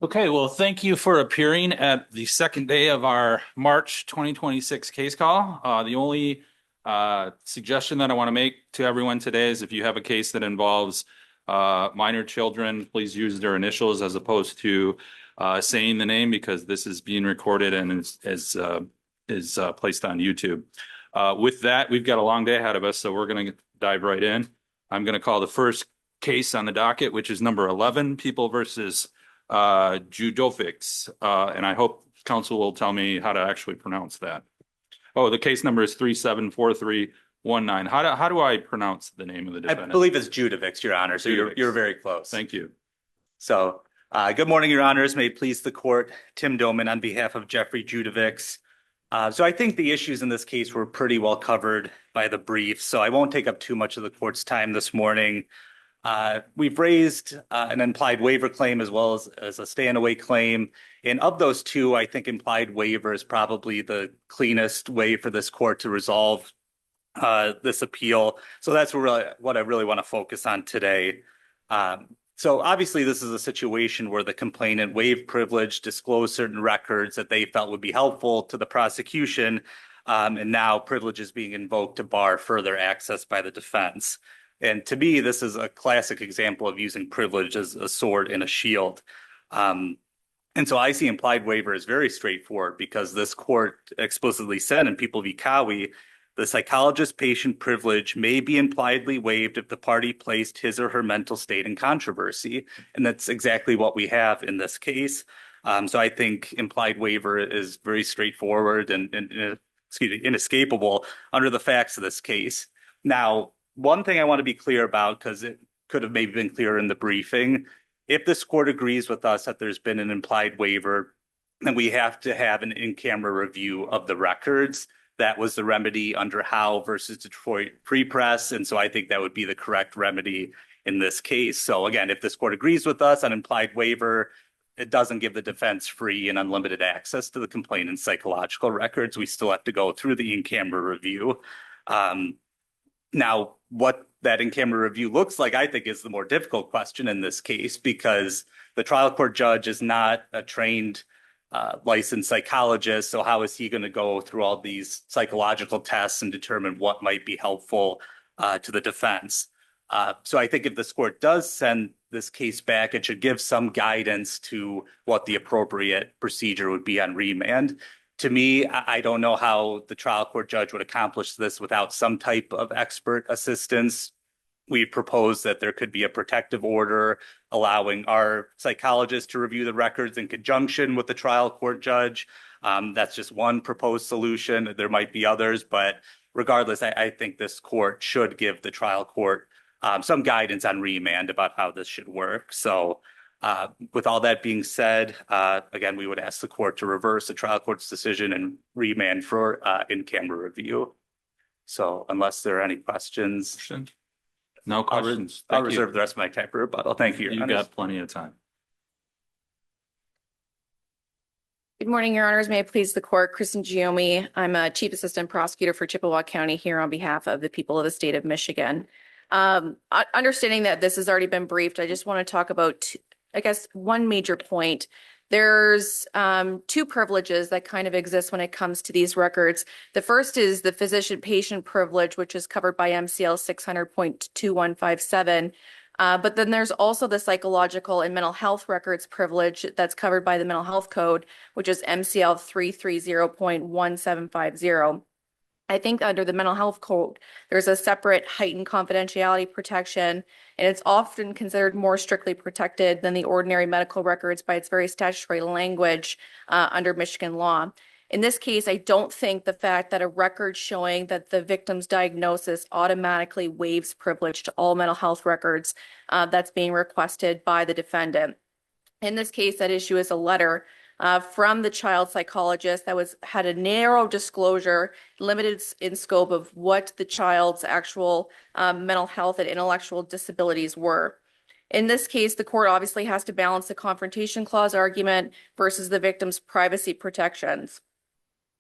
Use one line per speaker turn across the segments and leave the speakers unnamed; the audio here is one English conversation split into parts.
Okay, well, thank you for appearing at the second day of our March 2026 case call. The only suggestion that I want to make to everyone today is if you have a case that involves minor children, please use their initials as opposed to saying the name, because this is being recorded and is placed on YouTube. With that, we've got a long day ahead of us, so we're going to dive right in. I'm going to call the first case on the docket, which is number 11, People versus Judovics, and I hope counsel will tell me how to actually pronounce that. Oh, the case number is 374319. How do I pronounce the name of the defendant?
I believe it's Judovics, Your Honor. So you're very close.
Thank you.
So good morning, Your Honors. May it please the court. Tim Doman on behalf of Jeffrey Judovics. So I think the issues in this case were pretty well covered by the brief, so I won't take up too much of the court's time this morning. We've raised an implied waiver claim as well as a stay-away claim. And of those two, I think implied waiver is probably the cleanest way for this court to resolve this appeal. So that's what I really want to focus on today. So obviously, this is a situation where the complainant waived privilege, disclosed certain records that they felt would be helpful to the prosecution, and now privilege is being invoked to bar further access by the defense. And to me, this is a classic example of using privilege as a sword and a shield. And so I see implied waiver as very straightforward because this court explicitly said in People v. Cowie, the psychologist-patient privilege may be impliedly waived if the party placed his or her mental state in controversy. And that's exactly what we have in this case. So I think implied waiver is very straightforward and inescapable under the facts of this case. Now, one thing I want to be clear about, because it could have maybe been clearer in the briefing, if this court agrees with us that there's been an implied waiver, then we have to have an in-camera review of the records. That was the remedy under Howe versus Detroit Free Press. And so I think that would be the correct remedy in this case. So again, if this court agrees with us on implied waiver, it doesn't give the defense free and unlimited access to the complainant's psychological records. We still have to go through the in-camera review. Now, what that in-camera review looks like, I think, is the more difficult question in this case, because the trial court judge is not a trained licensed psychologist. So how is he going to go through all these psychological tests and determine what might be helpful to the defense? So I think if this court does send this case back, it should give some guidance to what the appropriate procedure would be on remand. To me, I don't know how the trial court judge would accomplish this without some type of expert assistance. We propose that there could be a protective order allowing our psychologist to review the records in conjunction with the trial court judge. That's just one proposed solution. There might be others, but regardless, I think this court should give the trial court some guidance on remand about how this should work. So with all that being said, again, we would ask the court to reverse the trial court's decision and remand for in-camera review. So unless there are any questions.
No questions.
I'll reserve the rest of my time for rebuttal. Thank you.
You've got plenty of time.
Good morning, Your Honors. May it please the court, Kristen Giomi. I'm a Chief Assistant Prosecutor for Chippewa County here on behalf of the people of the state of Michigan. Understanding that this has already been briefed, I just want to talk about, I guess, one major point. There's two privileges that kind of exist when it comes to these records. The first is the physician-patient privilege, which is covered by MCL 600.2157. But then there's also the psychological and mental health records privilege that's covered by the Mental Health Code, which is MCL 330.1750. I think under the Mental Health Code, there's a separate heightened confidentiality protection, and it's often considered more strictly protected than the ordinary medical records by its very statutory language under Michigan law. In this case, I don't think the fact that a record showing that the victim's diagnosis automatically waives privilege to all mental health records that's being requested by the defendant. In this case, that issue is a letter from the child psychologist that had a narrow disclosure, limited in scope of what the child's actual mental health and intellectual disabilities were. In this case, the court obviously has to balance the confrontation clause argument versus the victim's privacy protections.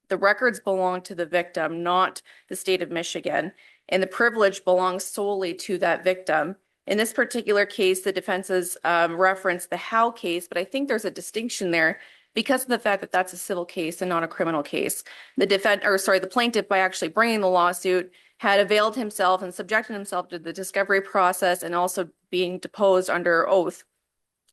The records belong to the victim, not the state of Michigan, and the privilege belongs solely to that victim. In this particular case, the defenses referenced the Howe case, but I think there's a distinction there because of the fact that that's a civil case and not a criminal case. The plaintiff, by actually bringing the lawsuit, had availed himself and subjected himself to the discovery process and also being deposed under oath.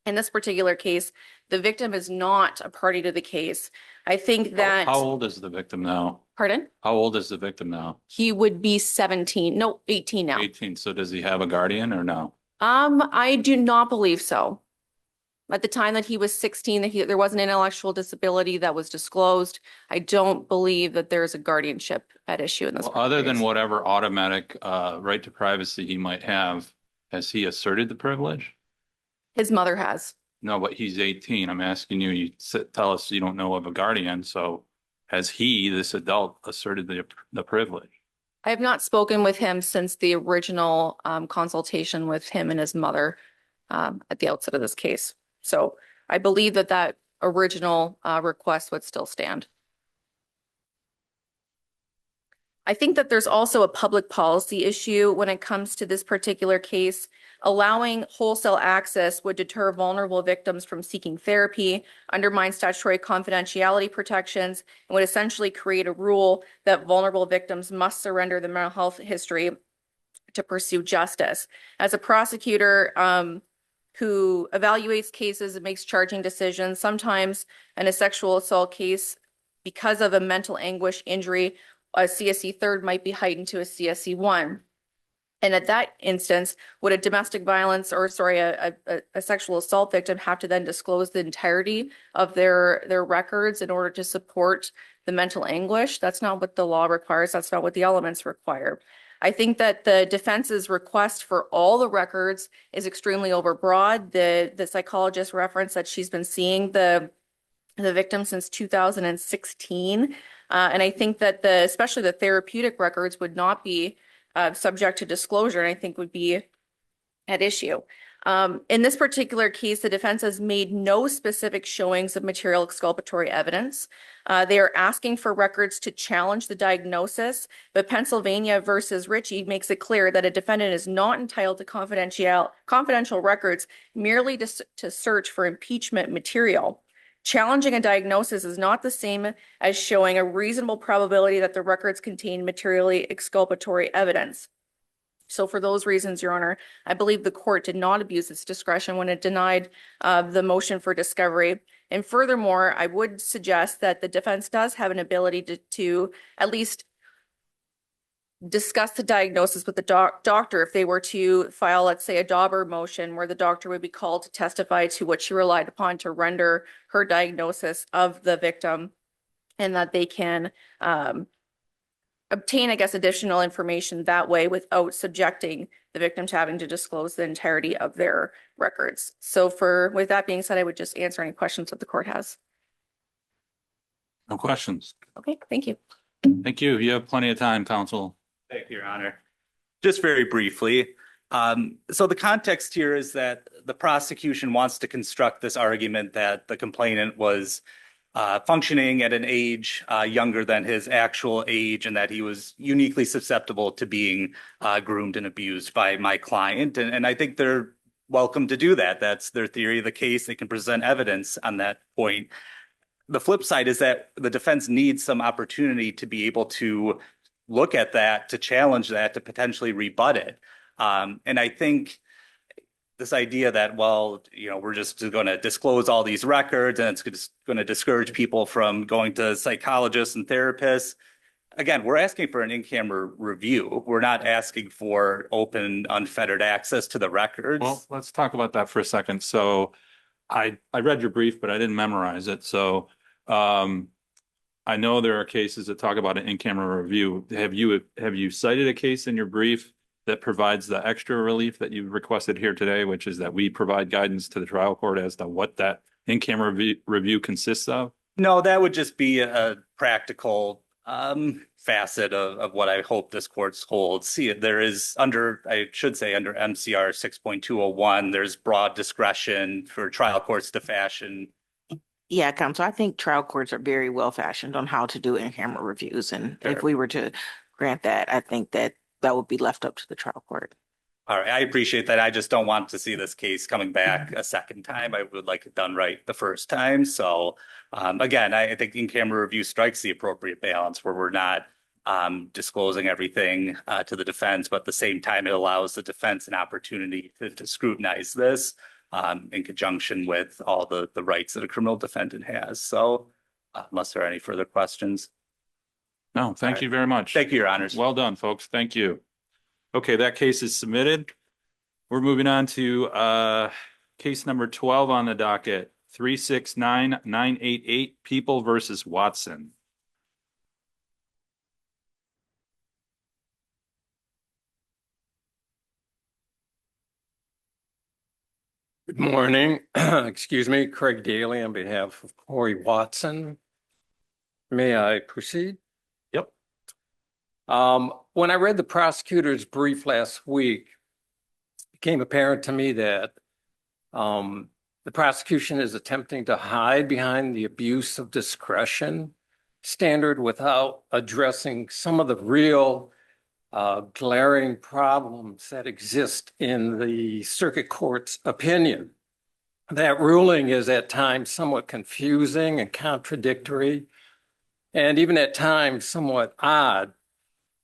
In this particular case, the victim is not a party to the case. I think that.
How old is the victim now?
Pardon?
How old is the victim now?
He would be 17, no, 18 now.
18. So does he have a guardian or no?
I do not believe so. At the time that he was 16, there was an intellectual disability that was disclosed. I don't believe that there's a guardianship at issue in this.
Well, other than whatever automatic right to privacy he might have, has he asserted the privilege?
His mother has.
No, but he's 18. I'm asking you, tell us you don't know of a guardian. So has he, this adult, asserted the privilege?
I have not spoken with him since the original consultation with him and his mother at the outset of this case. So I believe that original request would still stand. I think that there's also a public policy issue when it comes to this particular case. Allowing wholesale access would deter vulnerable victims from seeking therapy, undermine statutory confidentiality protections, and would essentially create a rule that vulnerable victims must surrender their mental health history to pursue justice. As a prosecutor who evaluates cases and makes charging decisions, sometimes in a sexual assault case, because of a mental anguish injury, a CSE 3rd might be heightened to a CSE 1. And at that instance, would a domestic violence or a sexual assault victim have to then disclose the entirety of their records in order to support the mental anguish? That's not what the law requires. That's not what the elements require. I think that the defense's request for all the records is extremely overbroad. The psychologist referenced that she's been seeing the victim since 2016. And I think that especially the therapeutic records would not be subject to disclosure, and I think would be at issue. In this particular case, the defense has made no specific showings of material exculpatory evidence. They are asking for records to challenge the diagnosis, but Pennsylvania versus Ritchie makes it clear that a defendant is not entitled to confidential records merely to search for impeachment material. Challenging a diagnosis is not the same as showing a reasonable probability that the records contain materially exculpatory evidence. So for those reasons, Your Honor, I believe the court did not abuse its discretion when it denied the motion for discovery. And furthermore, I would suggest that the defense does have an ability to at least discuss the diagnosis with the doctor if they were to file, let's say, a Dauber motion where the doctor would be called to testify to what she relied upon to render her diagnosis of the victim, and that they can obtain, I guess, additional information that way without subjecting the victim to having to disclose the entirety of their records. So with that being said, I would just answer any questions that the court has.
No questions.
Okay, thank you.
Thank you. You have plenty of time, counsel.
Thank you, Your Honor. Just very briefly. So the context here is that the prosecution wants to construct this argument that the complainant was functioning at an age younger than his actual age, and that he was uniquely susceptible to being groomed and abused by my client. And I think they're welcome to do that. That's their theory of the case. They can present evidence on that point. The flip side is that the defense needs some opportunity to be able to look at that, to challenge that, to potentially rebut it. And I think this idea that, well, we're just going to disclose all these records and it's going to discourage people from going to psychologists and therapists. Again, we're asking for an in-camera review. We're not asking for open, unfettered access to the records.
Well, let's talk about that for a second. So I read your brief, but I didn't memorize it. So I know there are cases that talk about an in-camera review. Have you cited a case in your brief that provides the extra relief that you requested here today, which is that we provide guidance to the trial court as to what that in-camera review consists of?
No, that would just be a practical facet of what I hope this court holds. See, there is under, I should say, under MCR 6.201, there's broad discretion for trial courts to fashion.
Yeah, counsel, I think trial courts are very well fashioned on how to do in-camera reviews. And
Sure.
if we were to grant that, I think that that would be left up to the trial court.
All right, I appreciate that. I just don't want to see this case coming back a second time. I would like it done right the first time. So again, I think in-camera review strikes the appropriate balance where we're not disclosing everything to the defense, but at the same time, it allows the defense an opportunity to scrutinize this in conjunction with all the rights that a criminal defendant has. So unless there are any further questions.
No, thank you very much.
Thank you, Your Honors.
Well done, folks. Thank you. Okay, that case is submitted. We're moving on to case number 12 on the docket, 369988 People versus Watson.
Good morning. Excuse me, Craig Daly on behalf of Corey Watson. May I proceed?
Yep.
When I read the prosecutor's brief last week, it became apparent to me that the prosecution is attempting to hide behind the abuse of discretion standard without addressing some of the real glaring problems that exist in the circuit court's opinion. That ruling is at times somewhat confusing and contradictory, and even at times somewhat odd.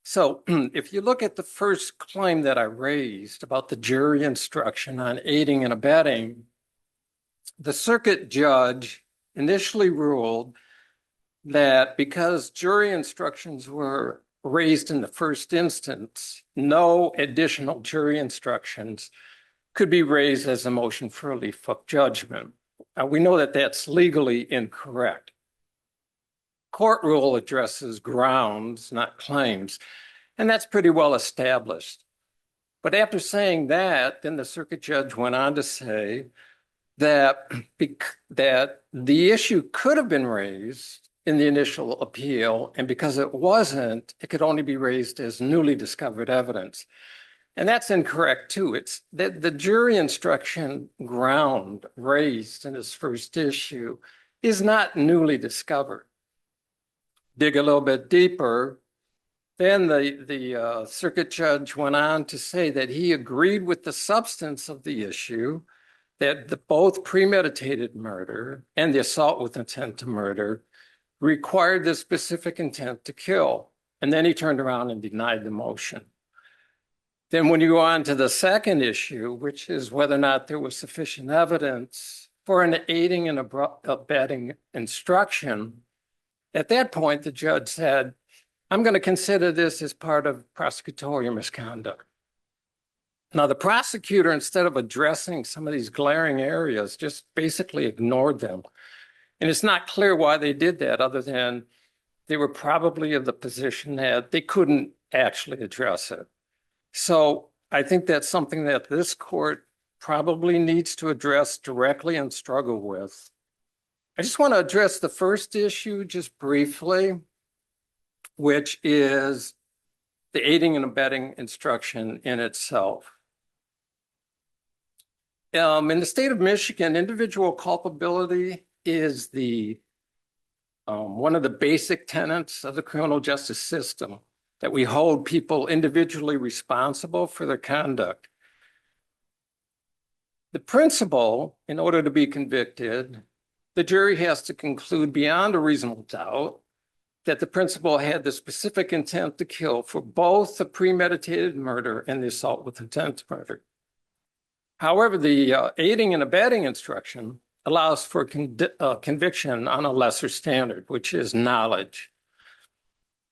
So if you look at the first claim that I raised about the jury instruction on aiding and abetting, the circuit judge initially ruled that because jury instructions were raised in the first instance, no additional jury instructions could be raised as a motion for relief of judgment. We know that that's legally incorrect. Court rule addresses grounds, not claims, and that's pretty well established. But after saying that, then the circuit judge went on to say that the issue could have been raised in the initial appeal, and because it wasn't, it could only be raised as newly discovered evidence. And that's incorrect too. It's that the jury instruction ground raised in this first issue is not newly discovered. Dig a little bit deeper, then the circuit judge went on to say that he agreed with the substance of the issue, that both premeditated murder and the assault with intent to murder required the specific intent to kill. And then he turned around and denied the motion. Then when you go on to the second issue, which is whether or not there was sufficient evidence for an aiding and abetting instruction, at that point, the judge said, I'm going to consider this as part of prosecutorial misconduct. Now, the prosecutor, instead of addressing some of these glaring areas, just basically ignored them. And it's not clear why they did that, other than they were probably of the position that they couldn't actually address it. So I think that's something that this court probably needs to address directly and struggle with. I just want to address the first issue just briefly, which is the aiding and abetting instruction in itself. In the state of Michigan, individual culpability is the one of the basic tenets of the criminal justice system, that we hold people individually responsible for their conduct. The principle, in order to be convicted, the jury has to conclude beyond a reasonable doubt that the principal had the specific intent to kill for both the premeditated murder and the assault with intent to murder. However, the aiding and abetting instruction allows for conviction on a lesser standard, which is knowledge.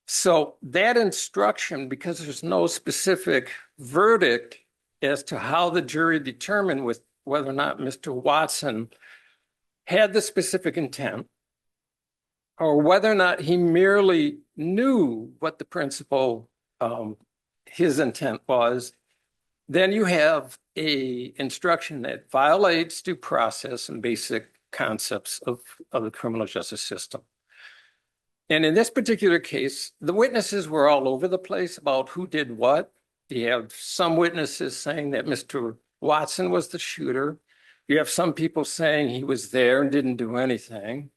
So that instruction, because there's no specific verdict as to how the jury determined whether or not Mr. Watson had the specific intent, or whether or not he merely knew what the principal, his intent was, then you have a instruction that violates due process and basic concepts of the criminal justice system. And in this particular case, the witnesses were all over the place about who did what. You have some witnesses saying that Mr. Watson was the shooter. You have some people saying he was there and didn't do anything.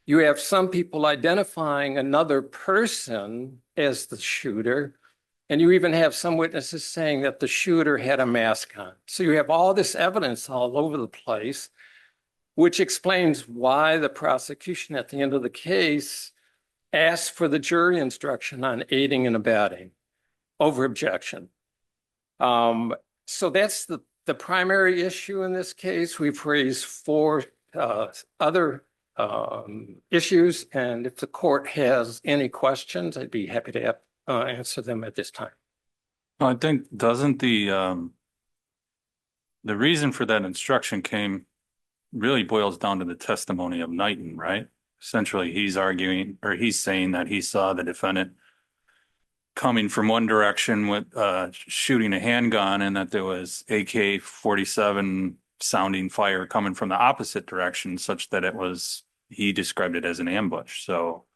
You have some people identifying another person as the shooter. And you even have some witnesses saying that the shooter had a mask on. So you have all this evidence all over the place, which explains why the prosecution at the end of the case asked for the jury instruction on aiding and abetting over objection. So that's the primary issue in this case. We've raised four other issues, and if the court has any questions, I'd be happy to answer them at this time.
I think, doesn't the reason for that instruction really boils down to the testimony of Knighton, right? Essentially, he's arguing, or he's saying that he saw the defendant coming from one direction with shooting a handgun, and that there was AK-47 sounding fire coming from the opposite direction, such that he described it as an ambush. So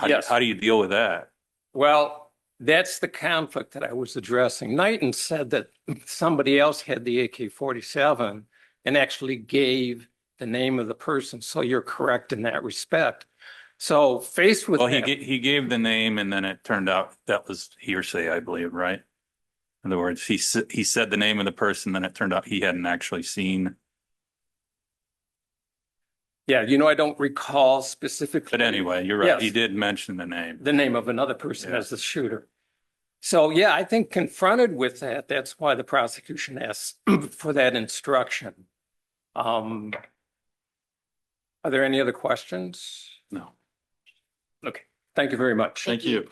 Yes.
how do you deal with that?
Well, that's the conflict that I was addressing. Knighton said that somebody else had the AK-47 and actually gave the name of the person. So you're correct in that respect. So faced with
Well,
that,
he gave the name, and then it turned out that was hearsay, I believe, right? In other words, he said the name of the person, then it turned out he hadn't actually seen.
yeah, I don't recall specifically.
But anyway, you're right. He
Yes.
did mention the name.
The name of another person
Yeah.
as the shooter. So yeah, I think confronted with that, that's why the prosecution asked for that instruction. Are there any other questions?
No.
Okay, thank you very much.
Thank you.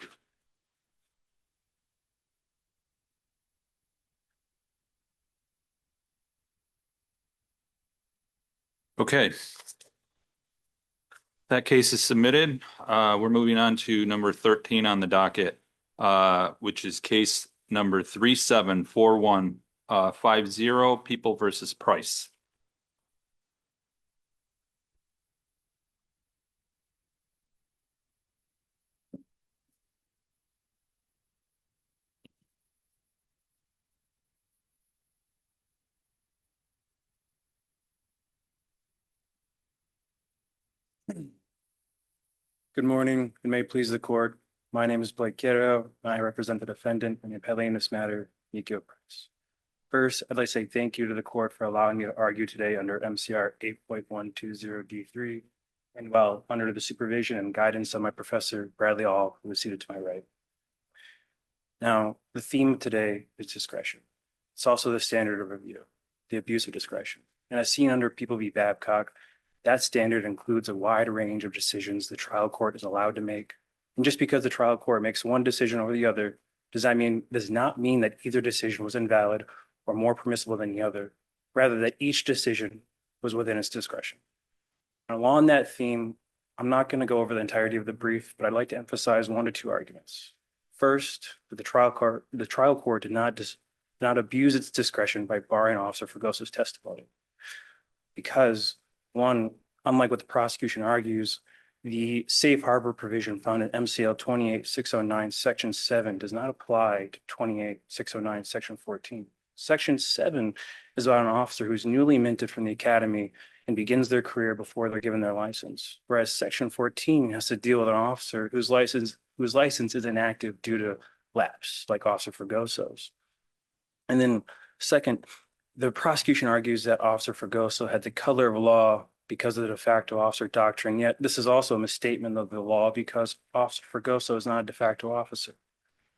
Okay. That case is submitted. We're moving on to number 13 on the docket, which is case number 374150, People versus Price.
Good morning, and may it please the court. My name is Blake Guerrero, and I represent the defendant and the appellee in this matter, MCOA Price. First, I'd like to say thank you to the court for allowing me to argue today under MCR 8.120D3, and while under the supervision and guidance of my professor, Bradley Hall, who is seated to my right. Now, the theme of today is discretion. It's also the standard of review, the abuse of discretion. And as seen under People v. Babcock, that standard includes a wide range of decisions the trial court is allowed to make. And just because the trial court makes one decision over the other does not mean that either decision was invalid or more permissible than the other, rather that each decision was within its discretion. And along that theme, I'm not going to go over the entirety of the brief, but I'd like to emphasize one or two arguments. First, that the trial court did not abuse its discretion by barring Officer Fregoso's testimony. Because one, unlike what the prosecution argues, the safe harbor provision found in MCL 28609 Section 7 does not apply to 28609 Section 14. Section 7 is about an officer who's newly minted from the academy and begins their career before they're given their license. Whereas Section 14 has to deal with an officer whose license is inactive due to lapse, like Officer Fregoso's. And then second, the prosecution argues that Officer Fregoso had the color of law because of the de facto officer doctrine, yet this is also a misstatement of the law because Officer Fregoso is not a de facto officer.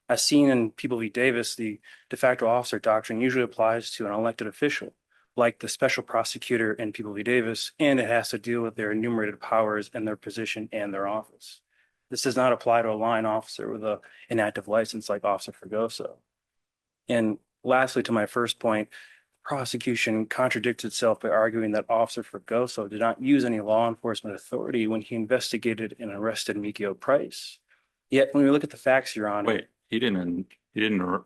As seen in People v. Davis, the de facto officer doctrine usually applies to an elected official, like the special prosecutor in People v. Davis, and it has to deal with their enumerated powers and their position and their office. This does not apply to a line officer with an inactive license like Officer Fregoso. And lastly, to my first point, prosecution contradicts itself by arguing that Officer Fregoso did not use any law enforcement authority when he investigated and arrested MCOA Price. Yet, when we look at the facts, Your Honor.
Wait, he didn't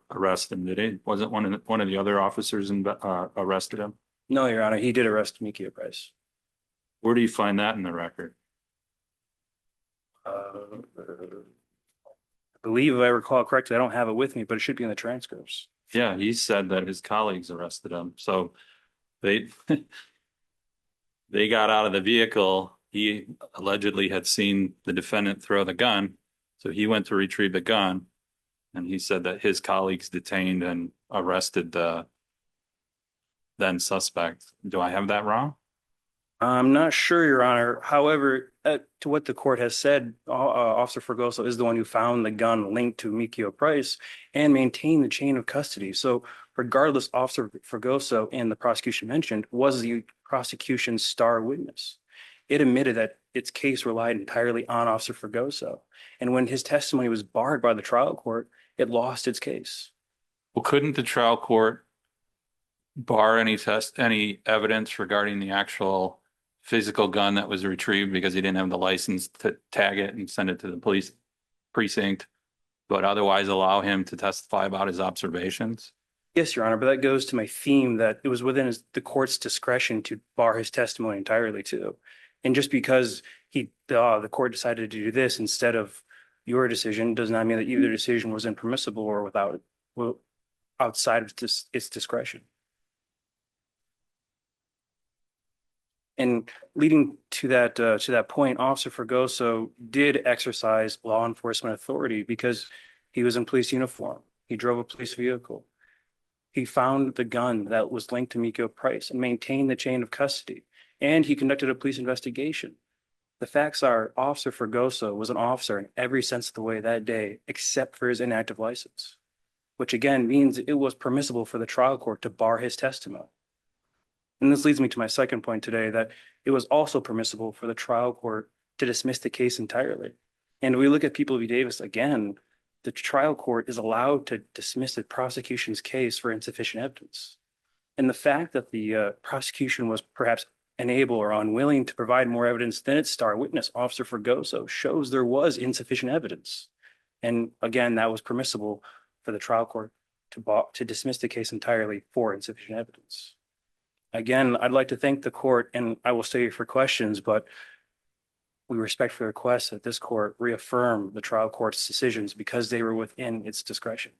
arrest him, did he? Wasn't one of the other officers arrested him?
No, Your Honor, he did arrest MCOA Price.
Where do you find that in the record?
I believe if I recall correctly, I don't have it with me, but it should be in the transcripts.
Yeah, he said that his colleagues arrested him, so they they got out of the vehicle. He allegedly had seen the defendant throw the gun, so he went to retrieve the gun, and he said that his colleagues detained and arrested the then suspect. Do I have that wrong?
I'm not sure, Your Honor. However, to what the court has said, Officer Fregoso is the one who found the gun linked to MCOA Price and maintained the chain of custody. So regardless, Officer Fregoso, and the prosecution mentioned, was the prosecution's star witness. It admitted that its case relied entirely on Officer Fregoso. And when his testimony was barred by the trial court, it lost its case.
Well, couldn't the trial court bar any evidence regarding the actual physical gun that was retrieved because he didn't have the license to tag it and send it to the police precinct, but otherwise allow him to testify about his observations?
Yes, Your Honor, but that goes to my theme that it was within the court's discretion to bar his testimony entirely too. And just because the court decided to do this instead of your decision does not mean that either decision was impermissible or outside of its discretion. And leading to that point, Officer Fregoso did exercise law enforcement authority because he was in police uniform. He drove a police vehicle. He found the gun that was linked to MCOA Price and maintained the chain of custody. And he conducted a police investigation. The facts are Officer Fregoso was an officer in every sense of the way that day, except for his inactive license, which again means it was permissible for the trial court to bar his testimony. And this leads me to my second point today, that it was also permissible for the trial court to dismiss the case entirely. And we look at People v. Davis again, the trial court is allowed to dismiss the prosecution's case for insufficient evidence. And the fact that the prosecution was perhaps unable or unwilling to provide more evidence than its star witness, Officer Fregoso, shows there was insufficient evidence. And again, that was permissible for the trial court to dismiss the case entirely for insufficient evidence. Again, I'd like to thank the court, and I will stay for questions, but we respectfully request that this court reaffirm the trial court's decisions because they were within its discretion.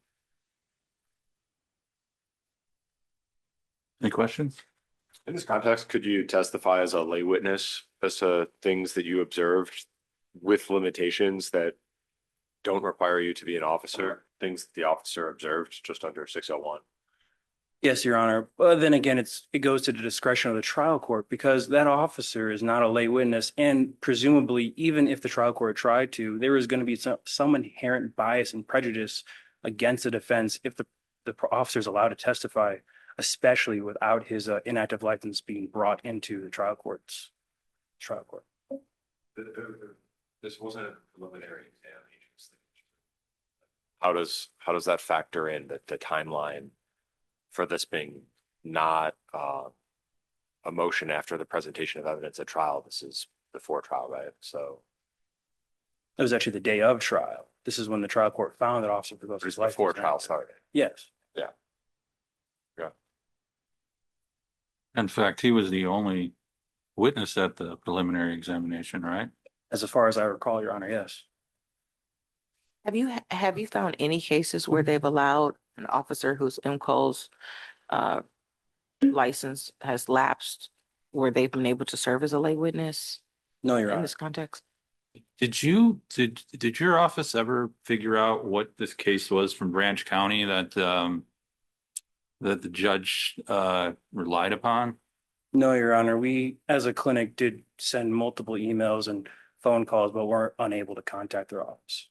Any questions?
In this context, could you testify as a lay witness as to things that you observed with limitations that don't require you to be an officer, things that the officer observed just under 601?
Yes, Your Honor. But then again, it goes to the discretion of the trial court because that officer is not a lay witness. And presumably, even if the trial court tried to, there is going to be some inherent bias and prejudice against the defense if the officer is allowed to testify, especially without his inactive license being brought into the trial court.
This wasn't a preliminary examination. How does that factor in the timeline for this being not a motion after the presentation of evidence at trial? This is before trial, right? So
It was actually the day of trial. This is when the trial court found that Officer Fregoso's license.
before trial started.
Yes.
In fact, he was the only witness at the preliminary examination, right?
As far as I recall, Your Honor, yes.
Have you found any cases where they've allowed an officer whose MCOA's license has lapsed, where they've been able to serve as a lay witness
No, Your
in
Honor.
this context?
Did your office ever figure out what this case was from Branch County that the judge relied upon?
No, Your Honor. We, as a clinic, did send multiple emails and phone calls, but weren't unable to contact their office.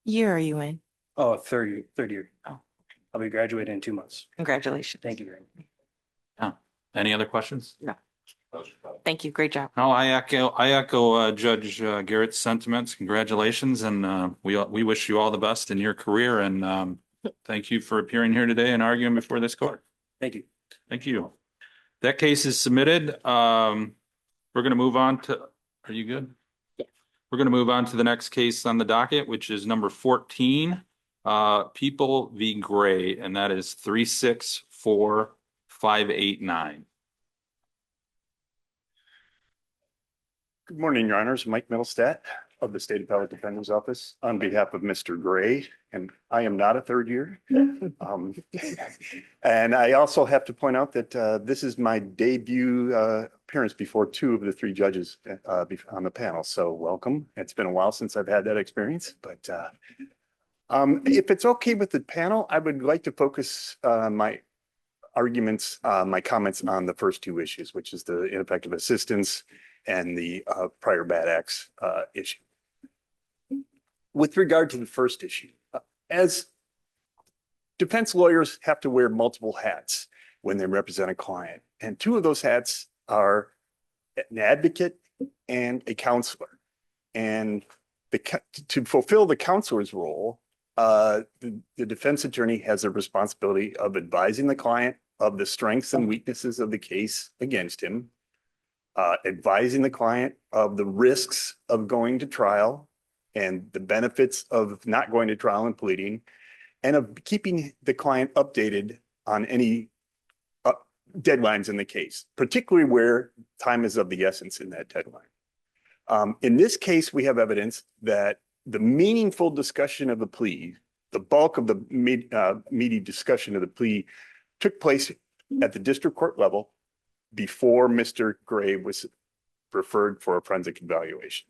Year are you in?
Oh, third year.
Oh.
I'll be graduating in 2 months.
Congratulations.
Thank you very much.
Any other questions?
Thank you. Great job.
No, I echo Judge Garrett's sentiments. Congratulations, and we wish you all the best in your career. And thank you for appearing here today and arguing before this court.
Thank you.
Thank you. That case is submitted. We're going to move on to. Are you good?
Yeah.
We're going to move on to the next case on the docket, which is number 14, People v. Gray, and that is 364 4589.
Good morning, Your Honors. Mike Middlestat of the State Appellate Defender's Office on behalf of Mr. Gray, and I am not a third year. And I also have to point out that this is my debut appearance before two of the three judges on the panel. So welcome. It's been a while since I've had that experience, but if it's okay with the panel, I would like to focus my arguments, my comments on the first two issues, which is the ineffective assistance and the prior bad acts issue. With regard to the first issue, as defense lawyers have to wear multiple hats when they represent a client, and two of those hats are an advocate and a counselor. And to fulfill the counselor's role, the defense attorney has a responsibility of advising the client of the strengths and weaknesses of the case against him, advising the client of the risks of going to trial and the benefits of not going to trial and pleading, and of keeping the client updated on any deadlines in the case, particularly where time is of the essence in that deadline. In this case, we have evidence that the meaningful discussion of the plea, the bulk of the meaty discussion of the plea, took place at the district court level before Mr. Gray was referred for a forensic evaluation.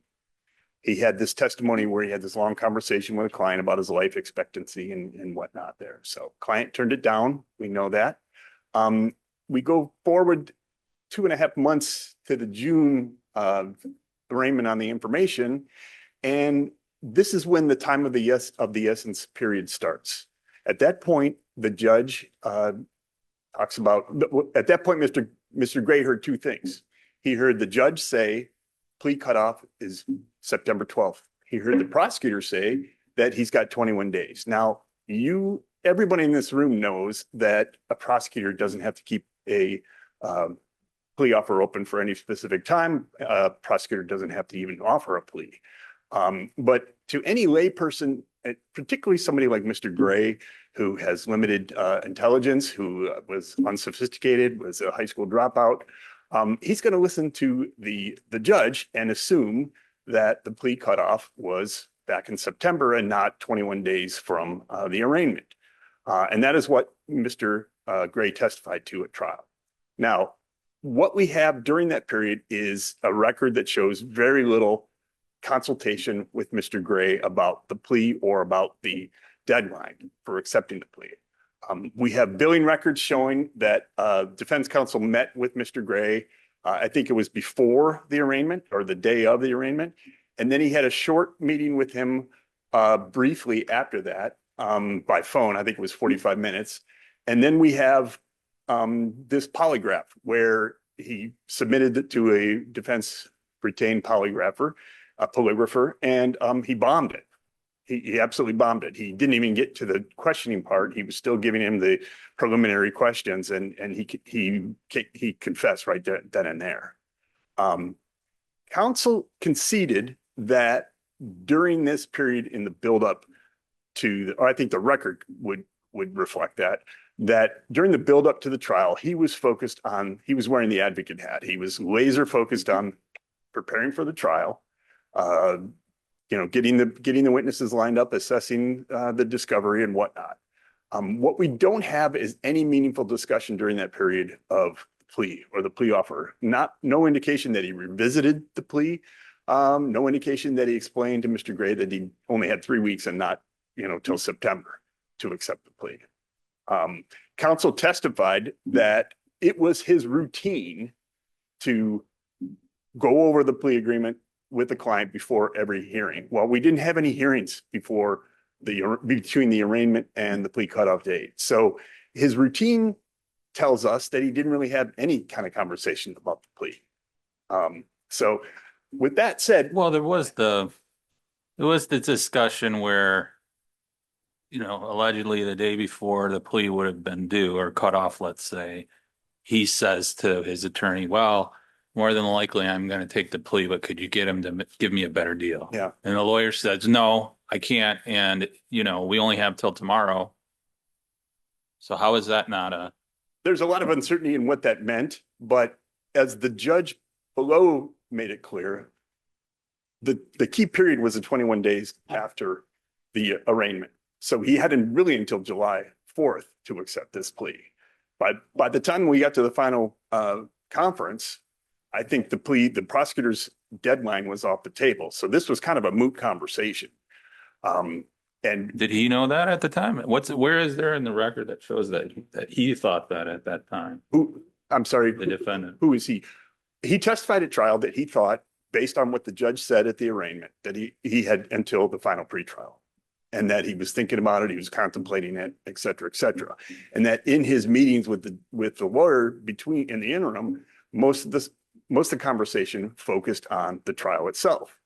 He had this testimony where he had this long conversation with a client about his life expectancy and whatnot there. So client turned it down. We know that. We go forward 2.5 months to the June arraignment on the information. And this is when the time of the essence period starts. At that point, the judge talks about, at that point, Mr. Gray heard two things. He heard the judge say plea cutoff is September 12th. He heard the prosecutor say that he's got 21 days. Now, everybody in this room knows that a prosecutor doesn't have to keep a plea offer open for any specific time. A prosecutor doesn't have to even offer a plea. But to any layperson, particularly somebody like Mr. Gray, who has limited intelligence, who was unsophisticated, was a high school dropout, he's going to listen to the judge and assume that the plea cutoff was back in September and not 21 days from the arraignment. And that is what Mr. Gray testified to at trial. Now, what we have during that period is a record that shows very little consultation with Mr. Gray about the plea or about the deadline for accepting the plea. We have billing records showing that defense counsel met with Mr. Gray. I think it was before the arraignment or the day of the arraignment. And then he had a short meeting with him briefly after that by phone. I think it was 45 minutes. And then we have this polygraph where he submitted it to a defense retained polygrapher, and he bombed it. He absolutely bombed it. He didn't even get to the questioning part. He was still giving him the preliminary questions, and he confessed right then and there. Counsel conceded that during this period in the buildup to, or I think the record would reflect that during the buildup to the trial, he was wearing the advocate hat. He was laser focused on preparing for the trial, getting the witnesses lined up, assessing the discovery and whatnot. What we don't have is any meaningful discussion during that period of the plea or the plea offer. No indication that he revisited the plea. No indication that he explained to Mr. Gray that he only had 3 weeks and not, till September to accept the plea. Counsel testified that it was his routine to go over the plea agreement with the client before every hearing. Well, we didn't have any hearings between the arraignment and the plea cutoff date. So his routine tells us that he didn't really have any kind of conversation about the plea. So with that said,
Well, there was the discussion where, allegedly the day before the plea would have been due or cut off, let's say, he says to his attorney, well, more than likely I'm going to take the plea, but could you get him to give me a better deal?
Yeah.
And the lawyer says, no, I can't. And, we only have till tomorrow. So how is that not
there's a lot of uncertainty in what that meant, but as the judge below made it clear, the key period was the 21 days after the arraignment. So he hadn't really until July 4th to accept this plea. By the time we got to the final conference, I think the prosecutor's deadline was off the table. So this was kind of a moot conversation. And
Did he know that at the time? Where is there in the record that shows that he thought that at that time,
I'm sorry,
the defendant?
who is he? He testified at trial that he thought, based on what the judge said at the arraignment, that he had until the final pretrial, and that he was thinking about it, he was contemplating it, et cetera, et cetera. And that in his meetings with the lawyer in the interim, most of the conversation focused on the trial itself.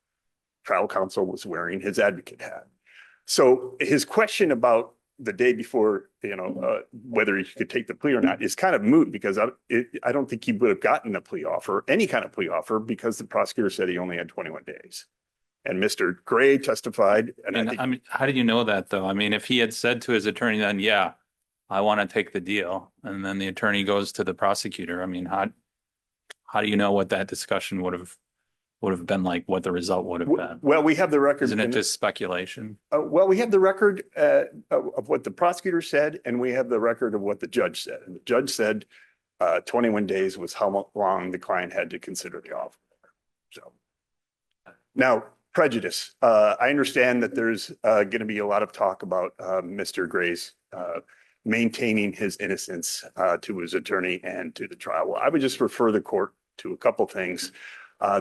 Trial counsel was wearing his advocate hat. So his question about the day before, whether he could take the plea or not is kind of moot, because I don't think he would have gotten a plea offer, any kind of plea offer, because the prosecutor said he only had 21 days. And Mr. Gray testified.
I mean, how did you know that though? I mean, if he had said to his attorney then, yeah, I want to take the deal, and then the attorney goes to the prosecutor, I mean, how do you know what that discussion would have been like, what the result would have been?
Well, we have the record.
Isn't it just speculation?
Well, we have the record of what the prosecutor said, and we have the record of what the judge said. And the judge said 21 days was how long the client had to consider the offer. So now, prejudice. I understand that there's going to be a lot of talk about Mr. Gray's maintaining his innocence to his attorney and to the trial. Well, I would just refer the court to a couple things.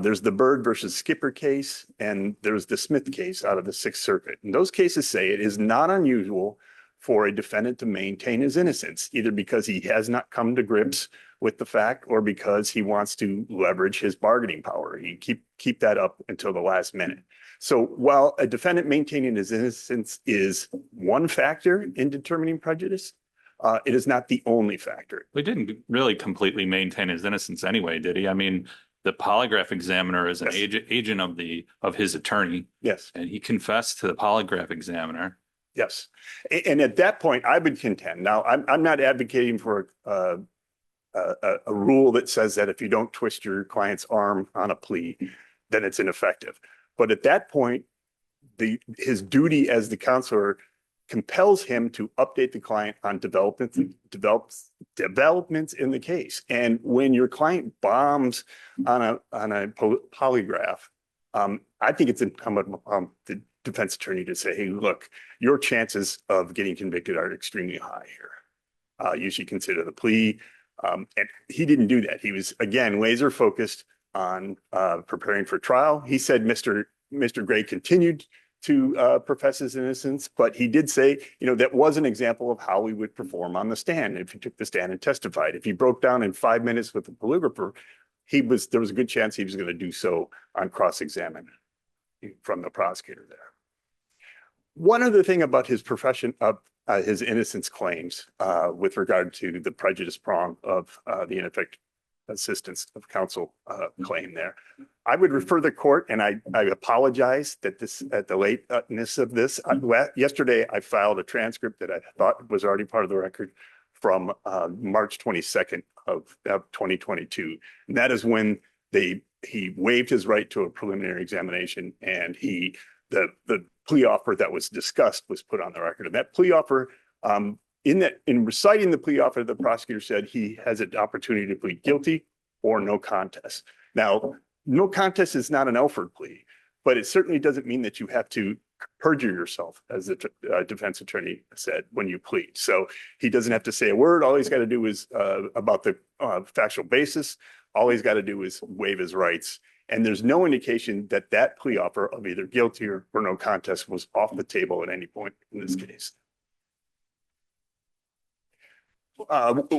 There's the Byrd versus Skipper case, and there's the Smith case out of the Sixth Circuit. And those cases say it is not unusual for a defendant to maintain his innocence, either because he has not come to grips with the fact or because he wants to leverage his bargaining power. He keep that up until the last minute. So while a defendant maintaining his innocence is one factor in determining prejudice, it is not the only factor.
He didn't really completely maintain his innocence anyway, did he? I mean, the polygraph examiner is an agent of his attorney.
Yes.
And he confessed to the polygraph examiner.
Yes. And at that point, I would contend. Now, I'm not advocating for a rule that says that if you don't twist your client's arm on a plea, then it's ineffective. But at that point, his duty as the counselor compels him to update the client on developments in the case. And when your client bombs on a polygraph, I think it's incumbent upon the defense attorney to say, hey, look, your chances of getting convicted are extremely high here. You should consider the plea. And he didn't do that. He was, again, laser focused on preparing for trial. He said Mr. Gray continued to profess his innocence, but he did say, that was an example of how we would perform on the stand if he took the stand and testified. If he broke down in 5 minutes with the polygrapher, there was a good chance he was going to do so on cross-examination from the prosecutor there. One other thing about his profession of his innocence claims with regard to the prejudice prong of the ineffective assistance of counsel claim there. I would refer the court, and I apologize that at the lateness of this. Yesterday, I filed a transcript that I thought was already part of the record from March 22nd of 2022. And that is when he waived his right to a preliminary examination, and the plea offer that was discussed was put on the record. And that plea offer, in reciting the plea offer, the prosecutor said he has an opportunity to plead guilty or no contest. Now, no contest is not an Elford plea, but it certainly doesn't mean that you have to perjure yourself, as the defense attorney said, when you plead. So he doesn't have to say a word. All he's got to do is about the factual basis. All he's got to do is waive his rights. And there's no indication that that plea offer of either guilty or no contest was off the table at any point in this case.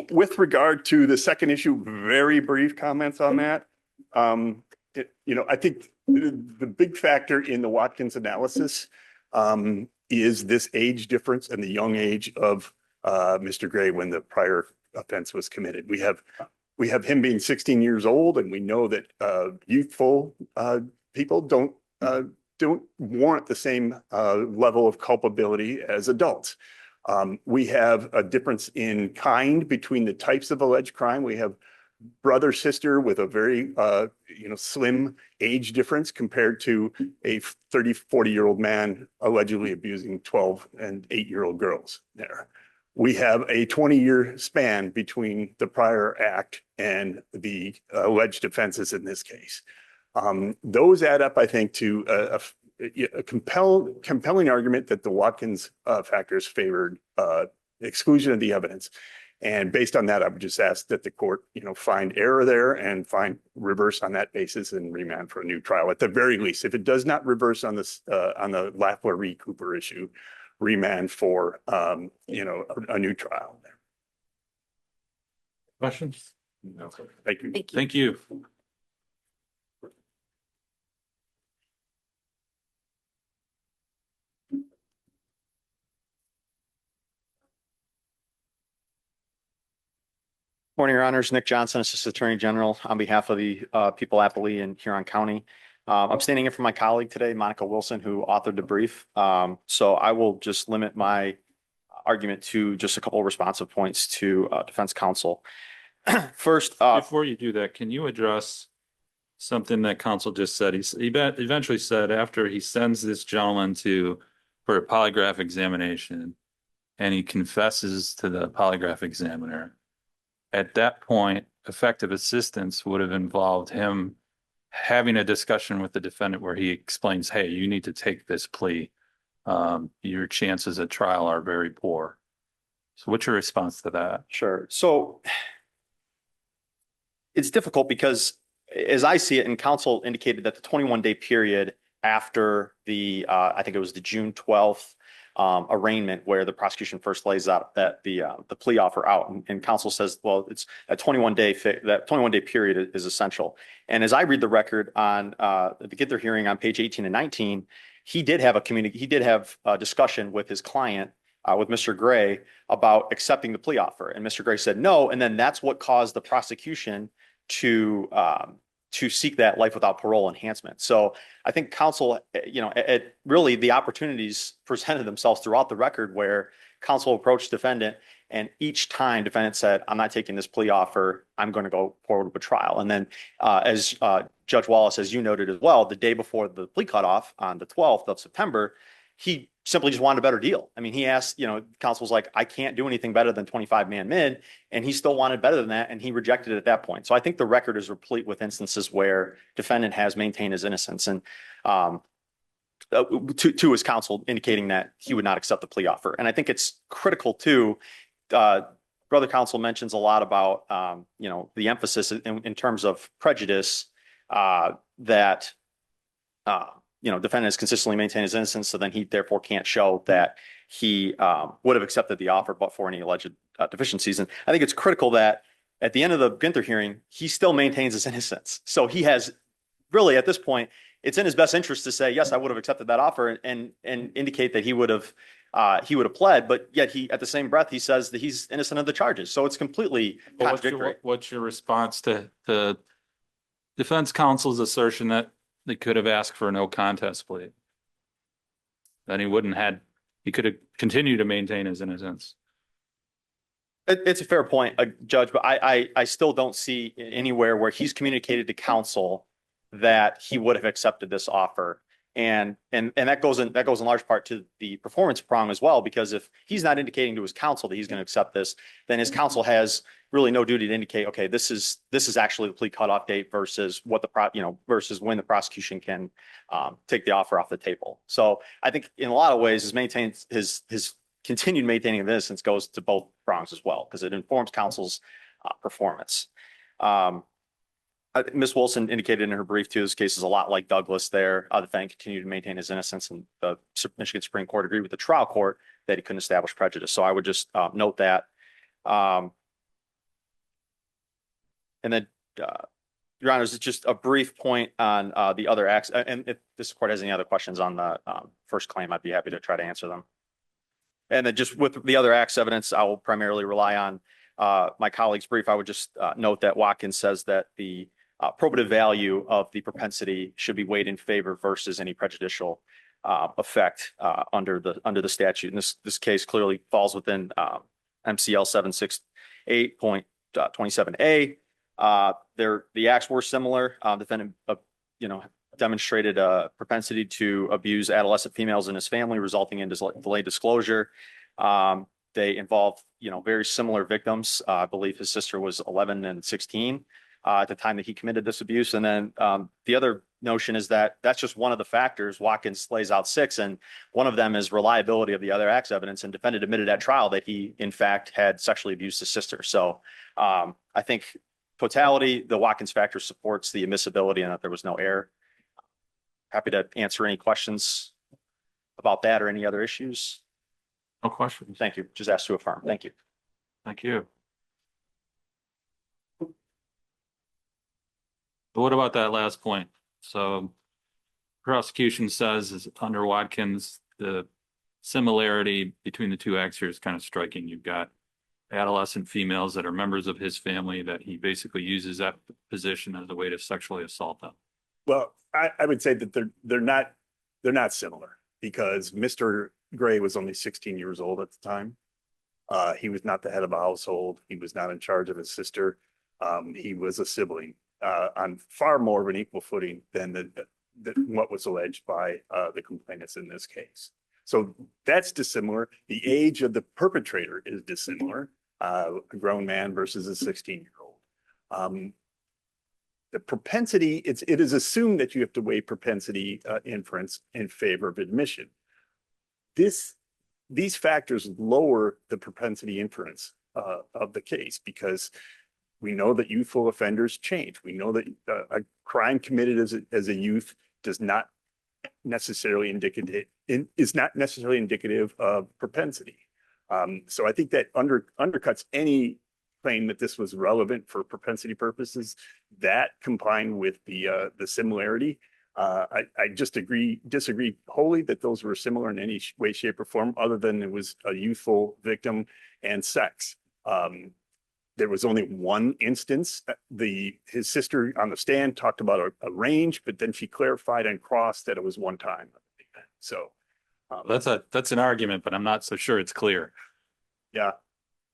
With regard to the second issue, very brief comments on that. I think the big factor in the Watkins analysis is this age difference and the young age of Mr. Gray when the prior offense was committed. We have him being 16 years old, and we know that youthful people don't warrant the same level of culpability as adults. We have a difference in kind between the types of alleged crime. We have brother, sister with a very, slim age difference compared to a 30, 40-year-old man allegedly abusing 12 and 8-year-old girls there. We have a 20-year span between the prior act and the alleged offenses in this case. Those add up, I think, to a compelling argument that the Watkins factors favored exclusion of the evidence. And based on that, I would just ask that the court, find error there and find reverse on that basis and remand for a new trial. At the very least, if it does not reverse on this, on the Lafleur v. Cooper issue, remand for, a new trial.
Questions?
No.
Thank you.
Thank you.
Morning, Your Honors. Nick Johnson, Assistant Attorney General, on behalf of the people appellee in Huron County. I'm standing in for my colleague today, Monica Wilson, who authored the brief. So I will just limit my argument to just a couple of responsive points to defense counsel. First,
Before you do that, can you address something that counsel just said? He eventually said after he sends this gentleman for a polygraph examination and he confesses to the polygraph examiner, at that point, effective assistance would have involved him having a discussion with the defendant where he explains, hey, you need to take this plea. Your chances at trial are very poor. So what's your response to that?
sure. So it's difficult because as I see it, and counsel indicated that the 21-day period after the, I think it was the June 12th arraignment where the prosecution first lays out that the plea offer out, and counsel says, well, it's a 21-day that 21-day period is essential. And as I read the record on the Gither hearing on page 18 and 19, he did have a discussion with his client, with Mr. Gray, about accepting the plea offer, and Mr. Gray said no, and then that's what caused the prosecution to seek that life without parole enhancement. So I think counsel, really the opportunities presented themselves throughout the record where counsel approached defendant, and each time defendant said, I'm not taking this plea offer, I'm going to go forward with trial. And then as Judge Wallace, as you noted as well, the day before the plea cutoff on the 12th of September, he simply just wanted a better deal. I mean, he asked, counsel was like, I can't do anything better than 25-man mid, and he still wanted better than that, and he rejected it at that point. So I think the record is replete with instances where defendant has maintained his innocence, and to his counsel indicating that he would not accept the plea offer. And I think it's critical too. Brother counsel mentions a lot about the emphasis in terms of prejudice that defendant has consistently maintained his innocence, so then he therefore can't show that he would have accepted the offer but for any alleged deficiencies. And I think it's critical that at the end of the Ginther hearing, he still maintains his innocence. So he has really, at this point, it's in his best interest to say, yes, I would have accepted that offer, and indicate that he would have pled, but yet he, at the same breath, he says that he's innocent of the charges. So it's completely contradictory.
What's your response to the defense counsel's assertion that they could have asked for a no contest plea? Then he could have continued to maintain his innocence.
It's a fair point, Judge, but I still don't see anywhere where he's communicated to counsel that he would have accepted this offer. And that goes in large part to the performance prong as well, because if he's not indicating to his counsel that he's going to accept this, then his counsel has really no duty to indicate, okay, this is actually the plea cutoff date versus versus when the prosecution can take the offer off the table. So I think in a lot of ways, his continued maintaining of innocence goes to both prongs as well, because it informs counsel's performance. Ms. Wilson indicated in her brief too, this case is a lot like Douglas there. The defendant continued to maintain his innocence, and the Michigan Supreme Court agreed with the trial court that he couldn't establish prejudice. So I would just note that. And then, Your Honors, it's just a brief point on the other acts. And if this court has any other questions on the first claim, I'd be happy to try to answer them. And then just with the other acts evidence, I will primarily rely on my colleague's brief. I would just note that Watkins says that the probative value of the propensity should be weighed in favor versus any prejudicial effect under the statute. And this case clearly falls within MCL 768.27A. The acts were similar. Defendant, demonstrated a propensity to abuse adolescent females in his family, resulting in delayed disclosure. They involve, very similar victims. I believe his sister was 11 and 16 at the time that he committed this abuse. And then the other notion is that that's just one of the factors. Watkins lays out 6, and one of them is reliability of the other acts evidence. And defendant admitted at trial that he, in fact, had sexually abused his sister. So I think totality, the Watkins factor supports the admissibility and that there was no error. Happy to answer any questions about that or any other issues.
No questions.
Thank you. Just asked to affirm. Thank you.
Thank you. What about that last point? So prosecution says is under Watkins, the similarity between the two acts here is kind of striking. You've got adolescent females that are members of his family that he basically uses that position as a way to sexually assault them.
Well, I would say that they're not similar because Mr. Gray was only 16 years old at the time. He was not the head of a household. He was not in charge of his sister. He was a sibling on far more of an equal footing than what was alleged by the complainants in this case. So that's dissimilar. The age of the perpetrator is dissimilar. A grown man versus a 16-year-old. The propensity, it is assumed that you have to weigh propensity inference in favor of admission. These factors lower the propensity inference of the case because we know that youthful offenders change. We know that a crime committed as a youth is not necessarily indicative of propensity. So I think that undercuts any claim that this was relevant for propensity purposes. That combined with the similarity, I just disagree wholly that those were similar in any way, shape, or form, other than it was a youthful victim and sex. There was only one instance. His sister on the stand talked about a range, but then she clarified and crossed that it was one time. So
that's an argument, but I'm not so sure it's clear.
Yeah.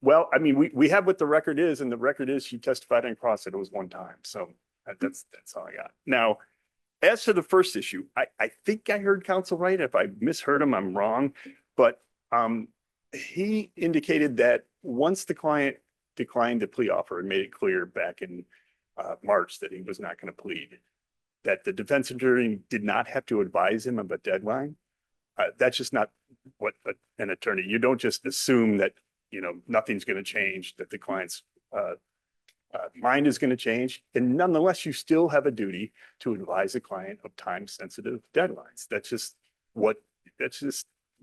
Well, I mean, we have what the record is, and the record is she testified and crossed it. It was one time. So that's all I got. Now, as to the first issue, I think I heard counsel right. If I misheard him, I'm wrong. But he indicated that once the client declined the plea offer and made it clear back in March that he was not going to plead, that the defense attorney did not have to advise him of a deadline. That's just not what an attorney, you don't just assume that, nothing's going to change, that the client's mind is going to change. And nonetheless, you still have a duty to advise the client of time-sensitive deadlines. That's just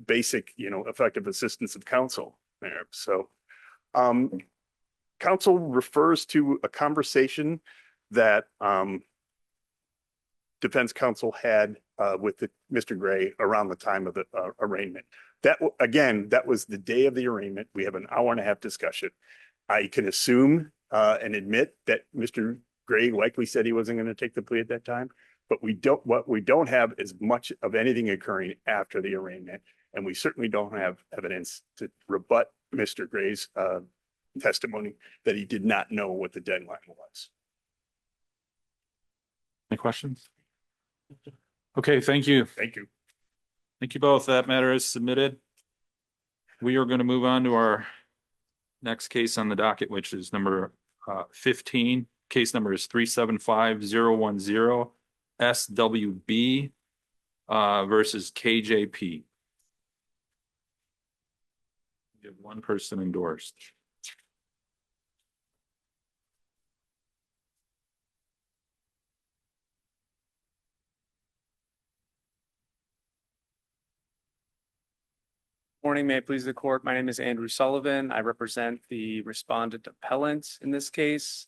basic, effective assistance of counsel there. So counsel refers to a conversation that defense counsel had with Mr. Gray around the time of the arraignment. That was the day of the arraignment. We have an hour-and-a-half discussion. I can assume and admit that Mr. Gray likely said he wasn't going to take the plea at that time, but what we don't have is much of anything occurring after the arraignment, and we certainly don't have evidence to rebut Mr. Gray's testimony that he did not know what the deadline was.
Any questions? Okay, thank you.
Thank you.
Thank you both. That matter is submitted. We are going to move on to our next case on the docket, which is number 15. Case number is 375010 SWB versus KJP. We have one person endorsed.
Morning, may it please the court. My name is Andrew Sullivan. I represent the respondent appellant in this case.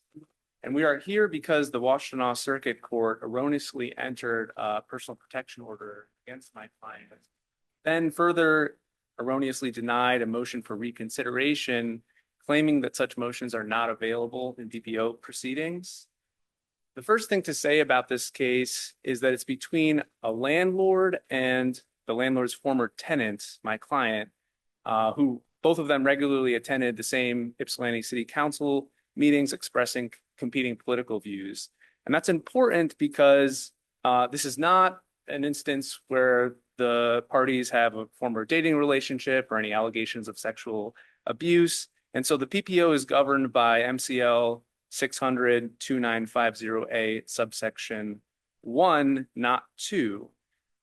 And we are here because the Washtenaw Circuit Court erroneously entered a personal protection order against my client. Then further erroneously denied a motion for reconsideration, claiming that such motions are not available in DPO proceedings. The first thing to say about this case is that it's between a landlord and the landlord's former tenant, my client, who both of them regularly attended the same Ypsilanti City Council meetings expressing competing political views. And that's important because this is not an instance where the parties have a former dating relationship or any allegations of sexual abuse. And so the PPO is governed by MCL 600-2950A subsection 1, not 2.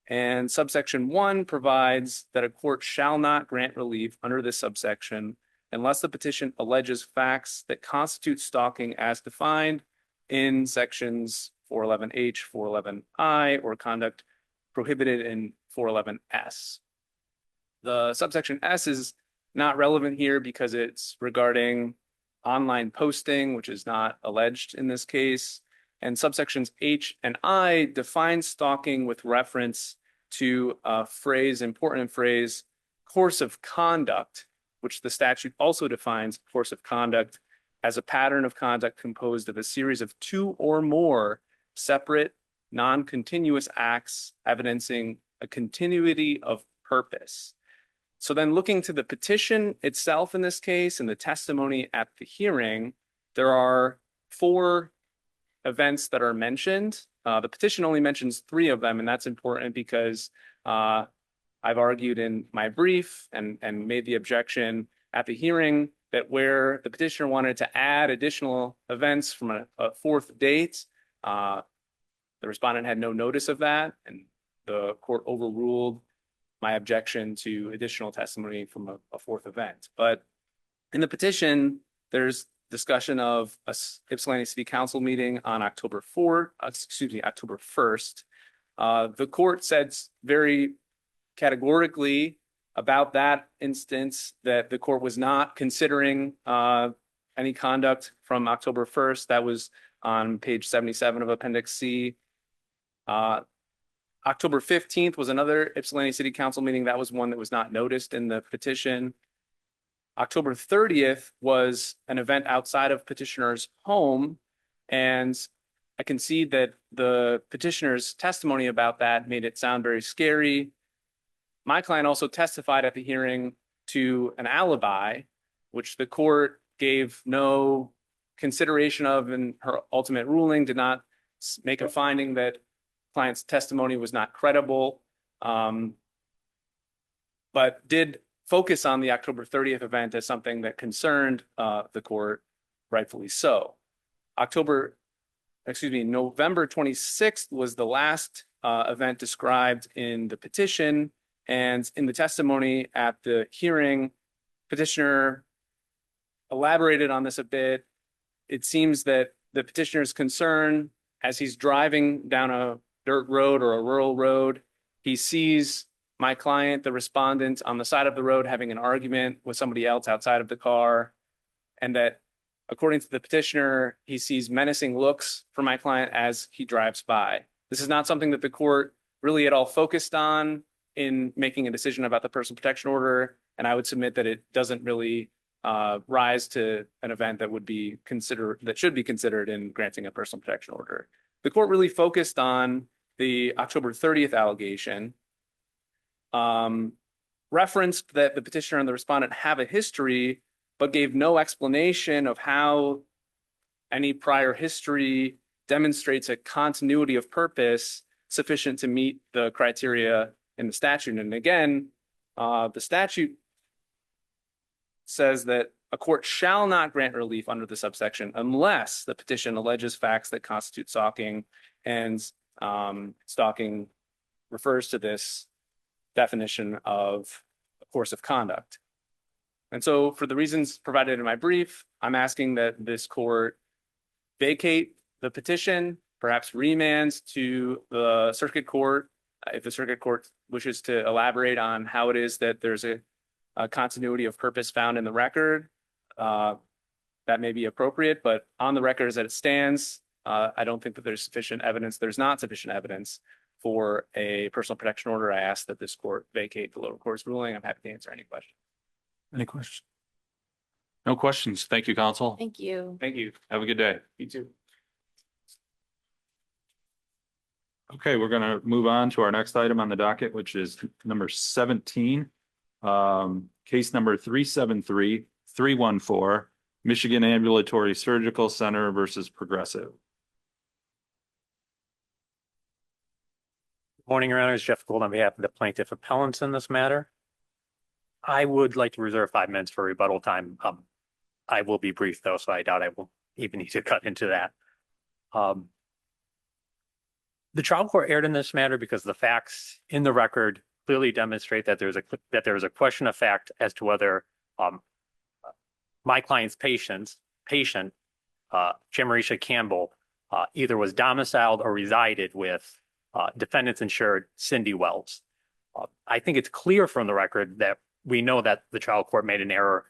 And subsection 1 provides that a court shall not grant relief under this subsection unless the petition alleges facts that constitute stalking as defined in sections 411H, 411I, or conduct prohibited in 411S. The subsection S is not relevant here because it's regarding online posting, which is not alleged in this case. And subsections H and I define stalking with reference to a phrase, important phrase, course of conduct, which the statute also defines course of conduct as a pattern of conduct composed of a series of 2 or more separate, non-continuous acts evidencing a continuity of purpose. So then looking to the petition itself in this case and the testimony at the hearing, there are 4 events that are mentioned. The petition only mentions 3 of them, and that's important because I've argued in my brief and made the objection at the hearing that where the petitioner wanted to add additional events from a 4th date, the respondent had no notice of that, and the court overruled my objection to additional testimony from a 4th event. But in the petition, there's discussion of a Ypsilanti City Council meeting on October 1st. The court said very categorically about that instance that the court was not considering any conduct from October 1st. That was on page 77 of Appendix C. October 15th was another Ypsilanti City Council meeting. That was one that was not noticed in the petition. October 30th was an event outside of petitioner's home, and I can see that the petitioner's testimony about that made it sound very scary. My client also testified at the hearing to an alibi, which the court gave no consideration of in her ultimate ruling, did not make a finding that client's testimony was not credible, but did focus on the October 30th event as something that concerned the court, rightfully so. November 26th was the last event described in the petition, and in the testimony at the hearing, petitioner elaborated on this a bit. It seems that the petitioner's concern as he's driving down a dirt road or a rural road, he sees my client, the respondent, on the side of the road having an argument with somebody else outside of the car, and that according to the petitioner, he sees menacing looks from my client as he drives by. This is not something that the court really at all focused on in making a decision about the personal protection order, and I would submit that it doesn't really rise to an event that would be considered, that should be considered in granting a personal protection order. The court really focused on the October 30th allegation, referenced that the petitioner and the respondent have a history, but gave no explanation of how any prior history demonstrates a continuity of purpose sufficient to meet the criteria in the statute. And again, the statute says that a court shall not grant relief under the subsection unless the petition alleges facts that constitute stalking, and stalking refers to this definition of a course of conduct. And so for the reasons provided in my brief, I'm asking that this court vacate the petition, perhaps remand to the circuit court if the circuit court wishes to elaborate on how it is that there's a continuity of purpose found in the record. That may be appropriate, but on the record as it stands, I don't think that there's sufficient evidence. There's not sufficient evidence for a personal protection order. I ask that this court vacate the lower court's ruling. I'm happy to answer any questions.
Any questions? No questions. Thank you, counsel.
Thank you.
Thank you.
Have a good day.
You too.
Okay, we're gonna move on to our next item on the docket, which is number 17. Case number 373-314, Michigan Ambulatory Surgical Center versus Progressive.
Morning, Your Honors. Jeff Gould on behalf of the plaintiff appellants in this matter. I would like to reserve 5 minutes for rebuttal time. I will be brief though, so I doubt I will even need to cut into that. The trial court erred in this matter because the facts in the record clearly demonstrate that there is a question of fact as to whether my client's patient, Jamarisha Campbell, either was domiciled or resided with defendants insured Cindy Wells. I think it's clear from the record that we know that the trial court made an error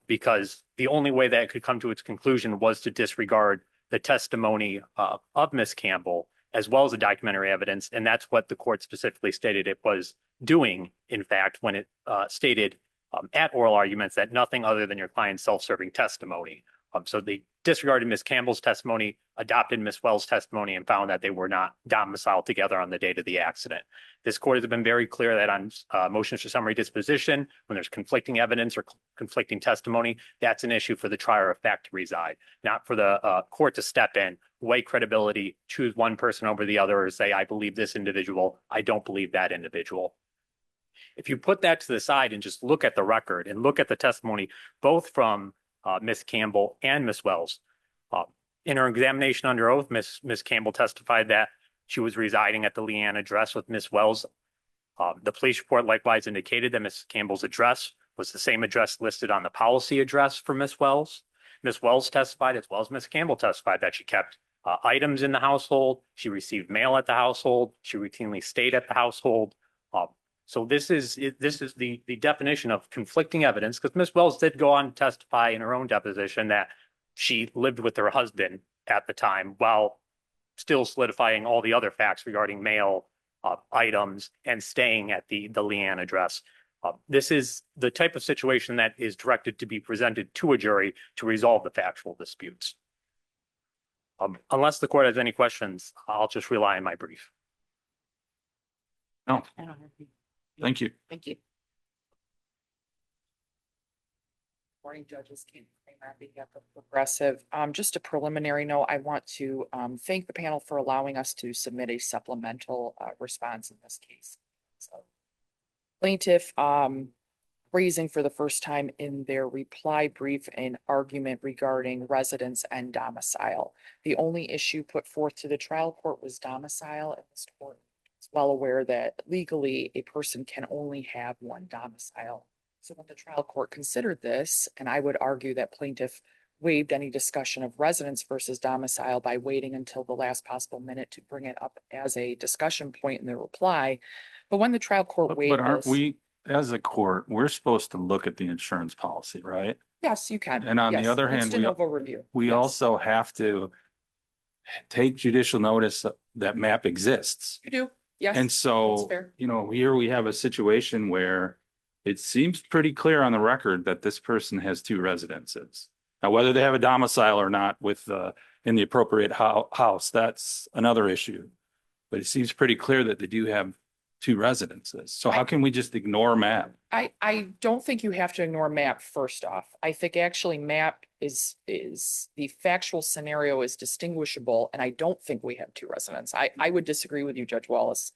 because the only way that it could come to its conclusion was to disregard the testimony of Ms. Campbell as well as the documentary evidence. And that's what the court specifically stated it was doing, in fact, when it stated at oral arguments that nothing other than your client's self-serving testimony. So they disregarded Ms. Campbell's testimony, adopted Ms. Wells' testimony, and found that they were not domiciled together on the date of the accident. This court has been very clear that on motions for summary disposition, when there's conflicting evidence or conflicting testimony, that's an issue for the trier of fact to reside, not for the court to step in, weigh credibility, choose one person over the other, or say, I believe this individual, I don't believe that individual. If you put that to the side and just look at the record and look at the testimony, both from Ms. Campbell and Ms. Wells. In her examination under oath, Ms. Campbell testified that she was residing at the Leanne address with Ms. Wells. The police report likewise indicated that Ms. Campbell's address was the same address listed on the policy address for Ms. Wells. Ms. Wells testified, as well as Ms. Campbell testified, that she kept items in the household. She received mail at the household. She routinely stayed at the household. So this is the definition of conflicting evidence, because Ms. Wells did go on to testify in her own deposition that she lived with her husband at the time while still solidifying all the other facts regarding mail, items, and staying at the Leanne address. This is the type of situation that is directed to be presented to a jury to resolve the factual disputes. Unless the court has any questions, I'll just rely on my brief.
No,
I don't have any.
thank you.
Thank you.
Morning, judges. Kate Kramer on behalf of Progressive. Just a preliminary note, I want to thank the panel for allowing us to submit a supplemental response in this case. So, plaintiff raising for the first time in their reply brief an argument regarding residence and domicile. The only issue put forth to the trial court was domicile, and this court is well aware that legally a person can only have one domicile. So when the trial court considered this, and I would argue that plaintiff waived any discussion of residence versus domicile by waiting until the last possible minute to bring it up as a discussion point in the reply. But when the trial court waived
But aren't
this,
we, as a court, we're supposed to look at the insurance policy, right?
yes, you can.
And on the
Yes,
other
it's
hand,
de novo review.
we
Yes.
also have to take judicial notice that MAP exists.
You do, yes.
And
that's
so,
fair.
you know, here we have a situation where it seems pretty clear on the record that this person has two residences. Now, whether they have a domicile or not with in the appropriate house, that's another issue. But it seems pretty clear that they do have two residences. So how can we just ignore MAP?
I don't think you have to ignore MAP first off. I think actually MAP is the factual scenario is distinguishable, and I don't think we have two residences. I would disagree with you, Judge Wallace.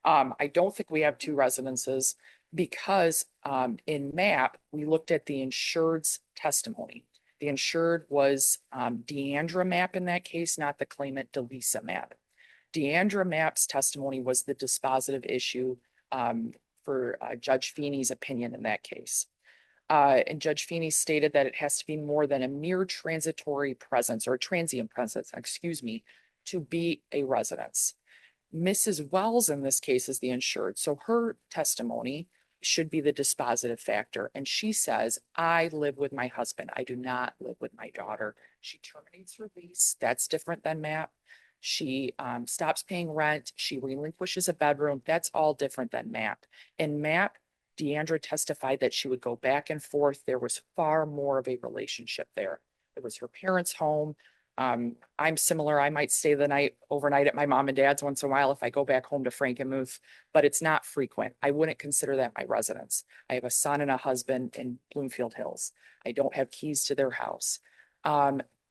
I don't think we have two residences because in MAP, we looked at the insured's testimony. The insured was Deandra Mapp in that case, not the claimant Delisa Mapp. Deandra Mapp's testimony was the dispositive issue for Judge Feeney's opinion in that case. And Judge Feeney stated that it has to be more than a mere transitory presence or transient presence, excuse me, to be a residence. Mrs. Wells in this case is the insured. So her testimony should be the dispositive factor. And she says, I live with my husband. I do not live with my daughter. She terminates her lease. That's different than MAP. She stops paying rent. She relinquishes a bedroom. That's all different than MAP. In MAP, Deandra testified that she would go back and forth. There was far more of a relationship there. It was her parents' home. I'm similar. I might stay the night overnight at my mom and dad's once in a while if I go back home to Frankenmuth, but it's not frequent. I wouldn't consider that my residence. I have a son and a husband in Bloomfield Hills. I don't have keys to their house.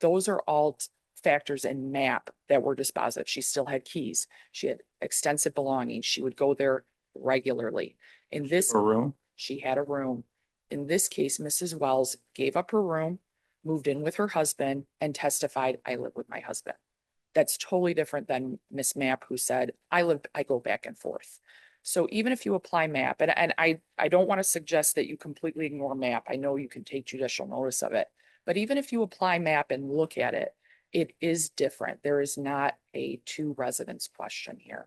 Those are all factors in MAP that were dispositive. She still had keys. She had extensive belongings. She would go there regularly. In this,
A room?
she had a room. In this case, Mrs. Wells gave up her room, moved in with her husband, and testified, I live with my husband. That's totally different than Miss Mapp, who said, I go back and forth. So even if you apply MAP, and I don't want to suggest that you completely ignore MAP. I know you can take judicial notice of it, but even if you apply MAP and look at it, it is different. There is not a two residence question here.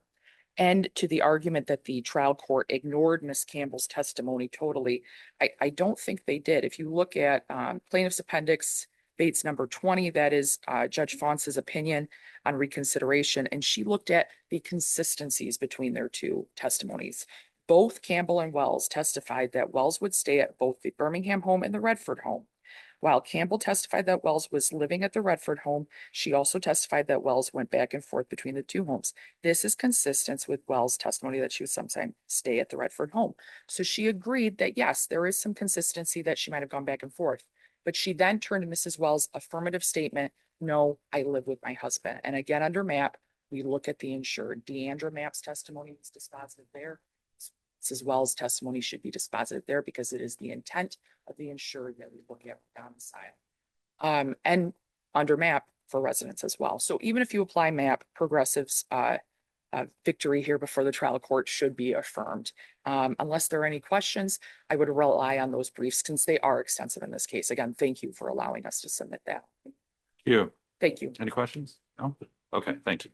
And to the argument that the trial court ignored Miss Campbell's testimony totally, I don't think they did. If you look at plaintiff's appendix, Bates number 20, that is Judge Fonce's opinion on reconsideration, and she looked at the consistencies between their two testimonies. Both Campbell and Wells testified that Wells would stay at both the Birmingham home and the Redford home. While Campbell testified that Wells was living at the Redford home, she also testified that Wells went back and forth between the two homes. This is consistent with Wells' testimony that she would sometimes stay at the Redford home. So she agreed that yes, there is some consistency that she might have gone back and forth. But she then turned to Mrs. Wells' affirmative statement, no, I live with my husband. And again, under MAP, we look at the insured. Deandra Mapp's testimony was dispositive there. Mrs. Wells' testimony should be dispositive there because it is the intent of the insured that we look at domicile. And under MAP for residents as well. So even if you apply MAP, Progressive's victory here before the trial court should be affirmed. Unless there are any questions, I would rely on those briefs since they are extensive in this case. Again, thank you for allowing us to submit that.
You.
Thank you.
Any questions? No? Okay, thank you.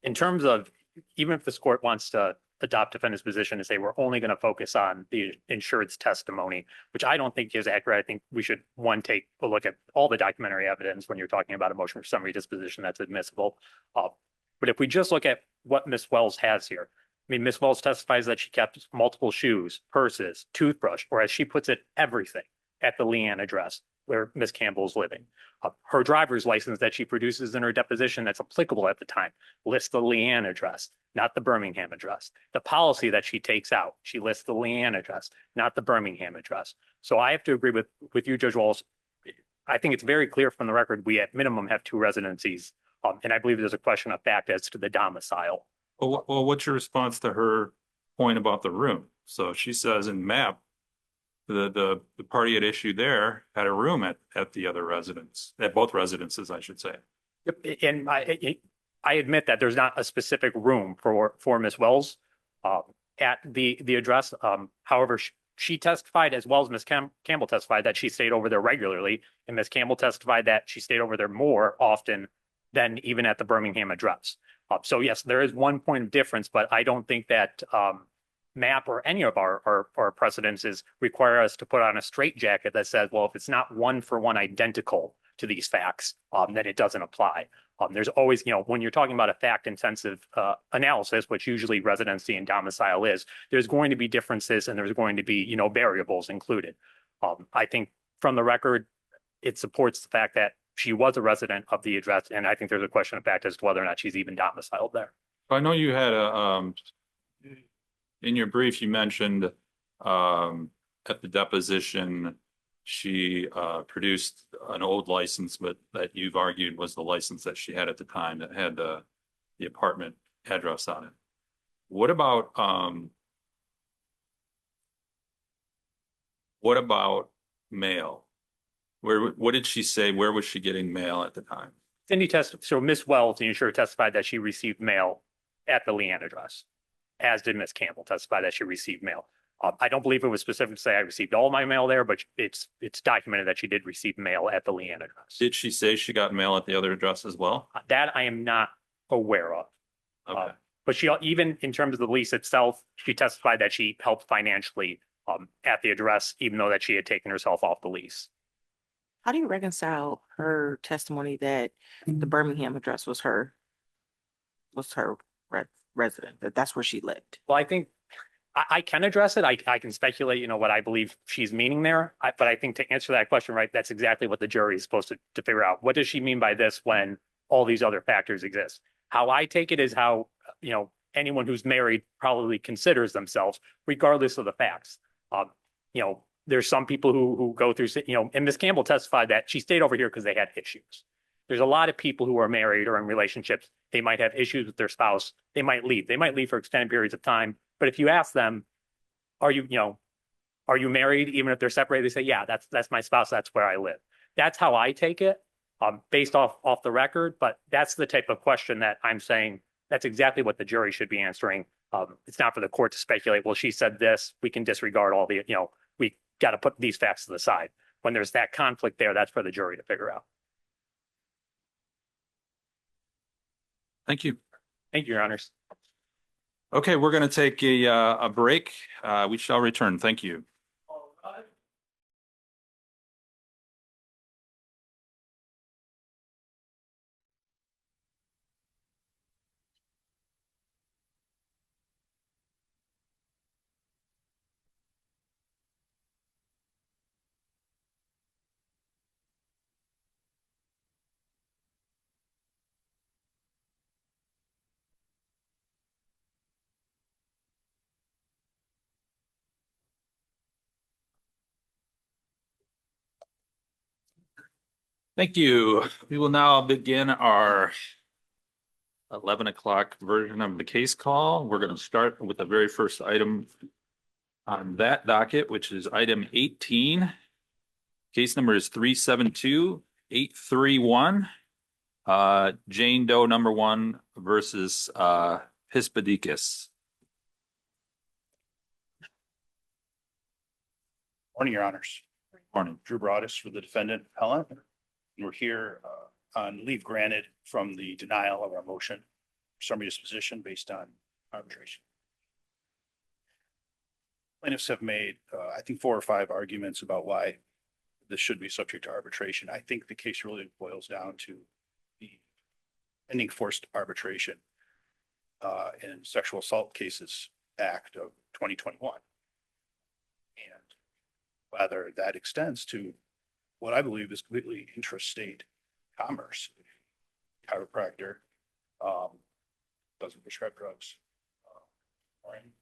In terms of, even if this court wants to adopt defendant's position and say we're only going to focus on the insured's testimony, which I don't think is accurate. I think we should, one, take a look at all the documentary evidence when you're talking about a motion for summary disposition that's admissible. But if we just look at what Miss Wells has here, I mean, Miss Wells testifies that she kept multiple shoes, purses, toothbrush, or as she puts it, everything at the Leanne address where Miss Campbell's living. Her driver's license that she produces in her deposition that's applicable at the time lists the Leanne address, not the Birmingham address. The policy that she takes out, she lists the Leanne address, not the Birmingham address. So I have to agree with you, Judge Walls. I think it's very clear from the record, we at minimum have two residencies. And I believe there's a question of fact as to the domicile.
Well, what's your response to her point about the room? So she says in MAP, the party at issue there had a room at the other residence, at both residences, I should say.
Yep. And I admit that there's not a specific room for Miss Wells at the address. However, she testified, as well as Miss Campbell testified, that she stayed over there regularly, and Miss Campbell testified that she stayed over there more often than even at the Birmingham address. So yes, there is one point of difference, but I don't think that MAP or any of our precedences require us to put on a straitjacket that says, well, if it's not one for one identical to these facts, then it doesn't apply. There's always, when you're talking about a fact intensive analysis, which usually residency and domicile is, there's going to be differences and there's going to be, variables included. I think from the record, it supports the fact that she was a resident of the address. And I think there's a question of fact as to whether or not she's even domiciled there.
I know you had in your brief, you mentioned at the deposition, she produced an old license, but that you've argued was the license that she had at the time that had the apartment address on it. What about mail? What did she say? Where was she getting mail at the time?
So Miss Wells, the insurer, testified that she received mail at the Leanne address, as did Miss Campbell testify that she received mail. I don't believe it was specific to say I received all my mail there, but it's documented that she did receive mail at the Leanne address.
Did she say she got mail at the other address as well?
That I am not aware of.
Okay.
But she, even in terms of the lease itself, she testified that she helped financially at the address, even though that she had taken herself off the lease.
How do you reconcile her testimony that the Birmingham address was her resident, that's where she lived?
Well, I think I can address it. I can speculate, you know, what I believe she's meaning there. But I think to answer that question, right, that's exactly what the jury is supposed to figure out. What does she mean by this when all these other factors exist? How I take it is how, you know, anyone who's married probably considers themselves, regardless of the facts. You know, there's some people who go through, you know, and Ms. Campbell testified that she stayed over here because they had issues. There's a lot of people who are married or in relationships. They might have issues with their spouse. They might leave. They might leave for extended periods of time. But if you ask them, are you married? Even if they're separated, they say, yeah, that's my spouse. That's where I live. That's how I take it, based off the record. But that's the type of question that I'm saying that's exactly what the jury should be answering. It's not for the court to speculate. Well, she said this. We can disregard all the, you know, we got to put these facts to the side. When there's that conflict there, that's for the jury to figure out.
Thank you.
Thank you, Your Honors.
Okay, we're going to take a break. We shall return. Thank you. Thank you. We will now begin our 11 o'clock version of the case call. We're going to start with the very first item on that docket, which is item 18. Case number is 372-831. Jane Doe number 1 versus Hispidicus.
Morning, Your Honors.
Morning.
Drew Broadus for the defendant appellant. We're here on leave granted from the denial of our motion for summary disposition based on arbitration. Plaintiffs have made, I think, 4 or 5 arguments about why this should be subject to arbitration. I think the case really boils down to the ending forced arbitration in Sexual Assault Cases Act of 2021. And whether that extends to what I believe is completely intrastate commerce. Chiropractor doesn't prescribe drugs. And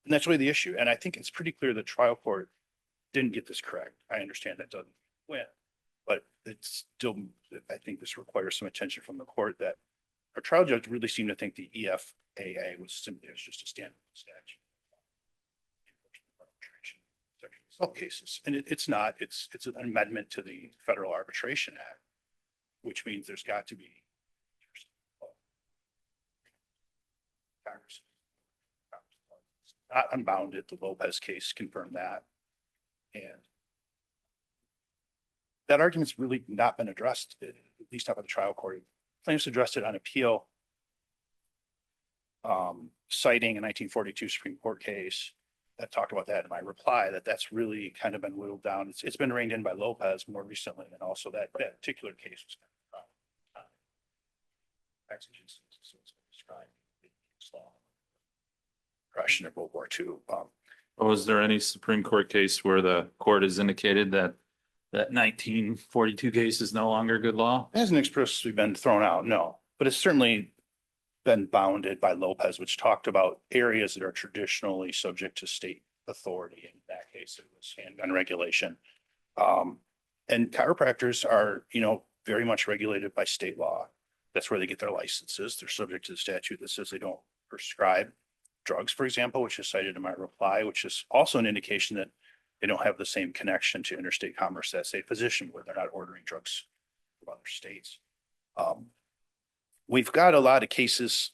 that's really the issue. And I think it's pretty clear the trial court didn't get this correct. I understand that doesn't win, but it's still, I think this requires some attention from the court that our trial judge really seemed to think the EFAA was simply just a standard statute. Assault cases, and it's not. It's an amendment to the Federal Arbitration Act, which means there's got to be Congress. Not unbounded. The Lopez case confirmed that, and that argument's really not been addressed, at least not by the trial court. Plaintiffs addressed it on appeal, citing a 1942 Supreme Court case that talked about that in my reply, that's really kind of been whittled down. It's been reined in by Lopez more recently, and also that particular case was kind of exigencies, so it's described in the law. Depression of World War II.
Was there any Supreme Court case where the court has indicated that 1942 case is no longer good law?
It hasn't expressly been thrown out, no, but it's certainly been bounded by Lopez, which talked about areas that are traditionally subject to state authority. In that case, it was handgun regulation. And chiropractors are, you know, very much regulated by state law. That's where they get their licenses. They're subject to the statute that says they don't prescribe drugs, for example, which is cited in my reply, which is also an indication that they don't have the same connection to interstate commerce that state physician, where they're not ordering drugs from other states. We've got a lot of cases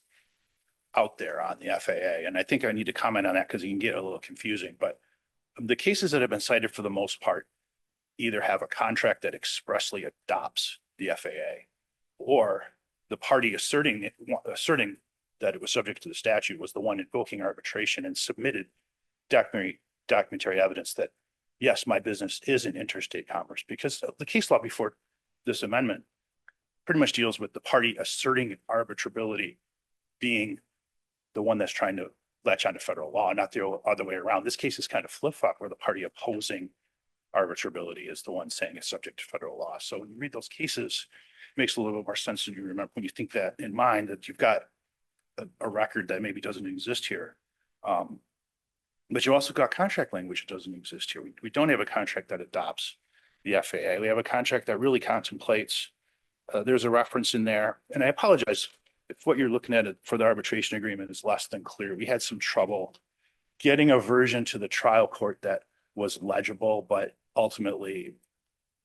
out there on the FAA, and I think I need to comment on that because you can get a little confusing, but the cases that have been cited for the most part either have a contract that expressly adopts the FAA, or the party asserting that it was subject to the statute was the one invoking arbitration and submitted documentary evidence that, yes, my business is in interstate commerce, because the case law before this amendment pretty much deals with the party asserting arbitrability being the one that's trying to latch onto federal law, not the other way around. This case is kind of flip-flop where the party opposing arbitrability is the one saying it's subject to federal law. So when you read those cases, it makes a little bit more sense when you remember, when you think that in mind, that you've got a record that maybe doesn't exist here. But you also got contract language that doesn't exist here. We don't have a contract that adopts the FAA. We have a contract that really contemplates, there's a reference in there, and I apologize if what you're looking at for the arbitration agreement is less than clear. We had some trouble getting a version to the trial court that was legible, but ultimately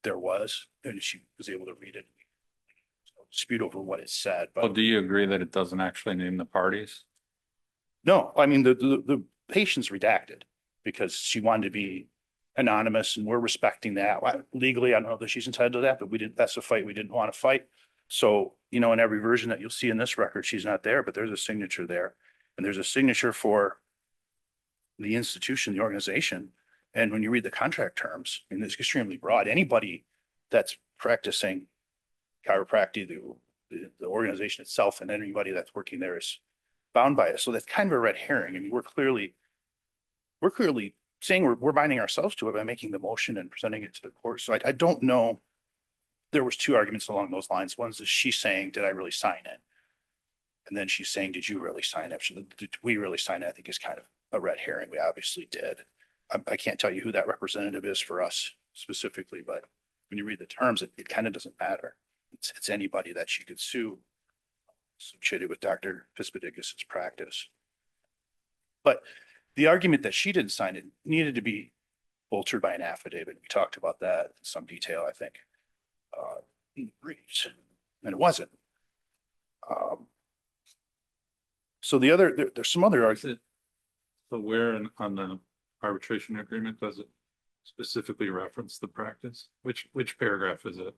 there was, and she was able to read it. Dispute over what it said,
Well,
but
do you agree that it doesn't actually name the parties?
no, I mean, the patient's redacted because she wanted to be anonymous, and we're respecting that. Legally, I don't know that she's entitled to that, but that's a fight we didn't want to fight. So, in every version that you'll see in this record, she's not there, but there's a signature there. And there's a signature for the institution, the organization. And when you read the contract terms, and it's extremely broad, anybody that's practicing chiropractic, the organization itself, and anybody that's working there is bound by it. So that's kind of a red herring. I mean, we're clearly saying we're binding ourselves to it by making the motion and presenting it to the court. So I don't know. There was two arguments along those lines. One's is she saying, did I really sign it? And then she's saying, did you really sign it? Did we really sign it? I think is kind of a red herring. We obviously did. I can't tell you who that representative is for us specifically, but when you read the terms, it kind of doesn't matter. It's anybody that she could sue associated with Dr. Fispidikis' practice. But the argument that she didn't sign it needed to be bolstered by an affidavit. We talked about that in some detail, I think, in the briefs, and it wasn't. So there's some other arguments.
So where on the arbitration agreement does it specifically reference the practice? Which paragraph is it?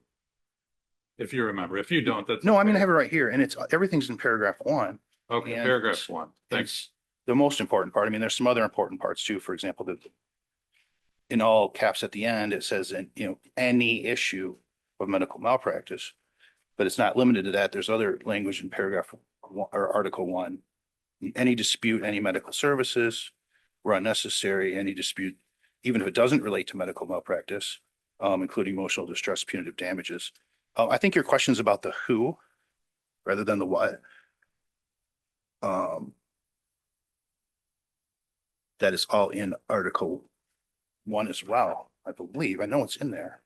If you remember, if you don't, that's.
No, I mean, I have it right here, and everything's in paragraph 1.
Okay,
and
paragraph 1. Thanks.
The most important part. I mean, there's some other important parts too. For example, that in all caps at the end, it says, any issue of medical malpractice, but it's not limited to that. There's other language in paragraph 1 or article 1. Any dispute, any medical services were unnecessary, any dispute, even if it doesn't relate to medical malpractice, including emotional distress, punitive damages. I think your question's about the who rather than the what. That is all in article 1 as well, I believe. I know it's in there.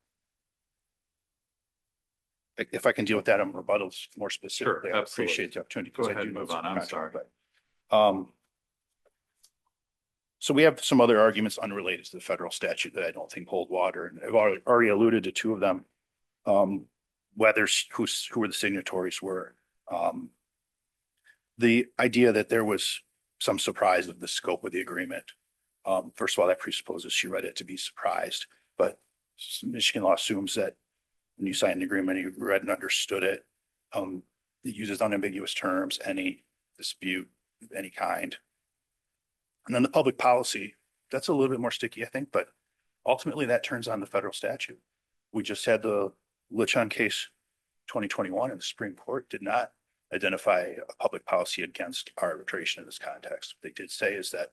If I can deal with that on rebuttals more specifically, I
absolutely.
appreciate the opportunity.
Go
because I
ahead
do
and
know
move
it's
on.
in the
I'm
contract,
sorry.
but, so we have some other arguments unrelated to the federal statute that I don't think hold water, and I've already alluded to two of them. Whether who the signatories were. The idea that there was some surprise of the scope of the agreement. First of all, that presupposes she read it to be surprised, but Michigan law assumes that when you sign an agreement, you read and understood it. It uses unambiguous terms, any dispute of any kind. And then the public policy, that's a little bit more sticky, I think, but ultimately that turns on the federal statute. We just had the Lichon case 2021, and the Supreme Court did not identify a public policy against arbitration in this context. What they did say is that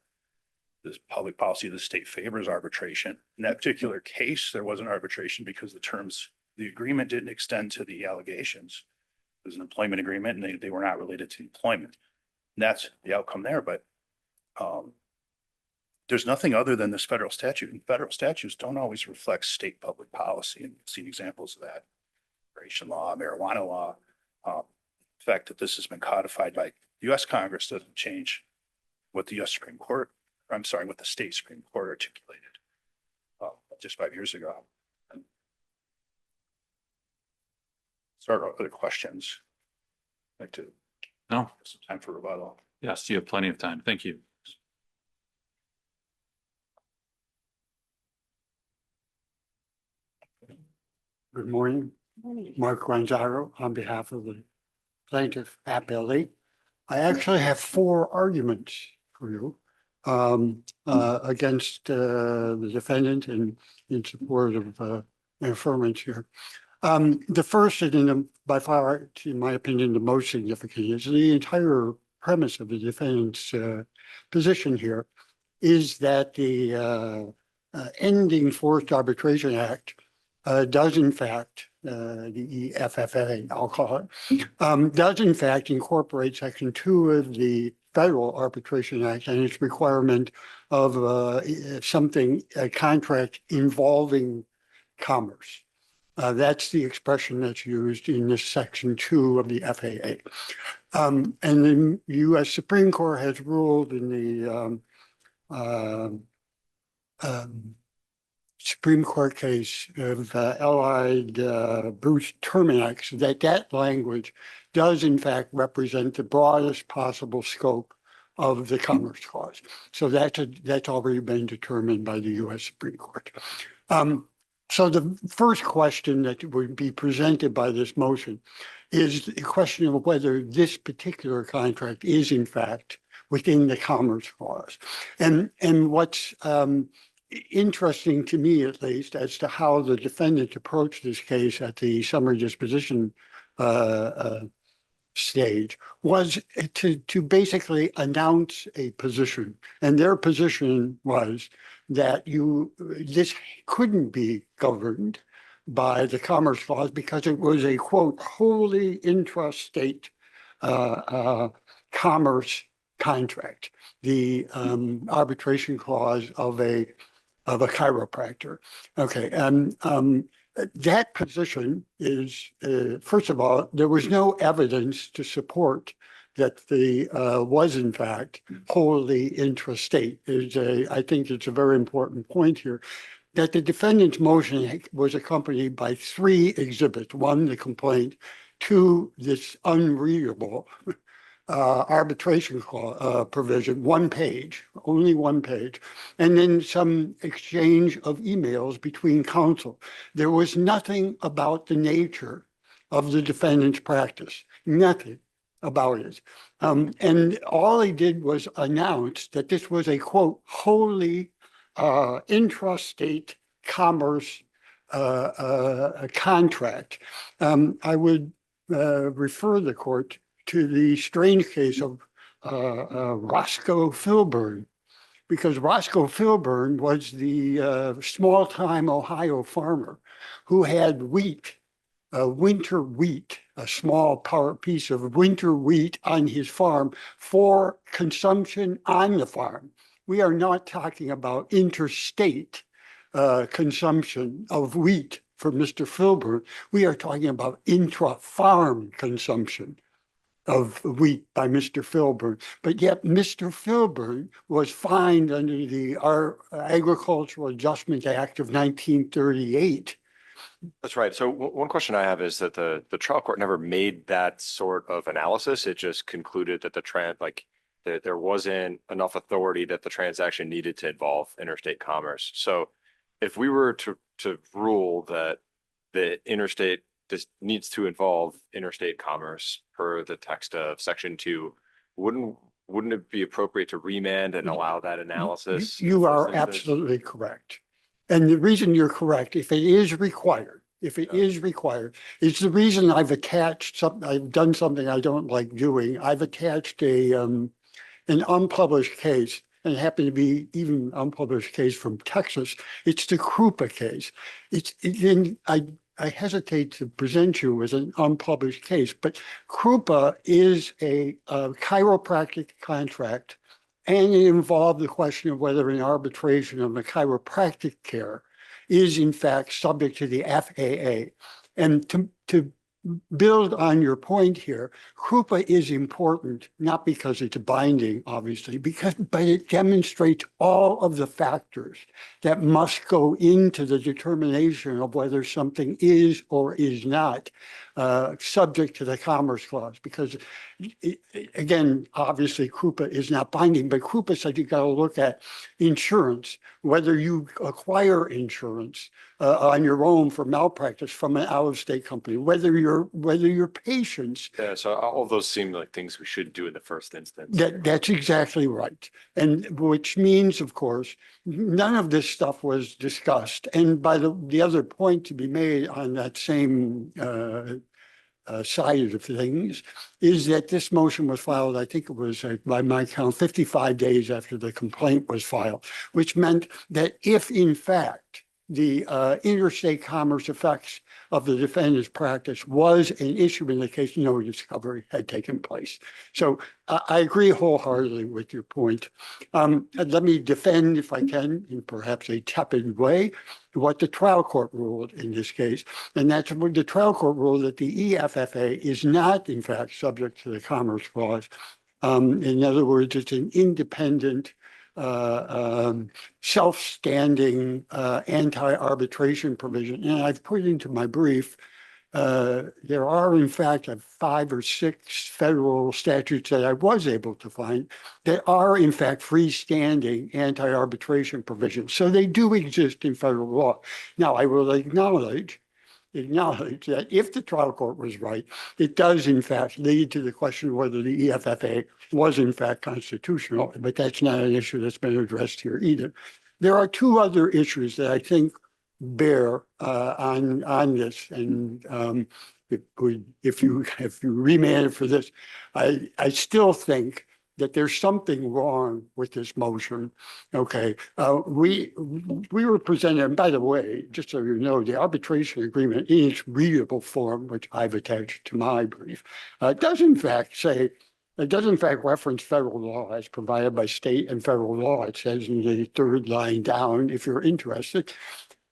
this public policy of the state favors arbitration. In that particular case, there wasn't arbitration because the terms, the agreement didn't extend to the allegations. It was an employment agreement, and they were not related to employment. And that's the outcome there, but there's nothing other than this federal statute, and federal statutes don't always reflect state public policy. And you've seen examples of that. Immigration law, marijuana law. The fact that this has been codified by the U.S. Congress doesn't change what the U.S. Supreme Court, what the state Supreme Court articulated just 5 years ago. And start with other questions. I'd like to
No.
have some time for rebuttal.
Yes, you have plenty of time. Thank you.
Good morning. Mark Ranzaro on behalf of the plaintiff appellee. I actually have 4 arguments for you against the defendant and in support of an affirmance here. The first and by far, in my opinion, the most significant is the entire premise of the defendant's position here is that the Ending Forced Arbitration Act does in fact, the EFFA, I'll call it, does in fact incorporate Section 2 of the Federal Arbitration Act and its requirement of a contract involving commerce. That's the expression that's used in this Section 2 of the FAA. And the U.S. Supreme Court has ruled in the Supreme Court case of Allied Bruce Terminex that language does in fact represent the broadest possible scope of the Commerce Clause. So that's already been determined by the U.S. Supreme Court. So the first question that would be presented by this motion is the question of whether this particular contract is in fact within the Commerce Clause. And what's interesting to me, at least, as to how the defendant approached this case at the summary disposition stage was to basically announce a position. And their position was that this couldn't be governed by the Commerce Clause because it was a, quote, wholly intrastate commerce contract, the arbitration clause of a chiropractor. Okay, that position is, first of all, there was no evidence to support that was in fact wholly intrastate. I think it's a very important point here that the defendant's motion was accompanied by 3 exhibits. 1, the complaint; 2, this unreadable arbitration provision, 1 page, only 1 page, and then some exchange of emails between counsel. There was nothing about the nature of the defendant's practice, nothing about it. And all he did was announce that this was a, quote, wholly intrastate commerce contract. I would refer the court to the strange case of Roscoe Filburn, because Roscoe Filburn was the small-time Ohio farmer who had wheat, winter wheat, a small piece of winter wheat on his farm for consumption on the farm. We are not talking about interstate consumption of wheat for Mr. Filburn. We are talking about intra-farm consumption of wheat by Mr. Filburn. But yet Mr. Filburn was fined under the Agricultural Adjustment Act of 1938.
That's right. So one question I have is that the trial court never made that sort of analysis. It just concluded that that there wasn't enough authority that the transaction needed to involve interstate commerce. So if we were to rule that the interstate this needs to involve interstate commerce per the text of Section 2, wouldn't it be appropriate to remand and allow that analysis?
You are absolutely correct. And the reason you're correct, if it is required, it's the reason I've done something I don't like doing. I've attached an unpublished case, and it happened to be even unpublished case from Texas. It's the Krupa case. I hesitate to present you as an unpublished case, but Krupa is a chiropractic contract, and it involved the question of whether an arbitration of the chiropractic care is in fact subject to the FAA. And to build on your point here, Krupa is important, not because it's binding, obviously, but it demonstrates all of the factors that must go into the determination of whether something is or is not subject to the Commerce Clause. Because again, obviously, Krupa is not binding, but Krupa said you got to look at insurance, whether you acquire insurance on your own for malpractice from an out-of-state company, whether your patients.
Yeah, so all of those seem like things we should do in the first instance.
That's exactly right. And which means, of course, none of this stuff was discussed. And by the other point to be made on that same side of things is that this motion was filed, I think it was by my count, 55 days after the complaint was filed, which meant that if in fact the interstate commerce effects of the defendant's practice was an issue in the case, no discovery had taken place. So I agree wholeheartedly with your point. Let me defend, if I can, in perhaps a tepid way, what the trial court ruled in this case. And that's what the trial court ruled, that the EFFA is not, in fact, subject to the Commerce Clause. In other words, it's an independent, self-standing anti-arbitration provision. And I've put into my brief, there are in fact 5 or 6 federal statutes that I was able to find that are in fact freestanding anti-arbitration provisions. So they do exist in federal law. Now, I will acknowledge that if the trial court was right, it does in fact lead to the question of whether the EFFA was in fact constitutional, but that's not an issue that's been addressed here either. There are 2 other issues that I think bear on this, and if you remand for this, I still think that there's something wrong with this motion. Okay, we were presented, and by the way, just so you know, the arbitration agreement in its readable form, which I've attached to my brief, does in fact reference federal law as provided by state and federal law. It says in the 3rd line down, if you're interested.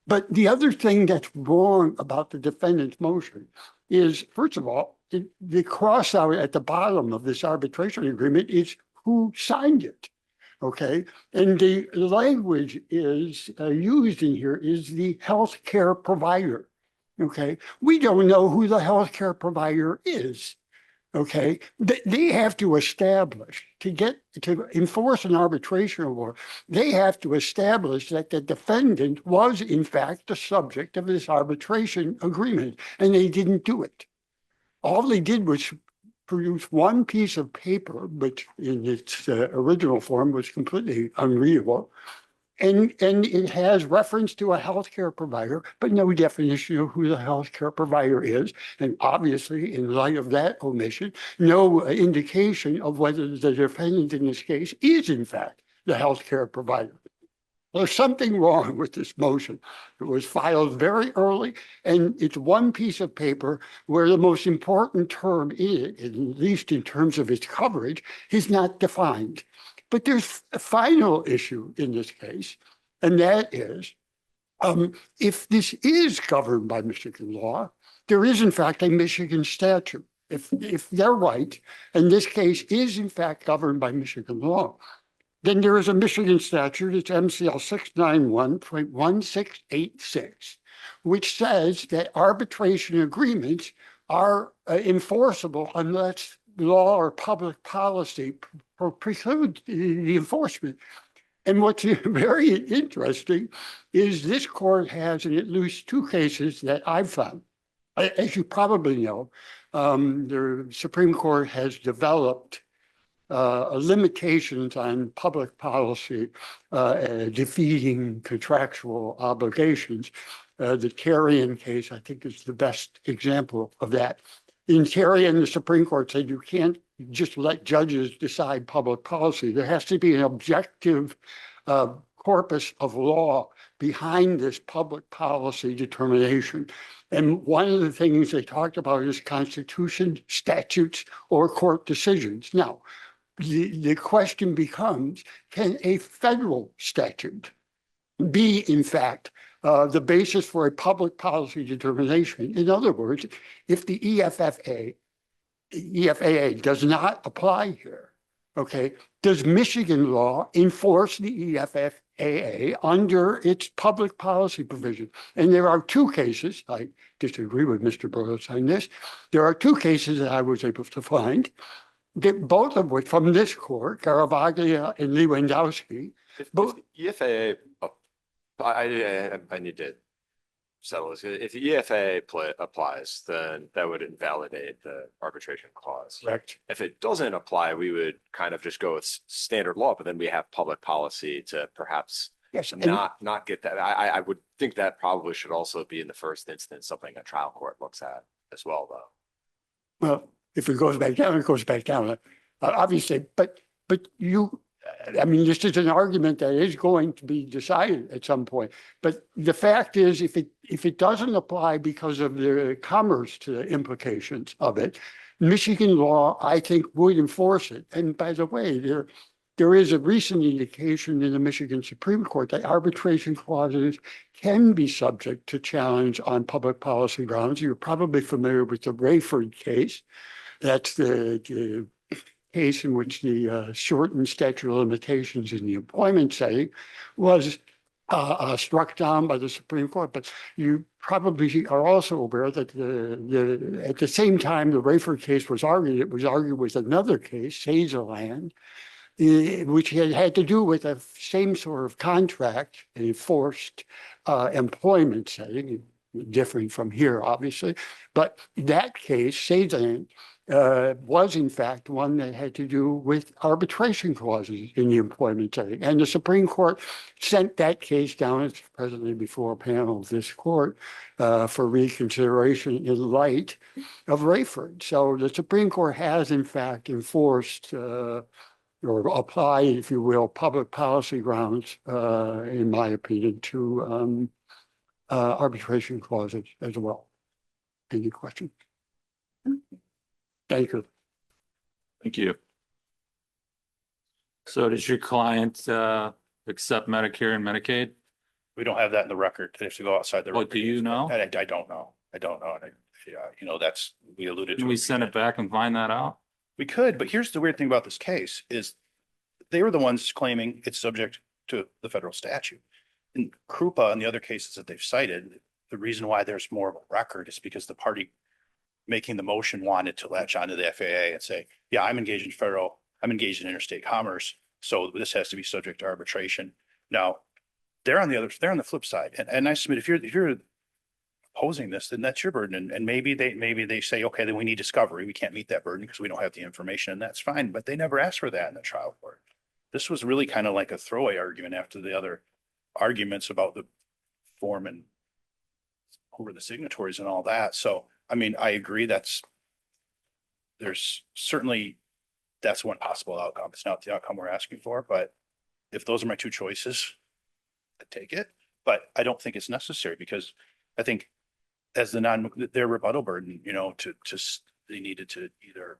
But the other thing that's wrong about the defendant's motion is, first of all, the cross out at the bottom of this arbitration agreement is who signed it. Okay. And the language is used in here is the healthcare provider. Okay. We don't know who the healthcare provider is. Okay. They have to establish to enforce an arbitration award. They have to establish that the defendant was in fact the subject of this arbitration agreement, and they didn't do it. All they did was produce one piece of paper, which in its original form was completely unreadable. And it has reference to a healthcare provider, but no definition of who the healthcare provider is. And obviously, in light of that omission, no indication of whether the defendant in this case is in fact the healthcare provider. There's something wrong with this motion. It was filed very early, and it's one piece of paper where the most important term in it, at least in terms of its coverage, is not defined. But there's a final issue in this case, and that is, if this is governed by Michigan law, there is in fact a Michigan statute. If they're right, and this case is in fact governed by Michigan law, then there is a Michigan statute, it's MCL 691.1686, which says that arbitration agreements are enforceable unless law or public policy preclude the enforcement. And what's very interesting is this court has in at least 2 cases that I've found. As you probably know, the Supreme Court has developed limitations on public policy defeating contractual obligations. The Carrion case, I think, is the best example of that. In Carrion, the Supreme Court said you can't just let judges decide public policy. There has to be an objective corpus of law behind this public policy determination. And one of the things they talked about is Constitution, statutes, or court decisions. Now, the question becomes, can a federal statute be, in fact, the basis for a public policy determination? In other words, if the EFFA does not apply here, okay, does Michigan law enforce the EFFA under its public policy provision? And there are 2 cases, I disagree with Mr. Burroughs on this, there are 2 cases that I was able to find, that both of which from this court, Garavaglia and Lewandowski, both.
EFA, I need to settle this. If the EFA applies, then that would invalidate the arbitration clause.
Correct.
If it doesn't apply, we would kind of just go with standard law, but then we have public policy to perhaps not get that. I would think that probably should also be in the first instance something a trial court looks at as well, though.
Well, if it goes back down, it goes back down, obviously, but you, I mean, this is an argument that is going to be decided at some point. But the fact is, if it doesn't apply because of the commerce to the implications of it, Michigan law, I think, would enforce it. And by the way, there is a recent indication in the Michigan Supreme Court that arbitration clauses can be subject to challenge on public policy grounds. You're probably familiar with the Rayford case. That's the case in which the shortened statute of limitations in the employment setting was struck down by the Supreme Court. But you probably are also aware that at the same time the Rayford case was argued, it was argued with another case, Sazerland, which had to do with the same sort of contract, an enforced employment setting, differing from here, obviously. But that case, Sazerland, was in fact one that had to do with arbitration clauses in the employment setting. And the Supreme Court sent that case down, it's presently before a panel of this court, for reconsideration in light of Rayford. So the Supreme Court has in fact enforced or applied, if you will, public policy grounds, in my opinion, to arbitration clauses as well. Any questions? Thank you.
Thank you. So does your client accept Medicare and Medicaid?
We don't have that in the record. They have to go outside the.
What,
record.
do you know?
I don't know. I don't know. And you know, that's, we alluded to.
Can we send it back and find that out?
We could, but here's the weird thing about this case is they were the ones claiming it's subject to the federal statute. In Krupa and the other cases that they've cited, the reason why there's more of a record is because the party making the motion wanted to latch onto the FAA and say, yeah, I'm engaged in interstate commerce, so this has to be subject to arbitration. Now, they're on the flip side. And I submit, if you're opposing this, then that's your burden. And maybe they say, okay, then we need discovery. We can't meet that burden because we don't have the information, and that's fine. But they never asked for that in the trial court. This was really kind of like a throwaway argument after the other arguments about the form and over the signatories and all that. So, I mean, I agree there's certainly, that's one possible outcome. It's not the outcome we're asking for, but if those are my two choices, I'd take it. But I don't think it's necessary because I think as their rebuttal burden, you know, they needed to either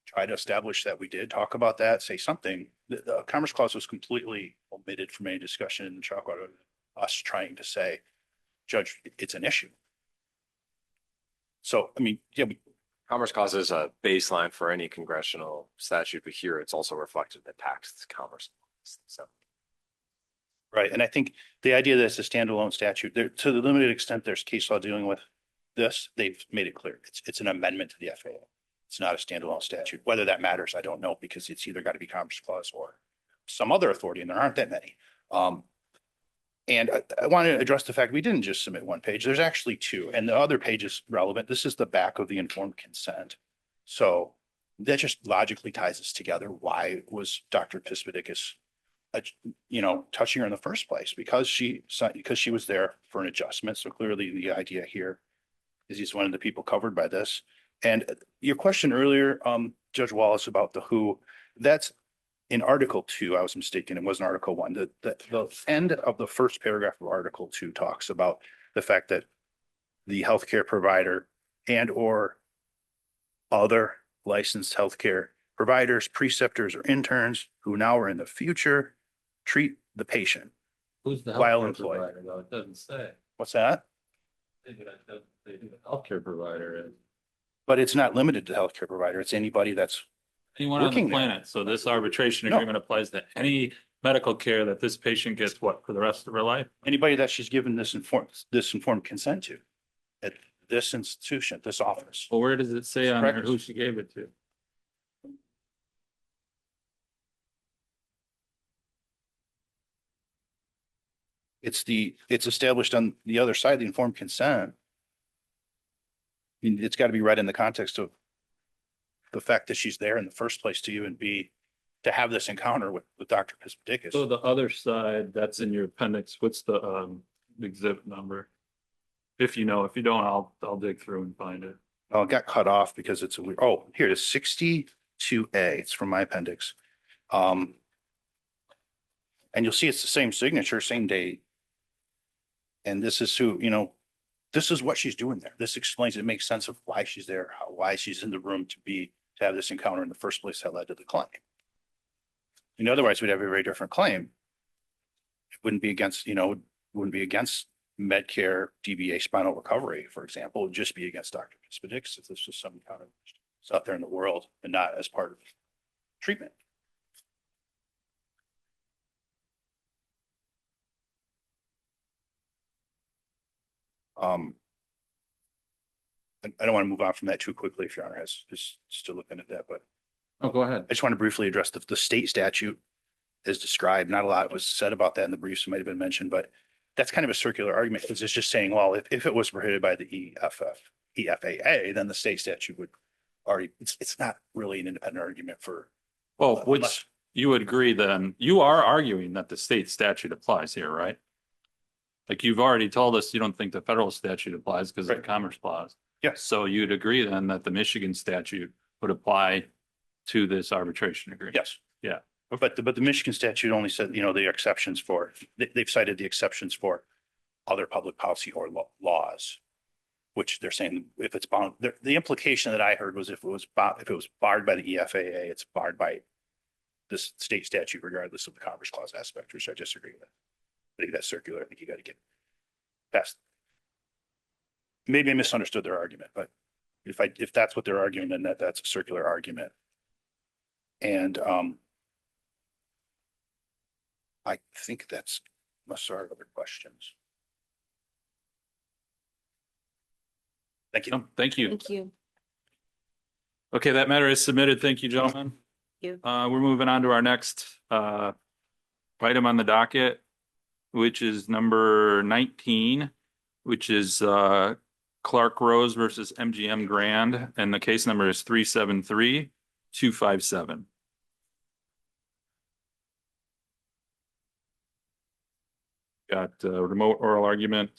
try to establish that we did talk about that, say something. The Commerce Clause was completely omitted from any discussion in the trial court, us trying to say, Judge, it's an issue. So, I mean, yeah,
Commerce Clause is a baseline for any congressional statute, but here it's also reflected in the tax commerce. So.
Right. And I think the idea that it's a standalone statute, there, to the limited extent there's case law dealing with this, they've made it clear. It's an amendment to the FAA. It's not a standalone statute. Whether that matters, I don't know, because it's either got to be Commerce Clause or some other authority, and there aren't that many. And I want to address the fact we didn't just submit one page. There's actually two, and the other page is relevant. This is the back of the informed consent. So that just logically ties us together. Why was Dr. Pispedicus, touching her in the first place? Because she was there for an adjustment. So clearly the idea here is he's one of the people covered by this. And your question earlier, Judge Wallace, about the who, that's in Article 2, I was mistaken. It wasn't Article 1. The end of the first paragraph of Article 2 talks about the fact that the healthcare provider and or other licensed healthcare providers, preceptors, or interns who now or in the future treat the patient.
Who's the
While
healthcare
employed.
provider, though? It doesn't say.
What's that?
They do the healthcare provider is
But it's not limited to healthcare provider. It's anybody that's
anyone on the
working there.
planet. So this arbitration
No.
agreement applies to any medical care that this patient gets what, for the rest of her life?
anybody that she's given this informed consent to at this institution, this office.
Well, where does it say on there
Correct.
who she gave it to?
It's established on the other side, the informed consent. I mean, it's got to be read in the context of the fact that she's there in the first place to you, and B, to have this encounter with Dr. Pispedicus.
So the other side, that's in your appendix. What's the exhibit number? If you know, if you don't, I'll dig through and find it.
Oh, it got cut off because it's a weird, oh, here it is, 62A. It's from my appendix. And you'll see it's the same signature, same date. And this is who, this is what she's doing there. This explains, it makes sense of why she's there, why she's in the room to have this encounter in the first place that led to the claim. Otherwise we'd have a very different claim. It wouldn't be against, wouldn't be against Medicare, DBA spinal recovery, for example. It would just be against Dr. Spedix if this was some kind of it's out there in the world and not as part of treatment. I don't want to move on from that too quickly if Your Honor is still looking at that, but
Oh, go ahead.
I just want to briefly address the state statute as described. Not a lot was said about that in the briefs. It might have been mentioned, but that's kind of a circular argument because it's just saying, well, if it was prohibited by the EFAA, then the state statute would already, it's not really an independent argument for.
Well, which you would agree then, you are arguing that the state statute applies here, right? Like you've already told us you don't think the federal statute applies because of the Commerce Clause.
Yes.
So you'd agree then that the Michigan statute would apply to this arbitration agreement?
Yes.
Yeah.
But the Michigan statute only said, the exceptions for, they've cited the exceptions for other public policy or laws, which they're saying if it's bound, the implication that I heard was if it was barred by the EFAA, it's barred by this state statute regardless of the Commerce Clause aspect, which I disagree with. I think that's circular. I think you got to get past. Maybe I misunderstood their argument, but if that's what they're arguing, then that's a circular argument. And I think that's most of our other questions. Thank you.
Oh, thank you.
Thank you.
Okay, that matter is submitted. Thank you, gentlemen.
Thank you.
We're moving on to our next item on the docket, which is number 19, which is Clark Rose versus MGM Grand, and the case number is 373-257. Got remote oral argument.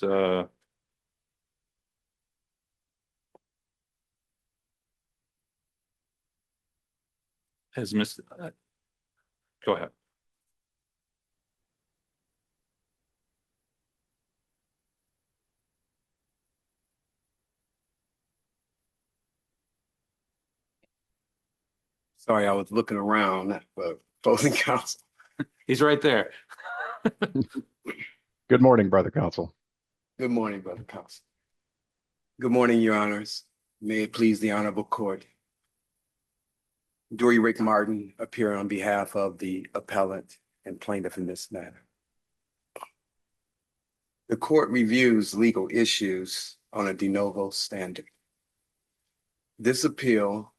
Has missed. Go ahead.
Sorry, I was looking around for opposing counsel.
He's right there.
Good morning, brother counsel.
Good morning, brother counsel. Good morning, your honors. May it please the honorable court. Dory Rick Martin appear on behalf of the appellant and plaintiff in this matter. The court reviews legal issues on a de novo standard. This appeal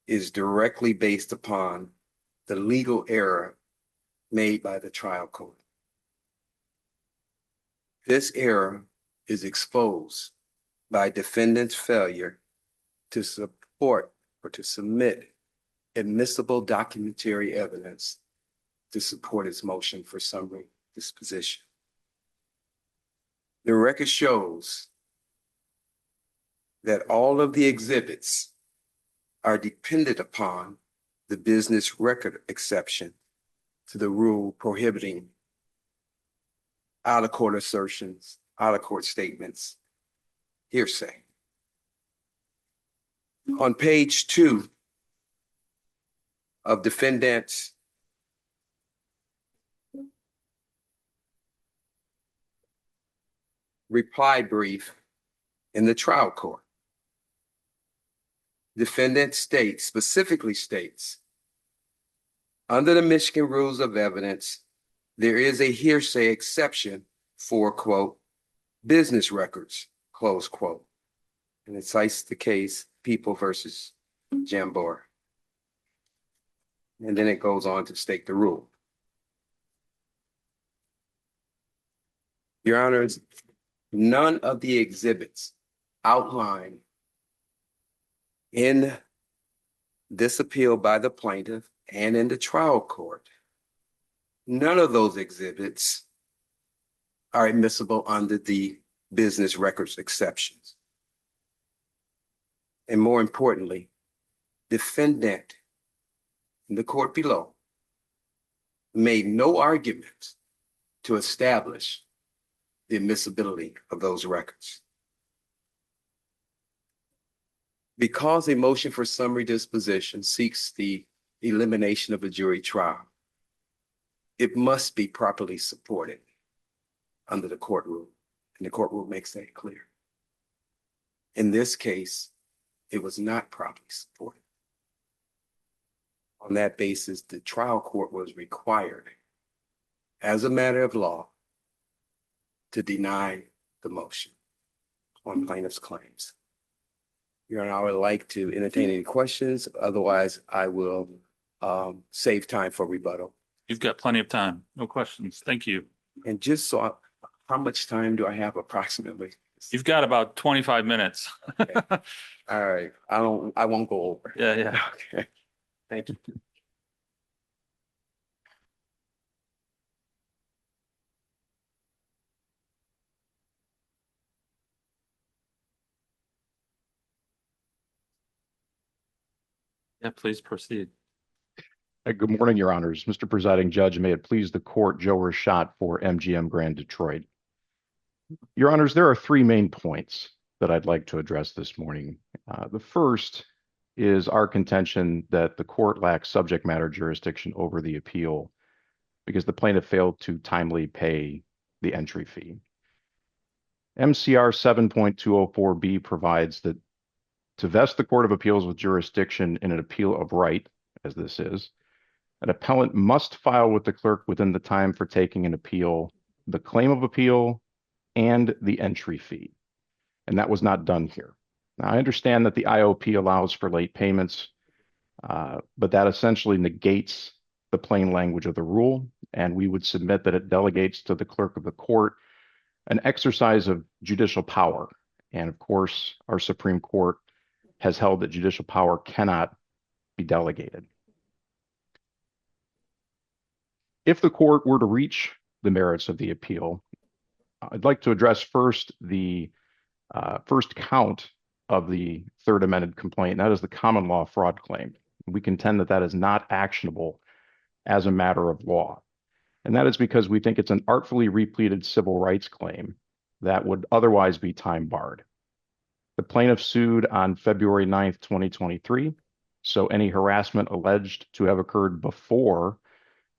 is directly based upon the legal error made by the trial court. This error is exposed by defendant's failure to support or to submit admissible documentary evidence to support its motion for summary disposition. The record shows that all of the exhibits are dependent upon the business record exception to the rule prohibiting out-of-court assertions, out-of-court statements, hearsay. On page 2 of defendant's reply brief in the trial court, defendant specifically states, under the Michigan rules of evidence, there is a hearsay exception for, quote, business records, close quote. And it cites the case People versus Jambor. And then it goes on to state the rule. Your honors, none of the exhibits outlined in this appeal by the plaintiff and in the trial court, none of those exhibits are admissible under the business records exceptions. and more importantly, defendant in the court below made no argument to establish the admissibility of those records. Because a motion for summary disposition seeks the elimination of a jury trial, it must be properly supported under the court rule, and the court rule makes that clear. In this case, it was not properly supported. On that basis, the trial court was required, as a matter of law, to deny the motion on plaintiff's claims. Your Honor, I would like to entertain any questions. Otherwise, I will save time for rebuttal.
You've got plenty of time. No questions. Thank you.
And just so, how much time do I have approximately?
You've got about 25 minutes.
All right, I won't go over.
Yeah, yeah.
Okay, thank you.
Yeah, please proceed.
Good morning, Your Honors. Mr. Presiding Judge, may it please the court, Joe Rashad for MGM Grand Detroit. Your Honors, there are three main points that I'd like to address this morning. The first is our contention that the court lacks subject matter jurisdiction over the appeal because the plaintiff failed to timely pay the entry fee. MCR 7.204B provides that to vest the Court of Appeals with jurisdiction in an appeal of right, as this is, an appellant must file with the clerk within the time for taking an appeal, the claim of appeal, and the entry fee. And that was not done here. Now, I understand that the IOP allows for late payments, but that essentially negates the plain language of the rule, and we would submit that it delegates to the clerk of the court an exercise of judicial power. And of course, our Supreme Court has held that judicial power cannot be delegated. If the court were to reach the merits of the appeal, I'd like to address first the first count of the third amended complaint, and that is the common law fraud claim. We contend that that is not actionable as a matter of law. And that is because we think it's an artfully repleted civil rights claim that would otherwise be time barred. The plaintiff sued on February 9th, 2023. So any harassment alleged to have occurred before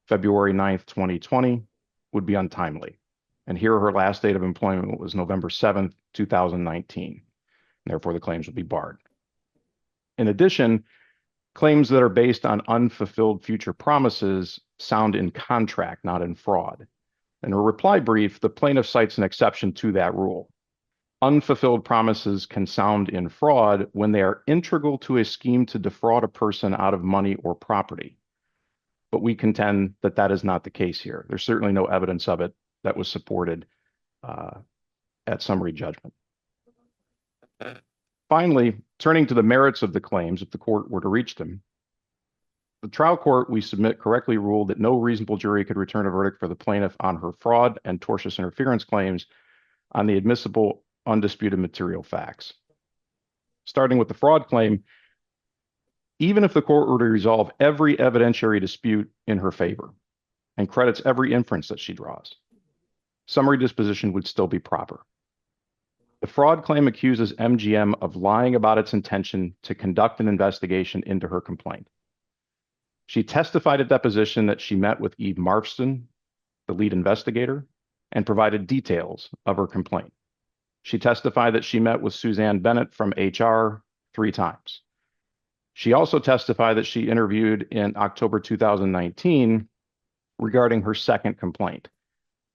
February 9th, 2020 would be untimely. And here her last date of employment was November 7th, 2019. Therefore, the claims would be barred. In addition, claims that are based on unfulfilled future promises sound in contract, not in fraud. In her reply brief, the plaintiff cites an exception to that rule. Unfulfilled promises can sound in fraud when they are integral to a scheme to defraud a person out of money or property. But we contend that that is not the case here. There's certainly no evidence of it that was supported at summary judgment. Finally, turning to the merits of the claims, if the court were to reach them, the trial court, we submit, correctly ruled that no reasonable jury could return a verdict for the plaintiff on her fraud and tortious interference claims on the admissible undisputed material facts. Starting with the fraud claim, even if the court were to resolve every evidentiary dispute in her favor and credits every inference that she draws, summary disposition would still be proper. The fraud claim accuses MGM of lying about its intention to conduct an investigation into her complaint. She testified at deposition that she met with Eve Marston, the lead investigator, and provided details of her complaint. She testified that she met with Suzanne Bennett from HR 3 times. She also testified that she interviewed in October 2019 regarding her second complaint.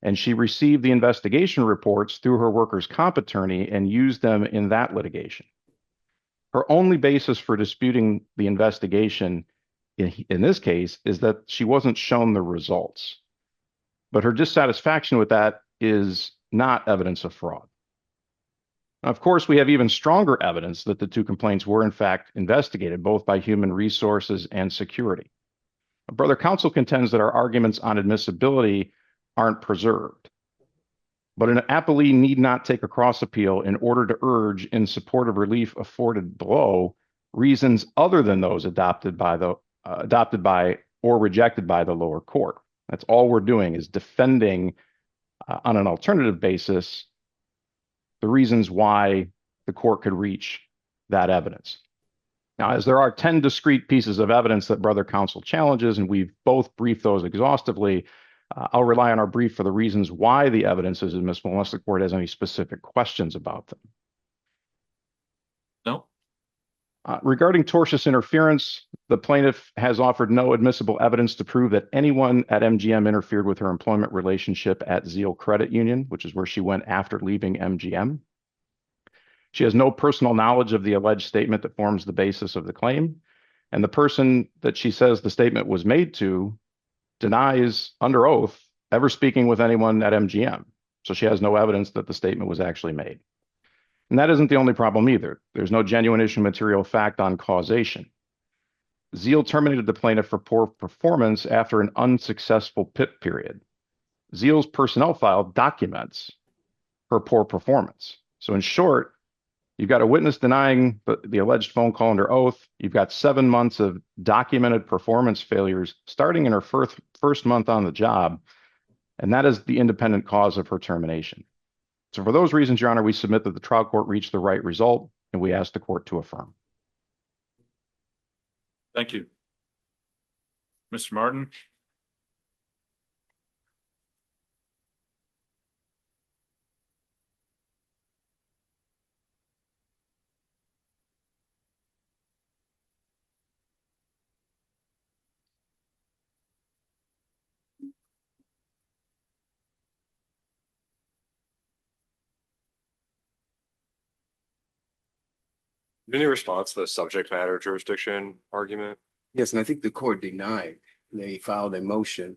And she received the investigation reports through her workers' comp attorney and used them in that litigation. Her only basis for disputing the investigation in this case is that she wasn't shown the results. But her dissatisfaction with that is not evidence of fraud. Now, of course, we have even stronger evidence that the 2 complaints were in fact investigated both by human resources and security. Brother counsel contends that our arguments on admissibility aren't preserved. but an appellee need not take a cross appeal in order to urge in support of relief afforded below reasons other than those adopted by or rejected by the lower court. That's all we're doing is defending on an alternative basis the reasons why the court could reach that evidence. Now, as there are 10 discrete pieces of evidence that brother counsel challenges, and we've both briefed those exhaustively, I'll rely on our brief for the reasons why the evidence is admissible unless the court has any specific questions about them.
No.
Regarding tortious interference, the plaintiff has offered no admissible evidence to prove that anyone at MGM interfered with her employment relationship at Zeal Credit Union, which is where she went after leaving MGM. She has no personal knowledge of the alleged statement that forms the basis of the claim, and the person that she says the statement was made to denies under oath ever speaking with anyone at MGM. So she has no evidence that the statement was actually made. And that isn't the only problem either. There's no genuine issue material fact on causation. Zeal terminated the plaintiff for poor performance after an unsuccessful PIP period. Zeal's personnel file documents her poor performance. So in short, you've got a witness denying the alleged phone call under oath. You've got 7 months of documented performance failures starting in her first month on the job. And that is the independent cause of her termination. So for those reasons, Your Honor, we submit that the trial court reached the right result, and we ask the court to affirm.
Thank you. Mr. Martin?
Any response to the subject matter jurisdiction argument?
Yes, and I think the court denied. They filed a motion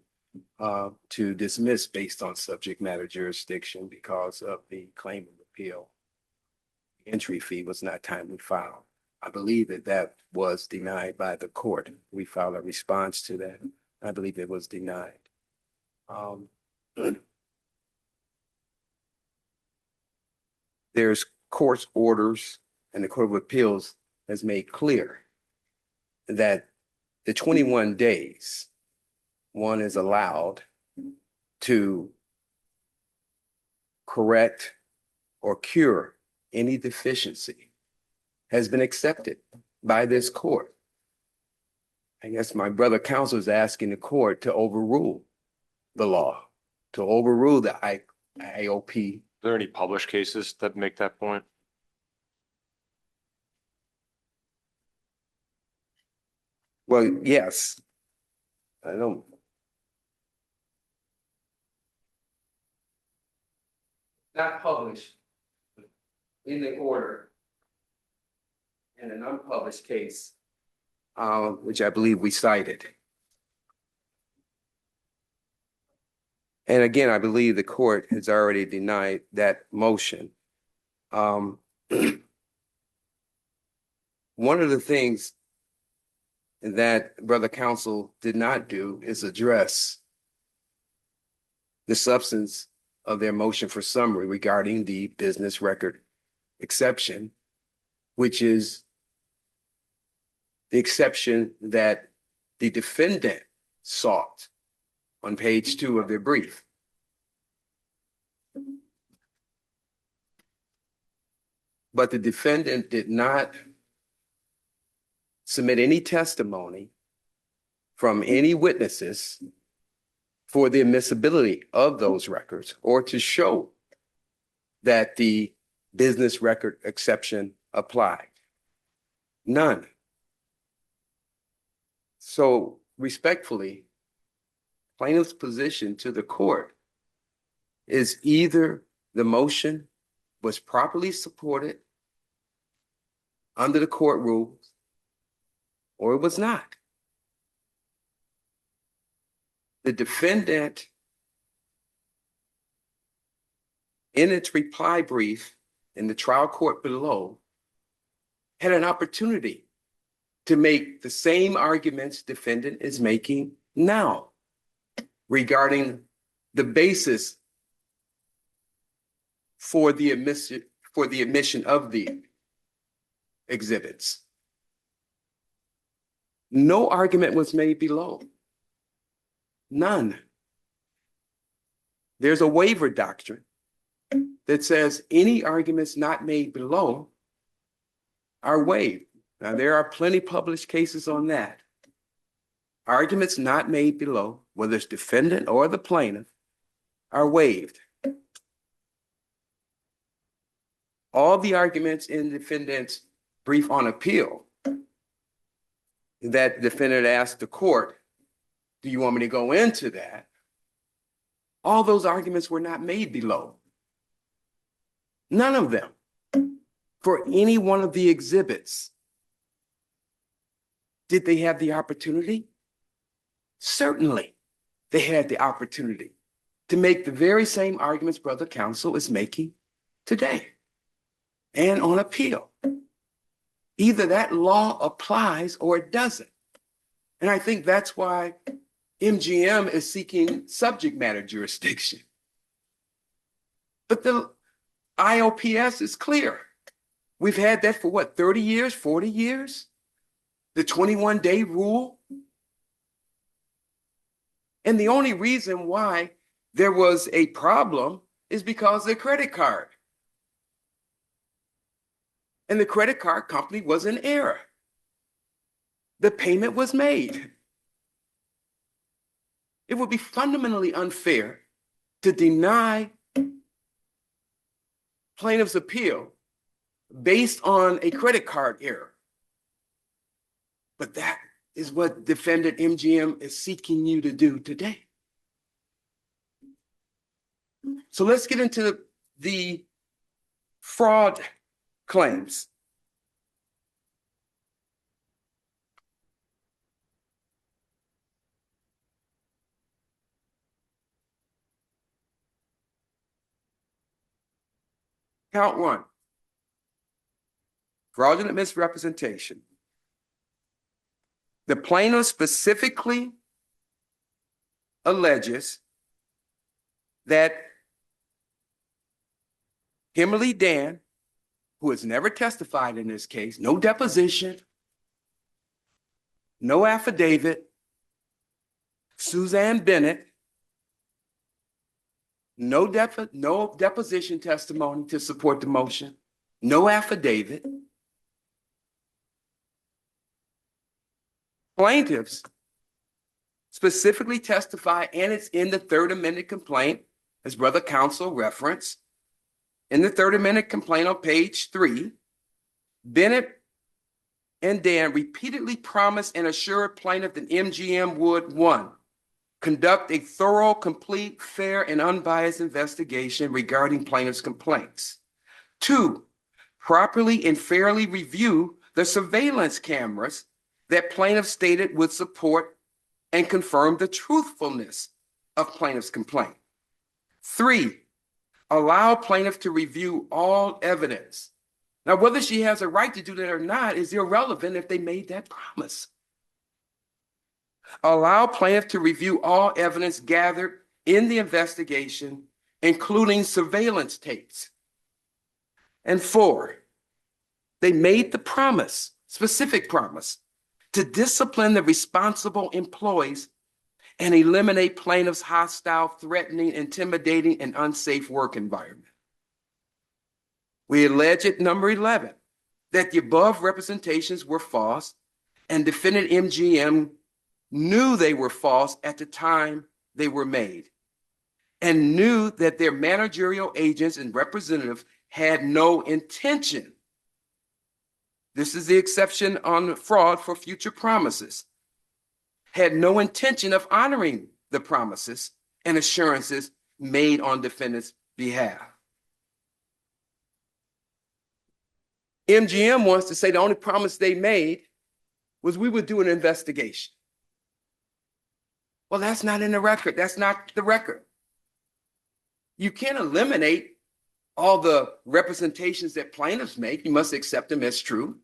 to dismiss based on subject matter jurisdiction because of the claim of appeal. The entry fee was not timely filed. I believe that was denied by the court. We filed a response to that. I believe it was denied. There's court orders, and the Court of Appeals has made clear that the 21 days one is allowed to correct or cure any deficiency has been accepted by this court. I guess my brother counsel is asking the court to overrule the law, to overrule the IOP.
Are there any published cases that make that point?
Well, yes. I don't. Not published in the order in an unpublished case, which I believe we cited. And again, I believe the court has already denied that motion. One of the things that brother counsel did not do is address the substance of their motion for summary regarding the business record exception, which is the exception that the defendant sought on page 2 of their brief. But the defendant did not submit any testimony from any witnesses for the admissibility of those records or to show that the business record exception applied. None. So respectfully, plaintiff's position to the court is either the motion was properly supported under the court rules or it was not. The defendant, in its reply brief in the trial court below, had an opportunity to make the same arguments defendant is making now regarding the basis for the admission of the exhibits. No argument was made below. None. There's a waiver doctrine that says any arguments not made below are waived. Now, there are plenty published cases on that. Arguments not made below, whether it's defendant or the plaintiff, are waived. All the arguments in defendant's brief on appeal that defendant asked the court, do you want me to go into that? All those arguments were not made below. None of them for any one of the exhibits. Did they have the opportunity? Certainly, they had the opportunity to make the very same arguments brother counsel is making today and on appeal. Either that law applies or it doesn't. And I think that's why MGM is seeking subject matter jurisdiction. But the IOPS is clear. We've had that for what, 30 years, 40 years? The 21-day rule. And the only reason why there was a problem is because of the credit card. And the credit card company was in error. The payment was made. It would be fundamentally unfair to deny plaintiff's appeal based on a credit card error. But that is what defendant MGM is seeking you to do today. So let's get into the fraud claims. Count one, fraudulent misrepresentation. The plaintiff specifically alleges that Kimberly Dan, who has never testified in this case, no deposition, no affidavit, Suzanne Bennett, no deposition testimony to support the motion, no affidavit. Plaintiffs specifically testify, and it's in the third amended complaint, as brother counsel referenced. In the third amended complaint on page 3, Bennett and Dan repeatedly promised and assured plaintiff that MGM would, 1, conduct a thorough, complete, fair, and unbiased investigation regarding plaintiff's complaints. 2, properly and fairly review the surveillance cameras that plaintiff stated would support and confirm the truthfulness of plaintiff's complaint. 3, allow plaintiff to review all evidence. Now, whether she has a right to do that or not is irrelevant if they made that promise. Allow plaintiff to review all evidence gathered in the investigation, including surveillance tapes. And 4, they made the promise, specific promise, to discipline the responsible employees and eliminate plaintiff's hostile, threatening, intimidating, and unsafe work environment. We allege at number 11 that the above representations were false, and defendant MGM knew they were false at the time they were made, and knew that their managerial agents and representatives had no intention. This is the exception on fraud for future promises. Had no intention of honoring the promises and assurances made on defendant's behalf. MGM wants to say the only promise they made was we would do an investigation. Well, that's not in the record. That's not the record. You can't eliminate all the representations that plaintiffs make. You must accept them as true.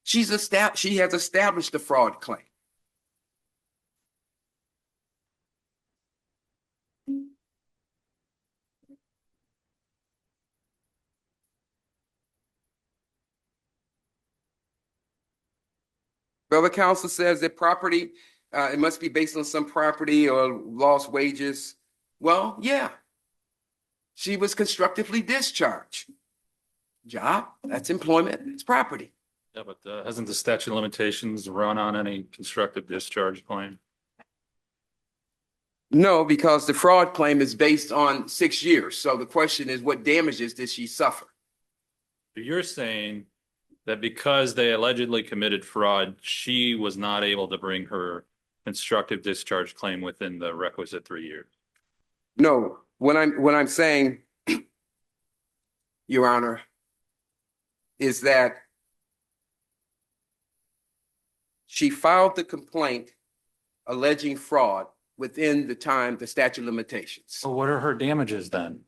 She has established a fraud claim. Fellow counsel says that property, it must be based on some property or lost wages. Well, yeah. She was constructively discharged. Job, that's employment, it's property.
Yeah, but hasn't the statute of limitations run on any constructive discharge claim?
No, because the fraud claim is based on 6 years. So the question is, what damages did she suffer?
You're saying that because they allegedly committed fraud, she was not able to bring her constructive discharge claim within the requisite 3 years.
No, what I'm saying, Your Honor, is that she filed the complaint alleging fraud within the time, the statute of limitations.
So what are her damages then?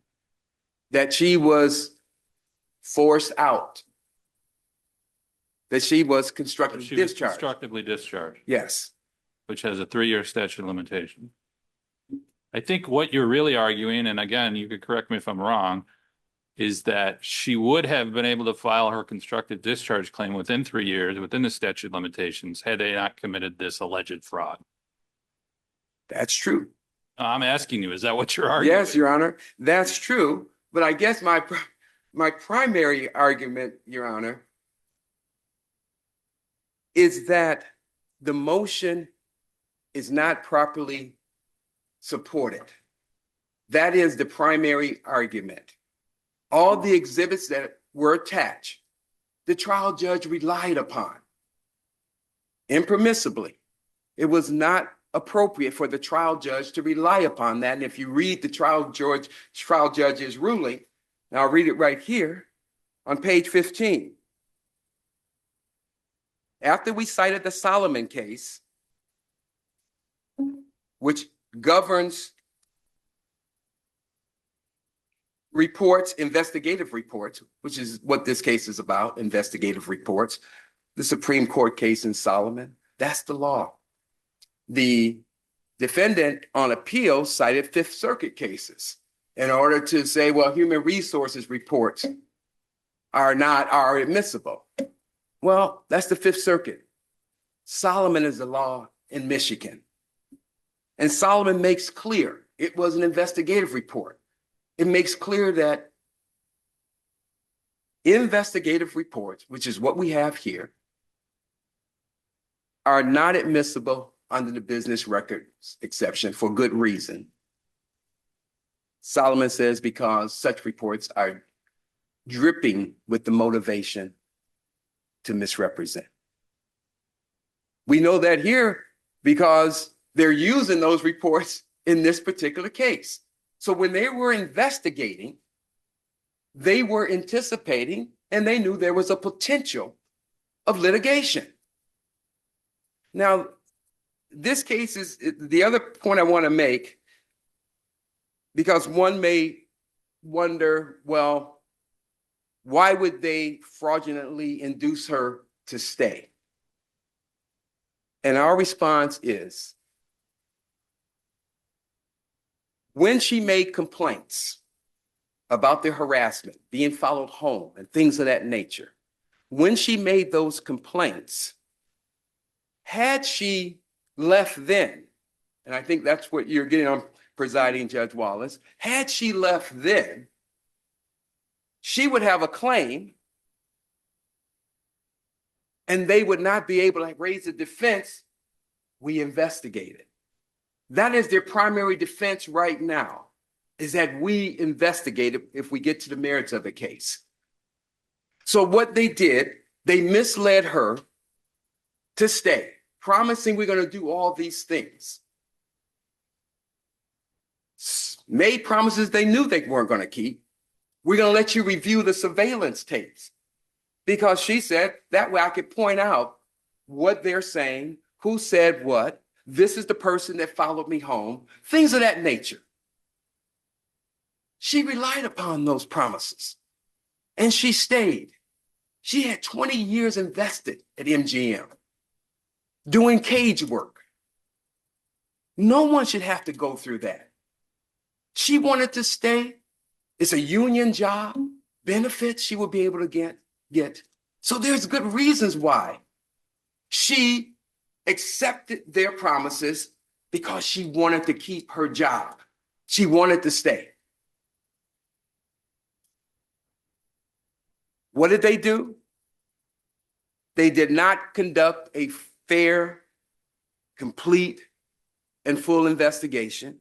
That she was forced out. That she was constructively
She was
discharged.
constructively discharged,
Yes.
which has a 3-year statute of limitation. I think what you're really arguing, and again, you could correct me if I'm wrong, is that she would have been able to file her constructive discharge claim within 3 years, within the statute of limitations, had they not committed this alleged fraud.
That's true.
I'm asking you, is that what you're arguing?
Yes, Your Honor, that's true. But I guess my primary argument, Your Honor, is that the motion is not properly supported. That is the primary argument. All the exhibits that were attached, the trial judge relied upon impermissibly. It was not appropriate for the trial judge to rely upon that. And if you read the trial judge's ruling, and I'll read it right here on page 15. After we cited the Solomon case, which governs reports, investigative reports, which is what this case is about, investigative reports, the Supreme Court case in Solomon, that's the law. The defendant on appeal cited Fifth Circuit cases in order to say, well, human resources reports are admissible. Well, that's the Fifth Circuit. Solomon is the law in Michigan. And Solomon makes clear, it was an investigative report. It makes clear that investigative reports, which is what we have here, are not admissible under the business records exception for good reason. Solomon says because such reports are dripping with the motivation to misrepresent. We know that here because they're using those reports in this particular case. So when they were investigating, they were anticipating and they knew there was a potential of litigation. Now, this case is the other point I want to make, because one may wonder, well, why would they fraudulently induce her to stay? And our response is, when she made complaints about the harassment, being followed home and things of that nature, when she made those complaints, had she left then, and I think that's what you're getting on, presiding Judge Wallace, had she left then, she would have a claim and they would not be able to raise a defense. We investigated. That is their primary defense right now, is that we investigated if we get to the merits of the case. So what they did, they misled her to stay, promising we're going to do all these things. Made promises they knew they weren't going to keep. We're going to let you review the surveillance tapes, because she said that way I could point out what they're saying, who said what, this is the person that followed me home, things of that nature. She relied upon those promises and she stayed. She had 20 years invested at MGM doing cage work. No one should have to go through that. She wanted to stay. It's a union job, benefits she will be able to get. So there's good reasons why she accepted their promises because she wanted to keep her job. She wanted to stay. What did they do? They did not conduct a fair, complete, and full investigation,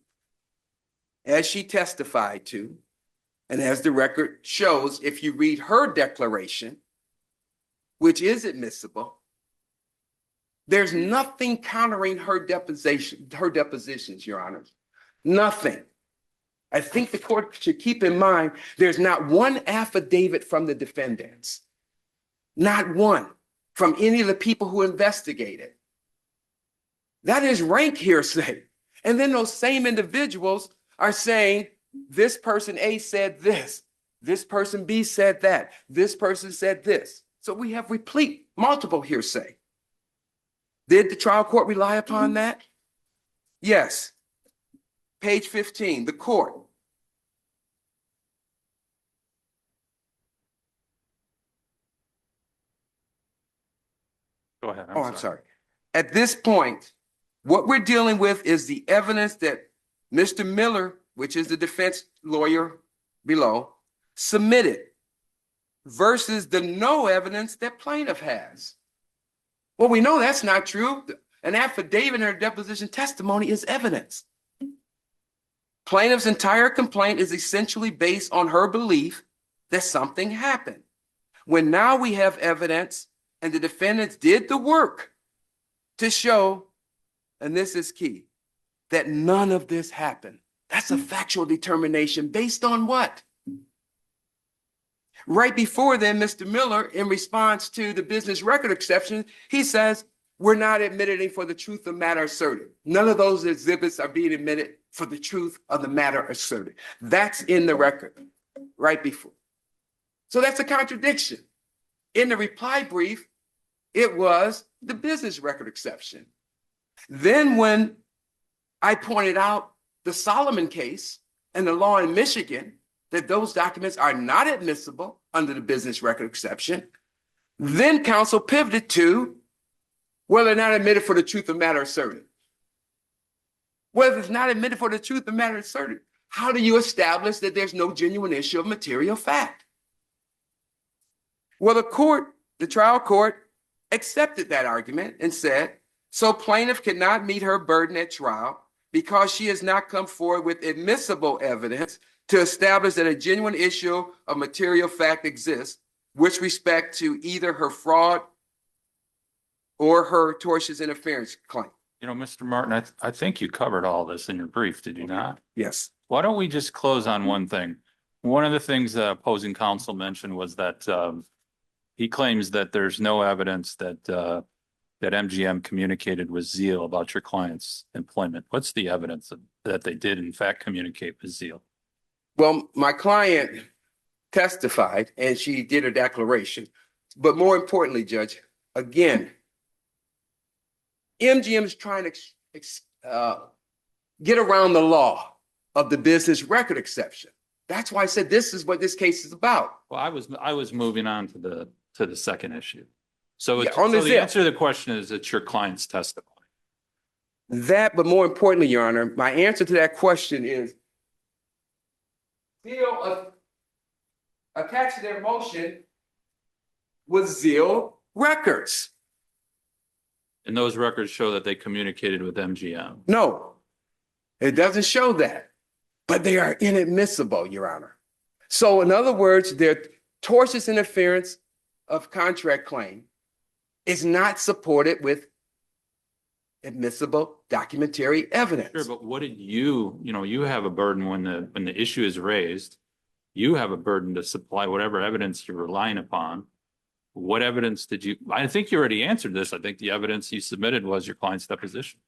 as she testified to, and as the record shows, if you read her declaration, which is admissible, there's nothing countering her depositions, Your Honors. Nothing. I think the court should keep in mind there's not one affidavit from the defendants, not one from any of the people who investigated. That is rank hearsay. And then those same individuals are saying this person A said this person B said that, this person said this. So we have replete, multiple hearsay. Did the trial court rely upon that? Yes. Page 15, the court.
Go ahead.
I'm sorry. At this point, what we're dealing with is the evidence that Mr. Miller, which is the defense lawyer below, submitted versus the no evidence that plaintiff has. Well, we know that's not true. An affidavit or deposition testimony is evidence. Plaintiff's entire complaint is essentially based on her belief that something happened. When now we have evidence and the defendants did the work to show, and this is key, that none of this happened. That's a factual determination based on what? Right before then, Mr. Miller, in response to the business record exception, he says, we're not admitting for the truth of matter asserted. None of those exhibits are being admitted for the truth of the matter asserted. That's in the record right before. So that's a contradiction. In the reply brief, it was the business record exception. Then when I pointed out the Solomon case and the law in Michigan, that those documents are not admissible under the business record exception, then counsel pivoted to, well, they're not admitted for the truth of matter asserted. Well, if it's not admitted for the truth of matter asserted, how do you establish that there's no genuine issue of material fact? Well, the trial court accepted that argument and said, so plaintiff cannot meet her burden at trial because she has not come forward with admissible evidence to establish that a genuine issue of material fact exists with respect to either her fraud or her tortious interference claim.
You know, Mr. Martin, I think you covered all this in your brief, did you not?
Yes.
Why don't we just close on one thing? One of the things the opposing counsel mentioned was that he claims that there's no evidence that that MGM communicated with Zeal about your client's employment. What's the evidence that they did in fact communicate with Zeal?
Well, my client testified and she did a declaration. But more importantly, Judge, again, MGM is trying to get around the law of the business record exception. That's why I said this is what this case is about.
Well, I was moving on to the second issue. So,
Yeah,
so the answer to the question is it's your client's testimony.
That, but more importantly, Your Honor, my answer to that question is Zeal attached to their motion was Zeal records.
And those records show that they communicated with MGM.
No, it doesn't show that, but they are inadmissible, Your Honor. So in other words, their tortious interference of contract claim is not supported with admissible documentary evidence.
Sure, but what did you have a burden when the issue is raised, you have a burden to supply whatever evidence you're relying upon. What evidence did you, I think you already answered this. I think the evidence you submitted was your client's deposition.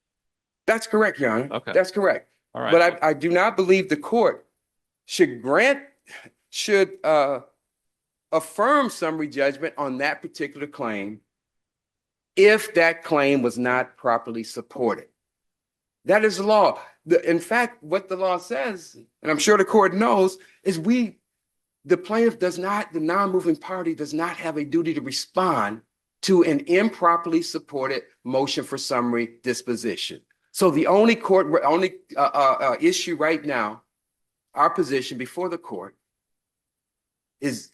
That's correct, Your Honor.
Okay.
That's correct.
All right.
But I do not believe the court should affirm summary judgment on that particular claim if that claim was not properly supported. That is the law. In fact, what the law says, and I'm sure the court knows, is the plaintiff does not, the non-moving party does not have a duty to respond to an improperly supported motion for summary disposition. So the only issue right now, our position before the court, is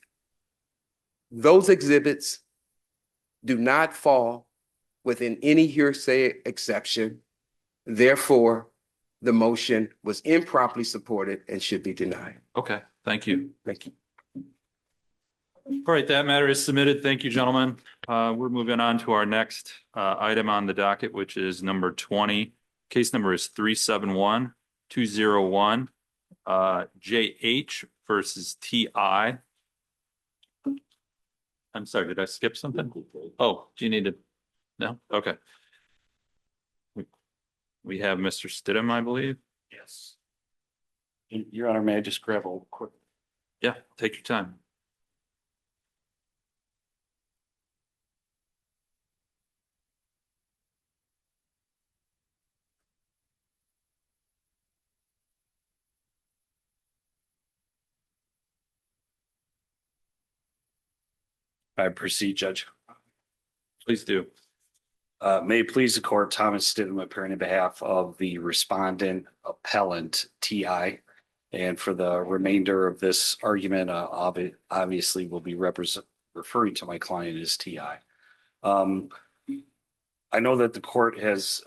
those exhibits do not fall within any hearsay exception. Therefore, the motion was improperly supported and should be denied.
Okay, thank you.
Thank you.
All right, that matter is submitted. Thank you, gentlemen. We're moving on to our next item on the docket, which is number 20. Case number is 371-201, JH versus TI. I'm sorry, did I skip something? Oh, do you need to? No? Okay. We have Mr. Stidham, I believe.
Yes. Your Honor, may I just grab a quick?
Yeah, take your time.
I proceed, Judge.
Please do.
May it please the court, Thomas Stidham appearing on behalf of the respondent appellant TI. And for the remainder of this argument, obviously will be referring to my client as TI. I know that the court has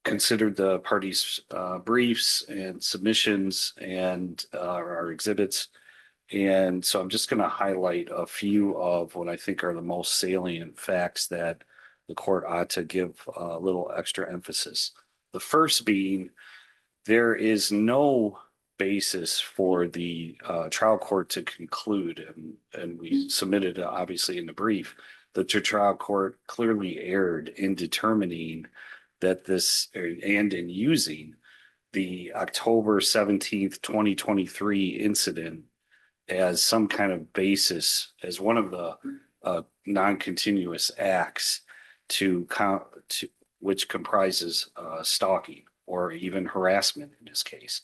considered the parties' briefs and submissions and our exhibits. And so I'm just going to highlight a few of what I think are the most salient facts that the court ought to give a little extra emphasis. The first being, there is no basis for the trial court to conclude, and we submitted obviously in the brief, that the trial court clearly erred in determining that this, and in using the October 17th, 2023 incident as some kind of basis, as one of the non-continuous acts to which comprises stalking or even harassment in this case.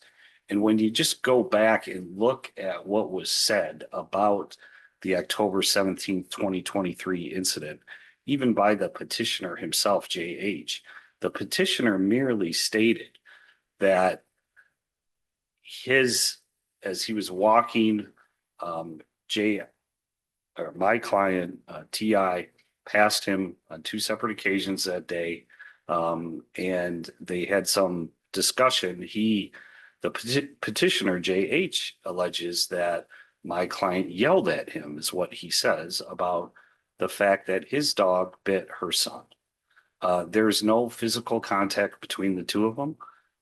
And when you just go back and look at what was said about the October 17th, 2023 incident, even by the petitioner himself, JH, the petitioner merely stated that as he was walking, my client, TI, passed him on two separate occasions that day, and they had some discussion. The petitioner, JH, alleges that my client yelled at him, is what he says, about the fact that his dog bit her son. There's no physical contact between the two of them.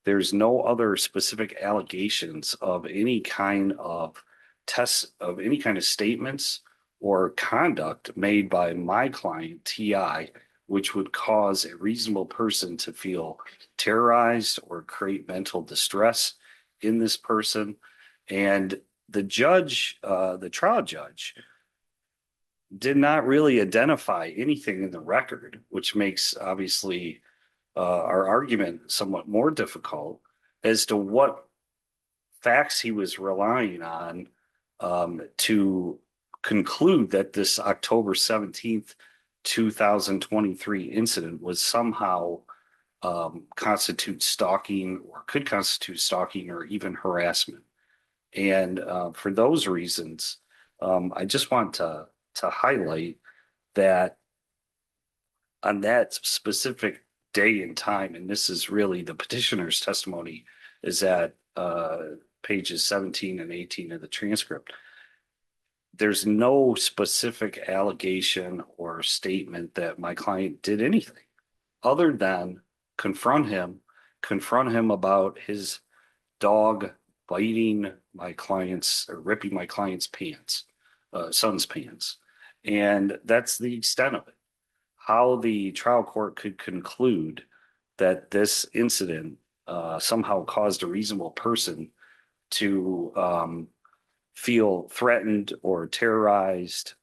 There's no other specific allegations of any kind of tests, of any kind of statements or conduct made by my client, TI, which would cause a reasonable person to feel terrorized or create mental distress in this person. And the judge, the trial judge, did not really identify anything in the record, which makes obviously our argument somewhat more difficult as to what facts he was relying on to conclude that this October 17th, 2023 incident was somehow constitute stalking or could constitute stalking or even harassment. And for those reasons, I just want to highlight that on that specific day and time, and this is really the petitioner's testimony, is at pages 17 and 18 of the transcript. There's no specific allegation or statement that my client did anything other than confront him about his dog biting my client's or ripping my client's pants, son's pants. And that's the extent of it. How the trial court could conclude that this incident somehow caused a reasonable person to feel threatened or terrorized,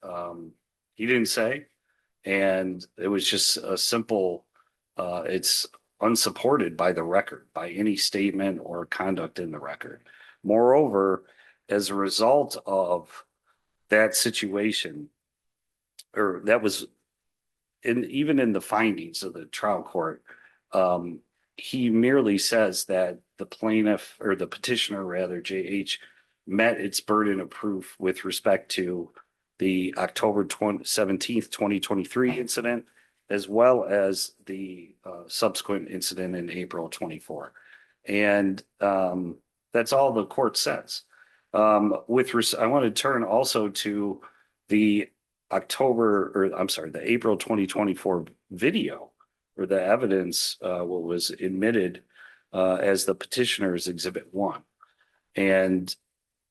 he didn't say. And it was just a simple, it's unsupported by the record, by any statement or conduct in the record. Moreover, as a result of that situation, or that was
even in the findings of the trial court, he merely says that the plaintiff or the petitioner rather, JH, met its burden of proof with respect to the October 17th, 2023 incident, as well as the subsequent incident in April 24. And that's all the court says. I want to turn also to the the April 2024 video or the evidence, what was admitted as the petitioner's Exhibit 1. And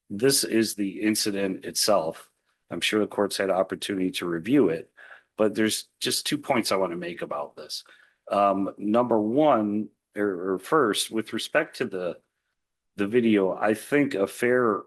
this is the incident itself. I'm sure the court's had opportunity to review it, but there's just 2 points I want to make about this. Number one, or first, with respect to the video, I think a fair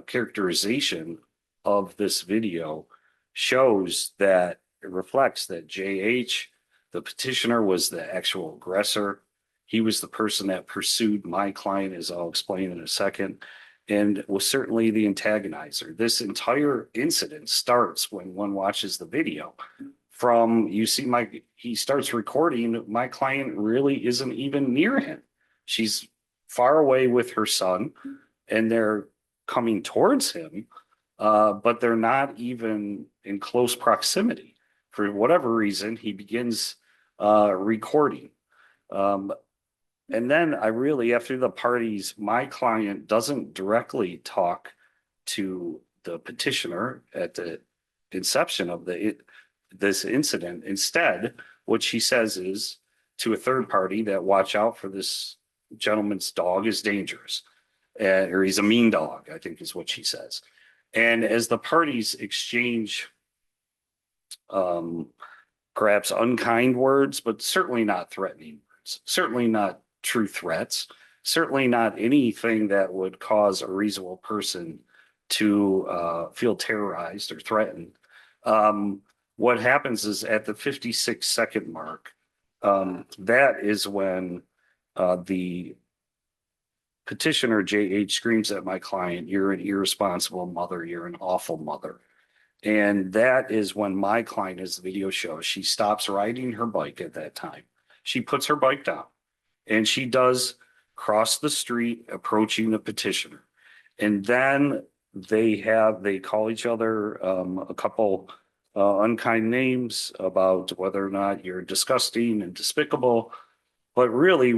characterization of this video shows that it reflects that JH, the petitioner, was the actual aggressor. He was the person that pursued my client, as I'll explain in a second, and was certainly the antagonizer. This entire incident starts when one watches the video. He starts recording, my client really isn't even near him. She's far away with her son, and they're coming towards him, but they're not even in close proximity. For whatever reason, he begins recording. And then after the parties, my client doesn't directly talk to the petitioner at the inception of this incident. Instead, what she says is to a third party that watch out for this gentleman's dog is dangerous, or he's a mean dog, I think is what she says. And as the parties exchange perhaps unkind words, but certainly not threatening words, certainly not true threats, certainly not anything that would cause a reasonable person to feel terrorized or threatened. What happens is at the 56-second mark, that is when the petitioner, JH, screams at my client, "You're an irresponsible mother, you're an awful mother." And that is when my client, as the video shows, she stops riding her bike at that time. She puts her bike down and she does cross the street approaching the petitioner. And then they call each other a couple unkind names about whether or not you're disgusting and despicable. But really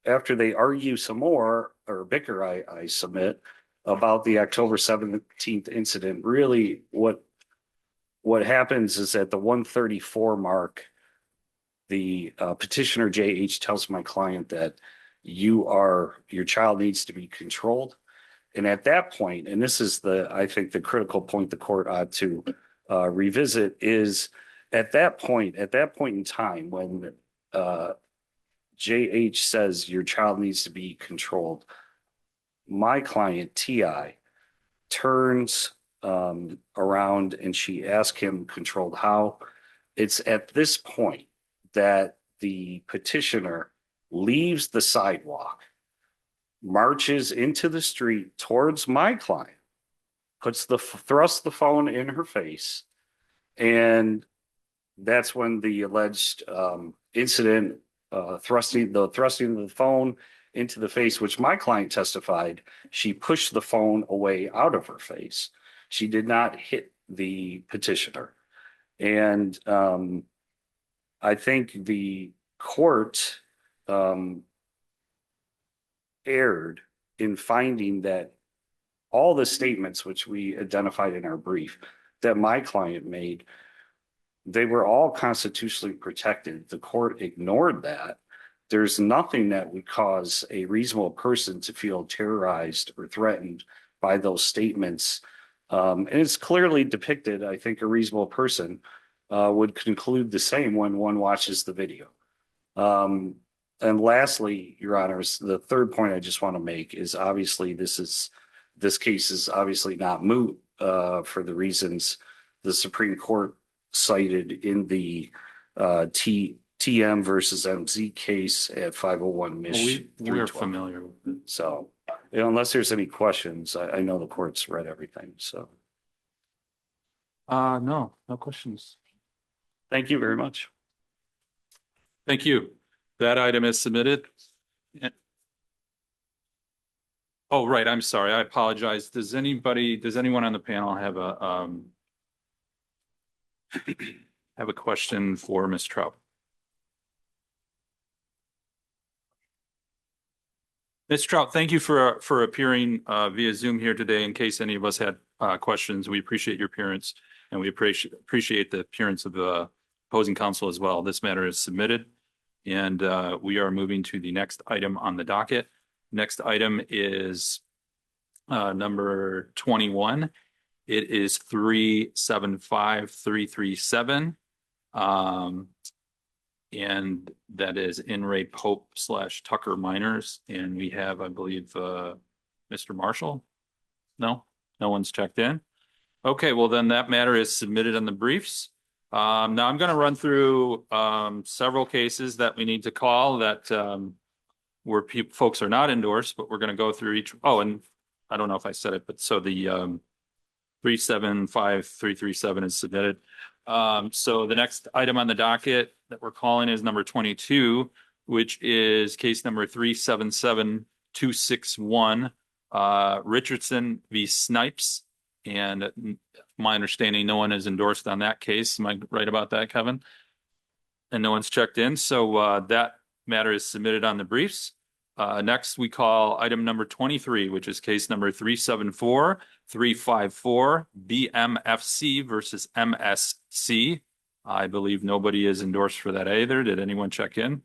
after they argue some more, or bicker, I submit, about the October 17th incident, really what happens is at the 134 mark, the petitioner JH tells my client that your child needs to be controlled. And at that point, and this is I think the critical point the court ought to revisit, is at that point in time when JH says your child needs to be controlled, my client TI turns around and she asks him controlled how. It's at this point that the petitioner leaves the sidewalk, marches into the street towards my client, thrusts the phone in her face, and that's when the alleged incident, thrusting the phone into the face, which my client testified, she pushed the phone away out of her face. She did not hit the petitioner. And I think the court erred in finding that all the statements which we identified in our brief that my client made, they were all constitutionally protected. The court ignored that. There's nothing that would cause a reasonable person to feel terrorized or threatened by those statements. And it's clearly depicted, I think a reasonable person would conclude the same when one watches the video. And lastly, Your Honors, the third point I just want to make is obviously this case is obviously not moot for the reasons the Supreme Court cited in the TM versus MZ case at 501 Mich.
We're familiar with it.
So, unless there's any questions, I know the court's read everything, so.
No questions.
Thank you very much.
Thank you. That item is submitted. Oh, right, I'm sorry, I apologize. Does anyone on the panel have a question for Ms. Trout? Ms. Trout, thank you for appearing via Zoom here today. In case any of us had questions, we appreciate your appearance, and we appreciate the appearance of the opposing counsel as well. This matter is submitted, and we are moving to the next item on the docket. Next item is number 21. It is 375-337. And that is In re Pope / Tucker Miners. And we have, I believe, Mr. Marshall. No one's checked in. Okay, well then that matter is submitted in the briefs. Now I'm going to run through several cases that we need to call that where folks are not endorsed, but we're going to go through each. Oh, and I don't know if I said it, but so the 375-337 is submitted. So the next item on the docket that we're calling is number 22, which is case number 377-261, Richardson v. Snipes. And my understanding, no one is endorsed on that case. Am I right about that, Kevin? And no one's checked in. So that matter is submitted on the briefs. Next, we call item number 23, which is case number 374-354, BMFC versus MSC. I believe nobody is endorsed for that either. Did anyone check in?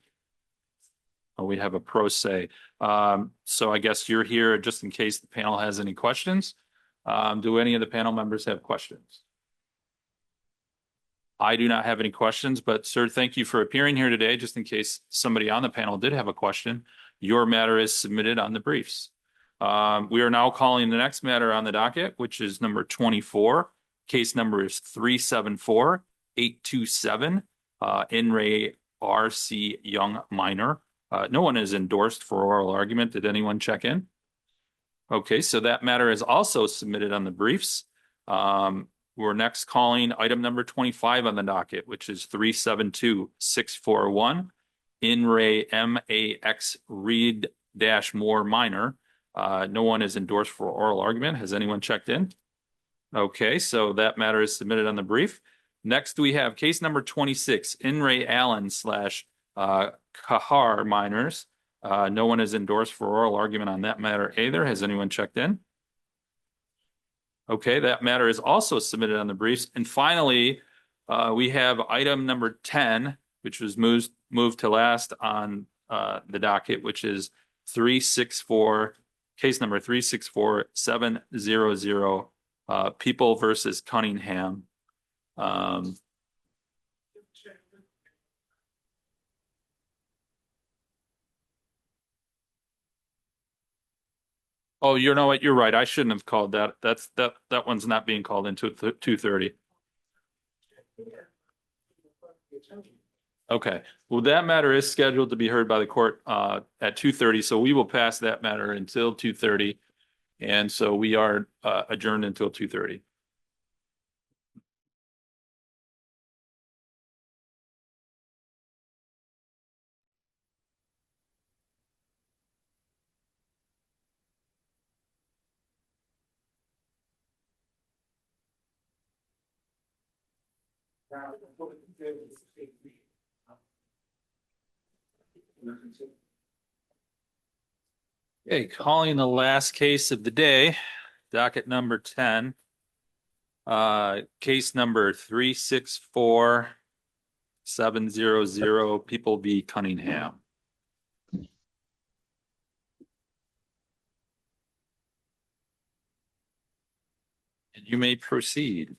Oh, we have a pro se. So I guess you're here just in case the panel has any questions. Do any of the panel members have questions? I do not have any questions, but sir, thank you for appearing here today. Just in case somebody on the panel did have a question, your matter is submitted on the briefs. We are now calling the next matter on the docket, which is number 24. Case number is 374-827, In re R.C. Young minor. No one is endorsed for oral argument. Did anyone check in? Okay, so that matter is also submitted on the briefs. We're next calling item number 25 on the docket, which is 372-641, In re M.A.X. Reed-Moore minor. No one is endorsed for oral argument. Has anyone checked in? Okay, so that matter is submitted on the brief. Next, we have case number 26, In re Allen / Kahar minors. No one is endorsed for oral argument on that matter either. Has anyone checked in? Okay, that matter is also submitted on the briefs. And finally, we have item number 10, which was moved to last on the docket, which is case number 364-700, People versus Cunningham. Oh, you know what? You're right. I shouldn't have called that. That one's not being called into 2:30. Okay. Well, that matter is scheduled to be heard by the court at 2:30. So we will pass that matter until 2:30. And so we are adjourned until 2:30. Okay, calling the last case of the day, docket number 10. Case number 364-700, People v. Cunningham. And you may proceed.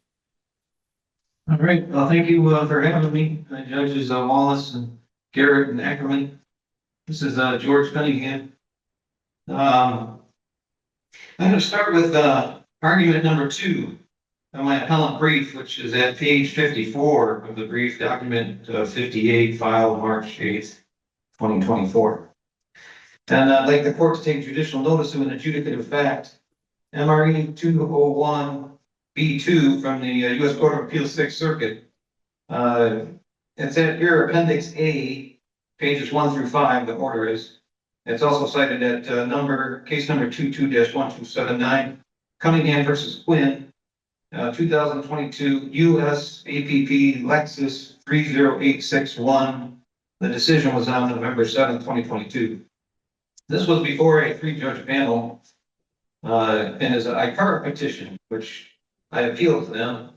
All right, well, thank you for having me, Judges Wallace and Garrett and Ackerman. This is George Cunningham. I'm going to start with argument number 2 on my appellant brief, which is at page 54 of the brief, document 58, filed March 8th, 2024. And I'd like the court to take judicial notice of an adjudicative fact, MRE 201 B2 from the U.S. Court of Appeals 6th Circuit It's at your appendix A, pages 1 through 5, the order is. It's also cited at case number 22-1279, Cunningham versus Quinn, 2022 US APP Lexus 30861. The decision was on November 7th, 2022. This was before a 3-judge panel and is an ICARA petition, which I appealed to them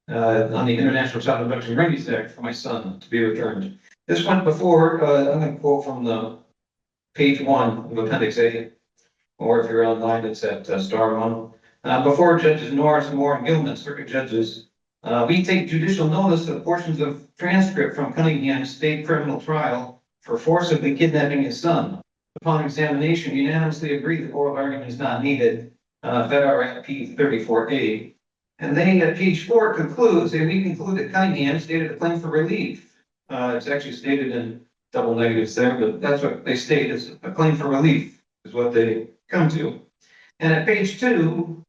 on the International Child Abduction Remedies Act for my son to be returned. This went before, I'm going to quote from the page 1 of Appendix A, or if you're online, it's at star 1. Before Judges Norris, Moore, and Gilman, circuit judges, we take judicial notice of portions of transcript from Cunningham's state criminal trial for forcibly kidnapping his son. Upon examination, unanimously agree that oral argument is not needed, Fed P 34A. And then at page 4 concludes, and we conclude that Cunningham stated a claim for relief. It's actually stated in double negatives there, but that's what they state is a claim for relief is what they come to. And at page 2,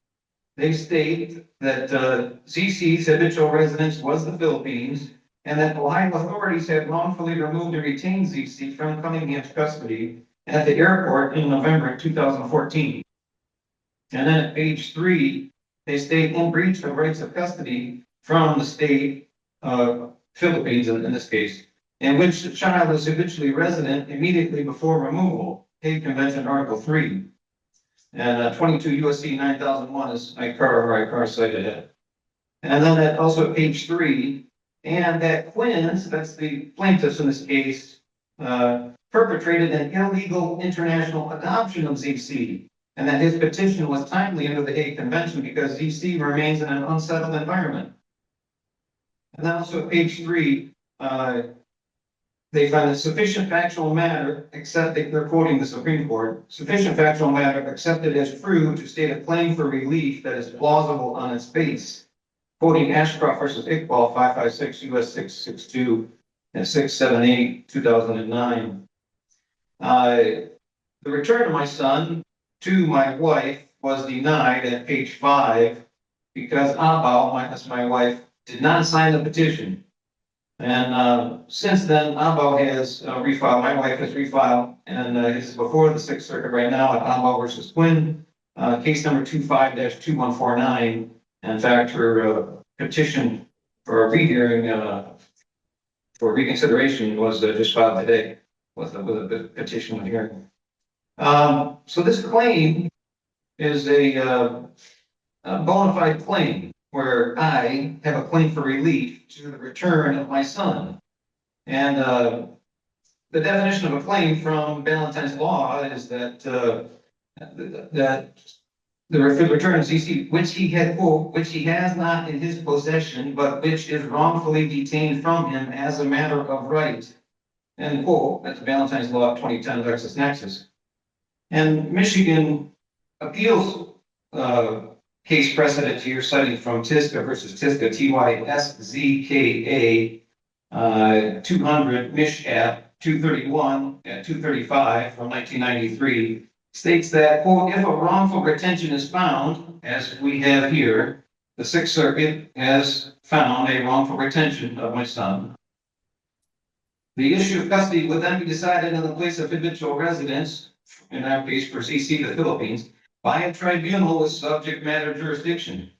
they state that ZC's habitual residence was the Philippines and that Ohio authorities had wrongfully removed and retained ZC from Cunningham's custody at the airport in November 2014. And then at page 3, they state in breach of rights of custody from the state of Philippines in this case, in which the child is habitually resident immediately before removal, Hague Convention Article 3. And 22 USC 9001 is ICAR cited it. And then at also page 3, and that Quinn's, that's the plaintiffs in this case, perpetrated an illegal international adoption of ZC, and that his petition was timely under the Hague Convention because ZC remains in an unsettled environment. And then also at page 3, they find a sufficient factual matter, they're quoting the Supreme Court, sufficient factual matter accepted as true to state a claim for relief that is plausible on its face. Quoting Ashcroft versus Iqbal 556 US 662 and 678 2009. The return of my son to my wife was denied at page 5 because Abao, that's my wife, did not sign the petition. And since then, Abao has refiled, my wife has refiled, and it's before the Sixth Circuit right now at Abao versus Quinn, case number 25-2149. In fact, her petition for a rehearing for reconsideration was just filed today with a petition of hearing. So this claim is a bona fide claim where I have a claim for relief to the return of my son. And the definition of a claim from Valentine's Law is that the return of ZC, which he had, quote, which he has not in his possession, but which is wrongfully detained from him as a matter of right. End quote. That's Valentine's Law 2010 LexisNexis. And Michigan appeals case precedent here citing from Tiska versus Tiska, TYSZKA 200 MISH-App 231 and 235 from 1993 states that, quote, if a wrongful retention is found, as we have here, the Sixth Circuit has found a wrongful retention of my son. The issue of custody would then be decided in the place of habitual residence, in our case for ZC, the Philippines, by a tribunal with subject matter jurisdiction.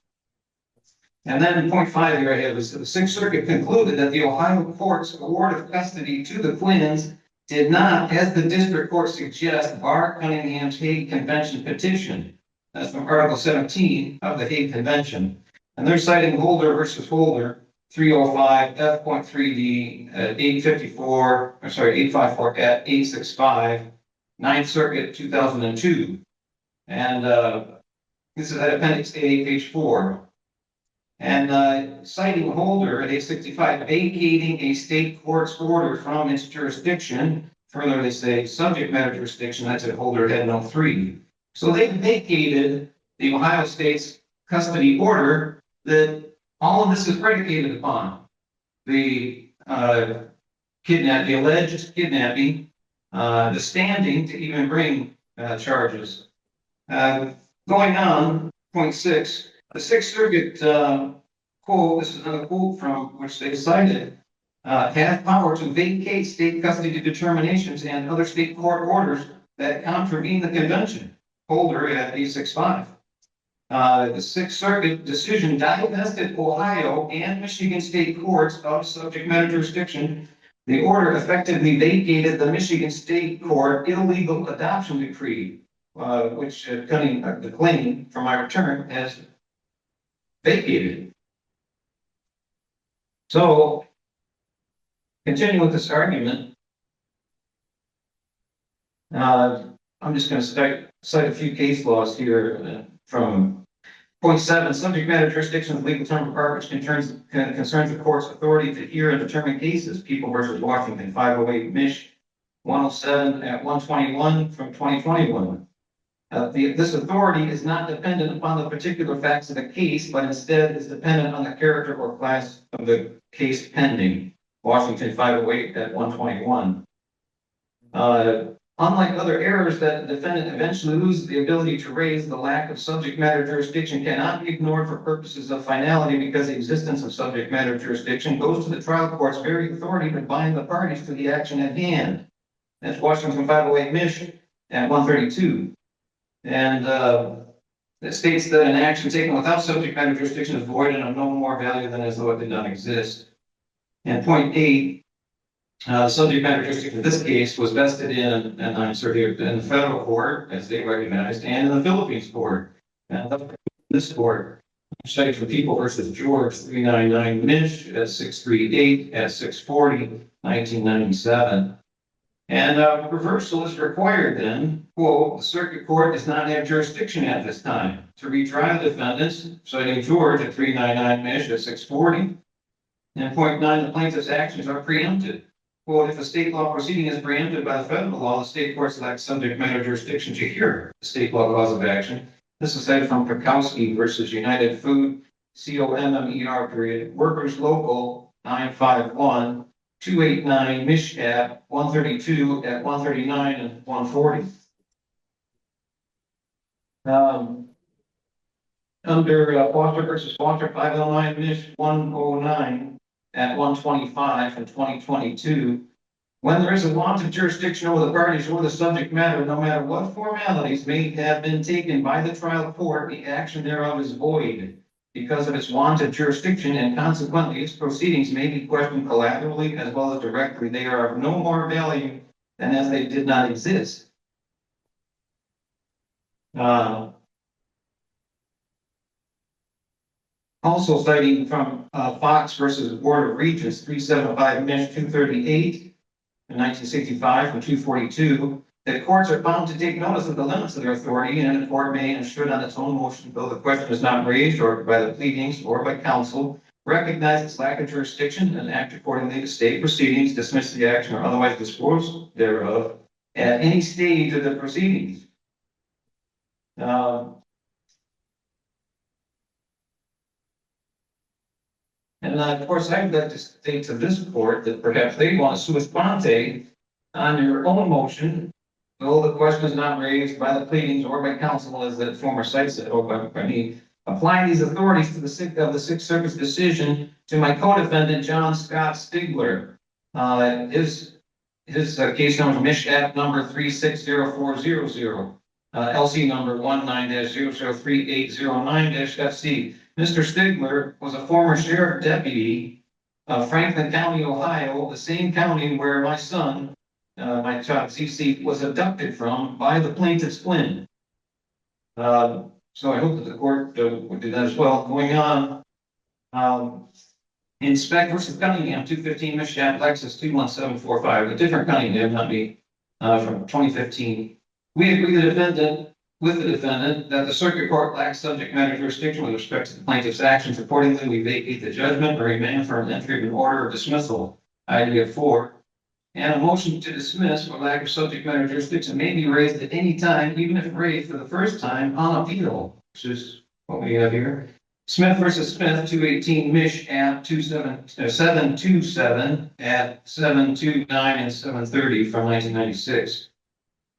And then in point 5 here I have is the Sixth Circuit concluded that the Ohio court's award of custody to the Quinns did not, as the district court suggests, bar Cunningham's Hague Convention petition. That's from Article 17 of the Hague Convention. And they're citing Holder versus Holder, 305 F.3D at 854 at 865, 9th Circuit 2002. And this is at Appendix A, page 4. And citing Holder at 865, vacating a state court's order from its jurisdiction. Further, they say subject matter jurisdiction, that's at Holder head note 3. So they vacated the Ohio State's custody order that all of this is predicated upon. The the alleged kidnapping, the standing to even bring charges. Going on, point 6, the Sixth Circuit quote, this is another quote from which they cited, has power to vacate state custody determinations and other state court orders that contravene the convention. Holder at 865. The Sixth Circuit decision divested Ohio and Michigan state courts of subject matter jurisdiction. The order effectively vacated the Michigan State Court illegal adoption decree, which the claim for my return has vacated. So, continue with this argument. I'm just going to cite a few case laws here from point 7. Subject matter jurisdiction of legal term of art, which concerns the court's authority to hear and determine cases. People versus Washington, 508 Mich. 107 at 121 from 2021. This authority is not dependent upon the particular facts of the case, but instead is dependent on the character or class of the case pending. Washington 508 at 121. Unlike other errors that the defendant eventually loses the ability to raise, the lack of subject matter jurisdiction cannot be ignored for purposes of finality, because the existence of subject matter jurisdiction goes to the trial court's very authority to bind the parties to the action at hand. That's Washington 508 Mich. at 132. And it states that an action taken without subject matter jurisdiction is void and of no more value than as though it did not exist. And point 8, subject matter jurisdiction in this case was vested in, and I'm sorry, in the federal court, as they recognized, and in the Philippines court. And this court, cited for People versus George, 399 Mich. at 638 at 640, 1997. And reversal is required then, quote, the circuit court does not have jurisdiction at this time to retry the defendants, citing George at 399 Mich. at 640. And point 9, the plaintiff's actions are preempted. Quote, if a state law proceeding is preempted by the federal law, the state courts lack subject matter jurisdiction to hear the state law cause of action. This is cited from Pekowski versus United Food, COMMER period, Workers Local 951, 289 Mich. at 132 at 139 and 140. Under Foster versus Foster 509 Mich. 109 at 125 and 2022. When there is a want of jurisdiction over the parties or the subject matter, no matter what formalities may have been taken by the trial court, the action thereof is void because of its want of jurisdiction, and consequently its proceedings may be questioned collaterally as well as directly. They are of no more value than as they did not exist. Also citing from Fox versus Board of Regents 375 Mich. 238 in 1965 from 242, that courts are bound to take notice of the limits of their authority, and a court may and should on its own motion, though the question is not raised or by the pleadings or by counsel, recognize its lack of jurisdiction and act accordingly to state proceedings, dismiss the action or otherwise dispose thereof at any stage of the proceedings. And of course, I would like to state to this court that perhaps they want to sua sponte on your own motion, though the question is not raised by the pleadings or by counsel, as the former site said, or by me, applying these authorities to the Sixth Circuit's decision to my co-defendant, John Scott Stigler. His case number, Mich. App number 360400, LC number 19-003809-FC. Mr. Stigler was a former sheriff deputy of Franklin County, Ohio, the same county where my son, my child CC, was abducted from by the plaintiff's twin. So I hope that the court would do that as well. Going on, in Speck versus Cunningham, 215 Mich. at Lexus 21745, a different Cunningham, not me, from 2015. We agree with the defendant that the circuit court lacks subject matter jurisdiction with respect to the plaintiff's actions. Accordingly, we vacate the judgment or remand for an entry of an order of dismissal, idea 4. And a motion to dismiss for lack of subject matter jurisdiction may be raised at any time, even if raised for the first time on appeal, which is what we have here. Smith versus Smith, 218 Mich. at 727 at 729 and 730 from 1996.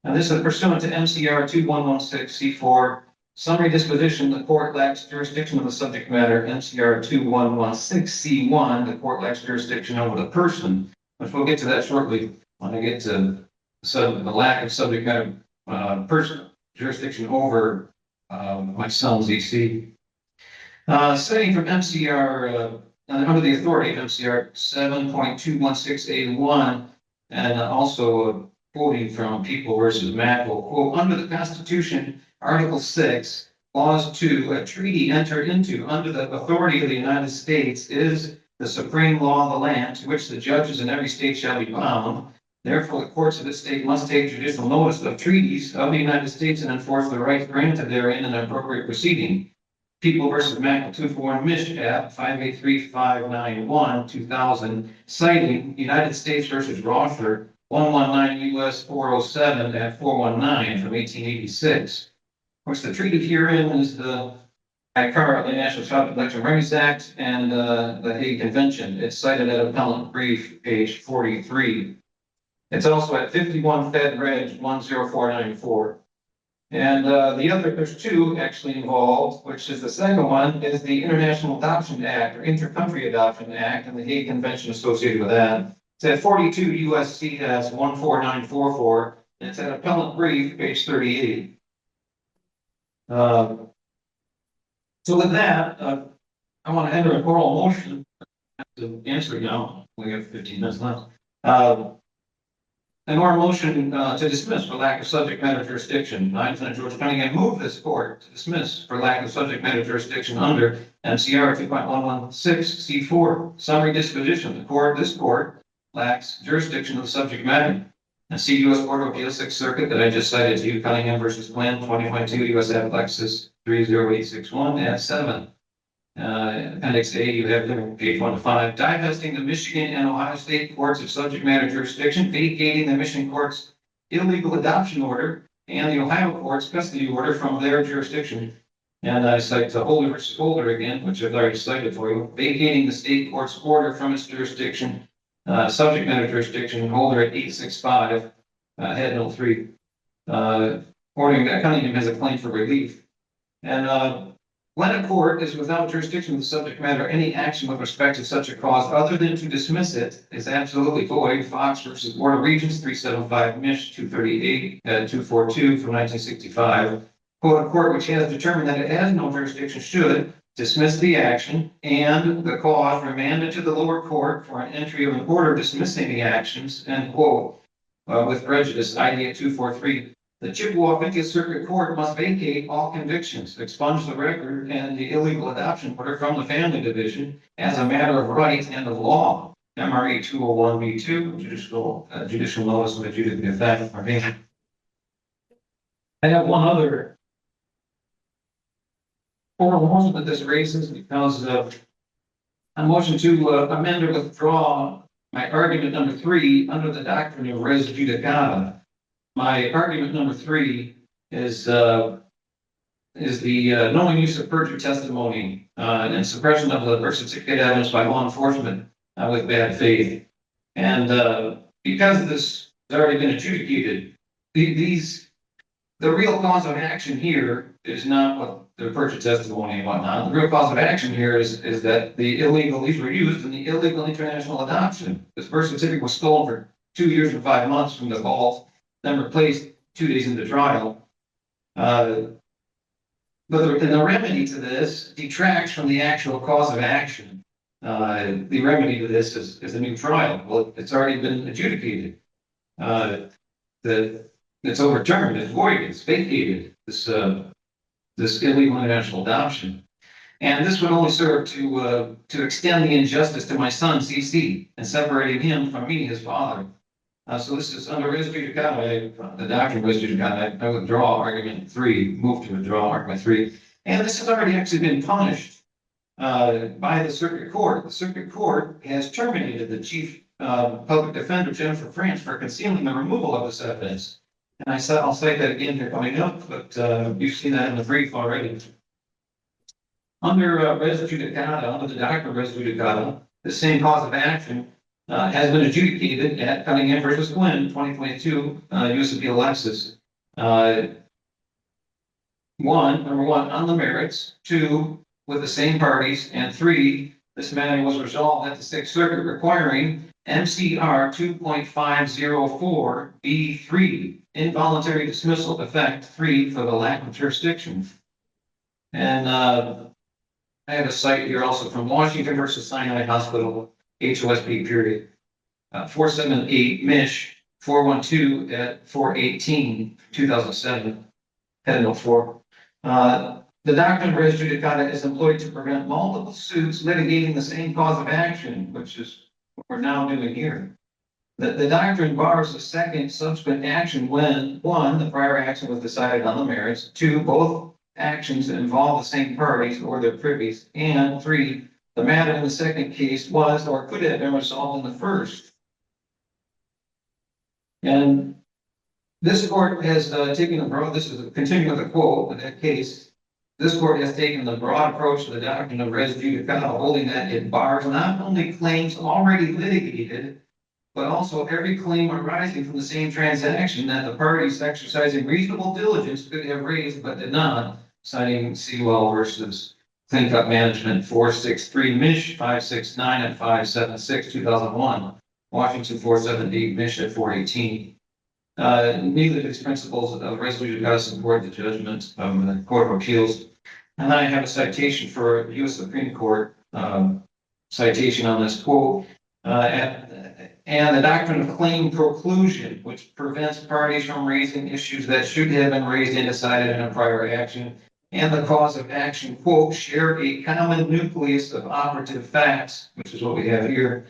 Now, this is pursuant to MCR 2116 C4 Summary disposition, the court lacks jurisdiction of the subject matter, MCR 2116C1, the court lacks jurisdiction over the person, which we'll get to that shortly when I get to the lack of subject matter person jurisdiction over my son's EC. Citing from MCR, under the authority of MCR 7.216A1, and also quoting from People versus Mackel, quote, under the Constitution, Article 6, Clause 2, a treaty entered into under the authority of the United States is the supreme law of the land to which the judges in every state shall be bound. Therefore, the courts of the state must take judicial notice of treaties of the United States and enforce the rights granted therein in an appropriate proceeding. People versus Mackel 241 Mich. App 583591 2000, citing United States versus Rother 119 U.S. 407 at 419 from 1886. Of course, the treaty herein is the ICAR, the National Child Protection Remedies Act, and the Hague Convention. It's cited at appellant brief, page 43. It's also at 51 Fed Reg 10494. And there's two actually involved, which is the second one is the International Adoption Act or Intercountry Adoption Act and the Hague Convention associated with that. It's at 42 U.S.C. 14944. And it's at appellant brief, page 38. So with that, I want to enter an oral motion. I have to answer it now. We have 15 minutes left. An oral motion to dismiss for lack of subject matter jurisdiction. I, Lieutenant George Cunningham, move this court to dismiss for lack of subject matter jurisdiction under MCR 2.116C4. Summary disposition. This court lacks jurisdiction of the subject matter. And see U.S. Court of Appeals 6th Circuit that I just cited to you, Cunningham versus Quinn, 2022 U.S. Lexus 30861 at 7. Appendix A, you have there, page 1 to 5. Divesting the Michigan and Ohio State courts of subject matter jurisdiction, vacating the Michigan court's illegal adoption order and the Ohio court's custody order from their jurisdiction. And I cite Holder versus Holder again, which I've already cited for you. Vacating the state court's order from its jurisdiction. Subject matter jurisdiction, Holder at 865, head note 3, ordering that Cunningham has a claim for relief. And when a court is without jurisdiction of the subject matter, any action with respect to such a cause other than to dismiss it is absolutely void. Fox versus Board of Regents 375 Mich. 238 242 from 1965. Quote, a court which has determined that it has no jurisdiction should dismiss the action and the cause remanded to the lower court for an entry of an order dismissing the actions, end quote, with prejudice, ID 243. The Chippewa 50th Circuit Court must vacate all convictions, expunge the record and the illegal adoption order from the family division as a matter of right and of law. MRE 201B2, judicial notice of adjudicative effect. I have one other oral motion that this raises because of a motion to amend or withdraw my argument number 3 under the doctrine of res judicata. My argument number 3 is the knowing use of perjured testimony and suppression of the birth certificate evidence by law enforcement with bad faith. And because this has already been adjudicated, the real cause of action here is not what the perjured testimony and whatnot. The real cause of action here is that these were used in the illegal international adoption. This birth certificate was stolen for 2 years and 5 months from the vault, then replaced 2 days into trial. But the remedy to this detracts from the actual cause of action. The remedy to this is a new trial. Well, it's already been adjudicated. It's overturned, it's void, it's vacated, this illegal international adoption. And this would only serve to extend the injustice to my son, CC, and separating him from me, his father. So this is under res judicata, the doctrine of res judicata. I withdraw argument 3, move to withdraw argument 3. And this has already actually been punished by the circuit court. The circuit court has terminated the chief public defender, Jennifer France, for concealing the removal of this evidence. And I'll cite that again here coming up, but you've seen that in the brief already. Under res judicata, under the doctrine of res judicata, the same cause of action has been adjudicated at Cunningham versus Quinn, 2022, U.S. Appeal Lexus. number one, on the merits, two, with the same parties, and three, this matter was resolved at the Sixth Circuit requiring MCR 2.504B3, involuntary dismissal, effect 3 for the lack of jurisdiction. And I have a cite here also from Washington versus Sinai Hospital, HOSP period, 478 Mich 412 at 418, 2007, head note 4. The doctrine of res judicata is employed to prevent multiple suits litigating the same cause of action, which is what we're now doing here. The doctrine bars a second subsequent action when, one, the prior action was decided on the merits, two, both actions involve the same parties or their privies, and three, the matter in the second case was or could have been resolved in the first. And this court has taken a broad, this is a continuing with a quote in that case. This court has taken the broad approach to the doctrine of res judicata, holding that it bars not only claims already litigated, but also every claim arising from the same transaction that the parties exercising reasonable diligence could have raised but did not, citing Sewell versus Clean Cut Management 463 Mich 569 and 576 2001, Washington 478 Mich at 418. Neither of these principles of res judicata support the judgment of the Court of Appeals. And I have a citation for U.S. Supreme Court citation on this quote. And the doctrine of claim preclusion, which prevents parties from raising issues that should have been raised and decided in a prior action, and the cause of action, quote, share a common nucleus of operative facts, which is what we have here.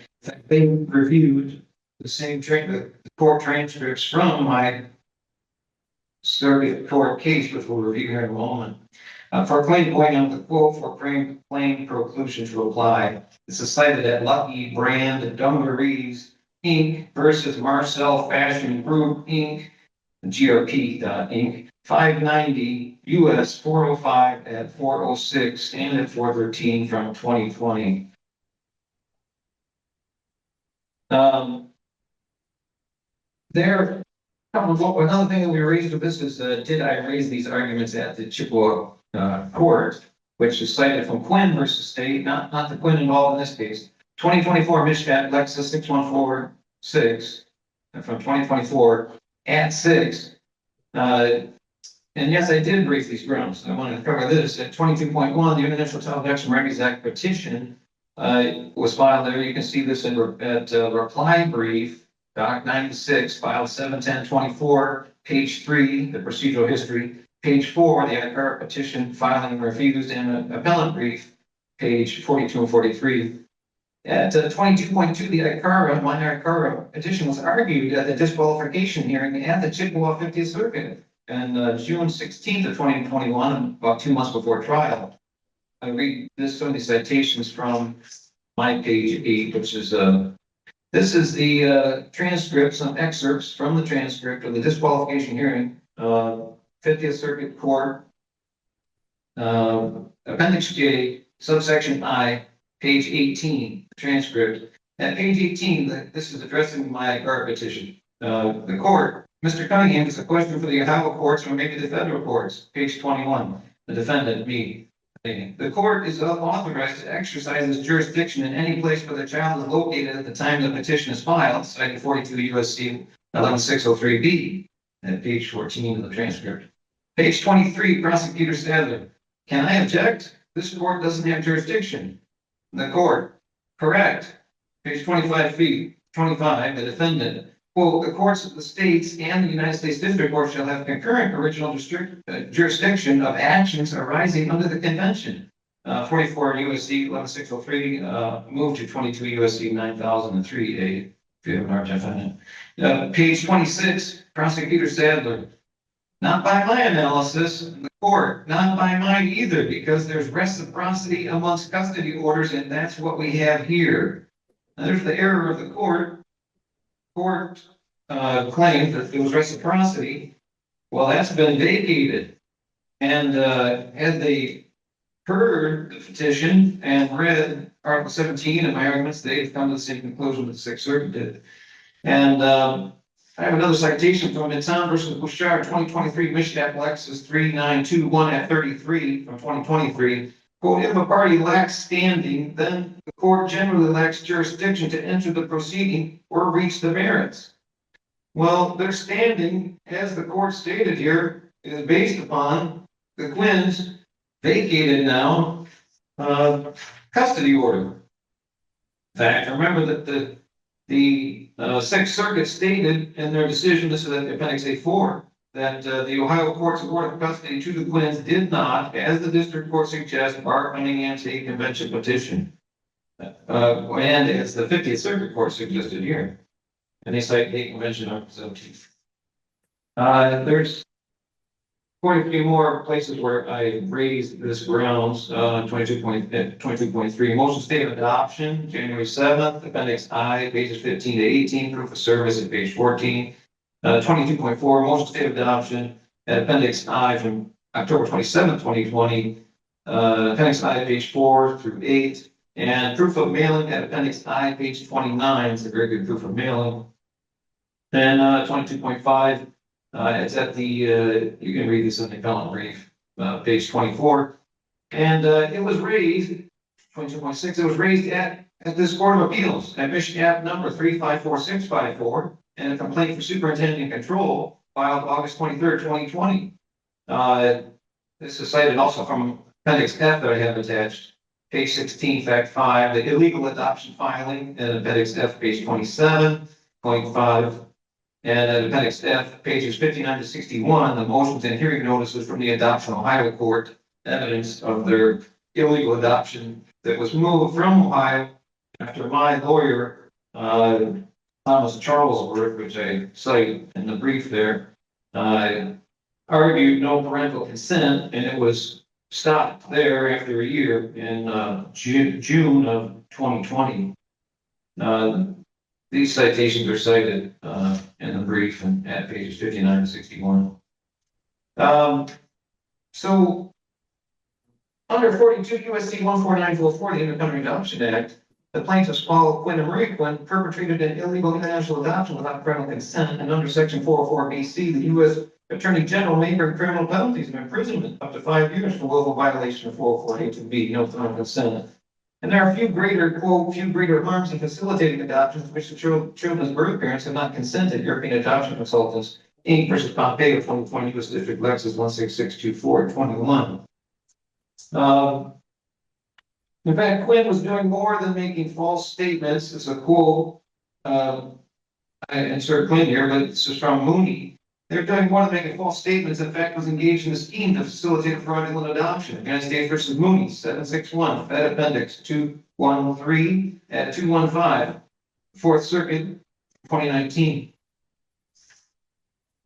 They reviewed the same the court transcripts from my circuit court case, which we'll review here in a moment. For a claim going on the quote for claim preclusion to apply, this is cited at Lucky Brand Dungarees Inc. versus Marcel Fashion Group Inc. GRP Inc. 590 US 405 at 406 and at 413 from 2020. Another thing that we raised with this is, did I raise these arguments at the Chippewa court, which is cited from Quinn versus State, not the Quinn involved in this case. 2024 Michigan Lexus 6146 from 2024 at 6. And yes, I did raise these grounds. I wanted to cover this at 22.1. The International Child Protection Remedies Act petition was filed there. You can see this at reply brief, Doc 96, filed 7/10/24, page 3, the procedural history. Page 4, the ICARA petition filing refused, and an appellant brief, page 42 and 43. At 22.2, the my ICARA petition was argued at the disqualification hearing at the Chippewa 50th Circuit on June 16th of 2021, about 2 months before trial. I read some of the citations from my page 8, which is this is the transcript, some excerpts from the transcript of the disqualification hearing. 50th Circuit Court, Appendix J, subsection I, page 18, transcript. At page 18, this is addressing my ICARA petition. The court, Mr. Cunningham, is a question for the Ohio courts or maybe the federal courts, page 21, the defendant, me. The court is authorized to exercise its jurisdiction in any place where the child is located at the time the petition is filed, citing 42 U.S.C. 11603B, at page 14 of the transcript. Page 23, Prosecutor Sadler. Can I object? This court doesn't have jurisdiction. The court. Correct. Page 25, the defendant. Quote, the courts of the states and the United States District Court shall have concurrent original jurisdiction of actions arising under the convention. 44 U.S.C. 11603, move to 22 U.S.C. 9003A, if you have an hard time finding it. Page 26, Prosecutor Sadler. Not by my analysis, the court, not by mine either, because there's reciprocity amongst custody orders, and that's what we have here. Now, there's the error of the court. Court claimed that there was reciprocity. Well, that's been vacated. And had they heard the petition and read Article 17 of my arguments, they've come to the same conclusion that the Sixth Circuit did. And I have another citation from Mitzan versus Bouchard, 2023 Michigan Lexus 3921 at 33 from 2023. Quote, if a party lacks standing, then the court generally lacks jurisdiction to enter the proceeding or reach the merits. Well, their standing, as the court stated here, is based upon the Quinn's vacated now custody order. In fact, remember that the Sixth Circuit stated in their decision, this is at Appendix A4, that the Ohio Court's award of custody to the Quinn's did not, as the district court suggests, bar Cunningham's Hague Convention petition. And as the 50th Circuit Court suggested here. And they cite Hague Convention Article 17. There's quite a few more places where I raised this grounds, 22.3, motion statement of adoption, January 7th, Appendix I, pages 15 to 18, proof of service at page 14. 22.4, motion statement of adoption at Appendix I from October 27th, 2020, Appendix I, page 4 through 8, and proof of mailing at Appendix I, page 29. It's a very good proof of mailing. Then 22.5. It's at the, you can read this in the appellant brief, page 24. And it was raised, 22.6, it was raised at this Court of Appeals at Michigan App number 354654 and a complaint for superintendent and control filed August 23rd, 2020. This is cited also from Appendix F that I have attached, page 16, fact 5, the illegal adoption filing, and Appendix F, page 27.5. And at Appendix F, pages 59 to 61, the motions and hearing notices from the Adoption Ohio Court, evidence of their illegal adoption that was moved from Ohio after my lawyer, Thomas Charlesworth, which I cite in the brief there, argued no parental consent, and it was stopped there after a year in June of 2020. These citations are cited in the brief and at pages 59 to 61. So under 42 USC 14944, the Independent Adoption Act, the plaintiffs, Paul Quinn and Marie Quinn, perpetrated an illegal international adoption without parental consent, and under Section 404 BC, the U.S. Attorney General may bring criminal penalties of imprisonment up to 5 years for willful violation of 404A2B, no parental consent. And there are few greater harms in facilitating adoptions which the children's birth parents have not consented. European Adoption Consultants, Inc. versus Pompeo, 2020, U.S. District Lexus 16624-21. In fact, Quinn was doing more than making false statements. It's a quote, I insert Quinn here, but this is from Mooney. They're doing more than making false statements. In fact, was engaged in a scheme to facilitate fraudulent adoption. United States versus Mooney, 761, Fed Appendix 213 at 215, Fourth Circuit, 2019.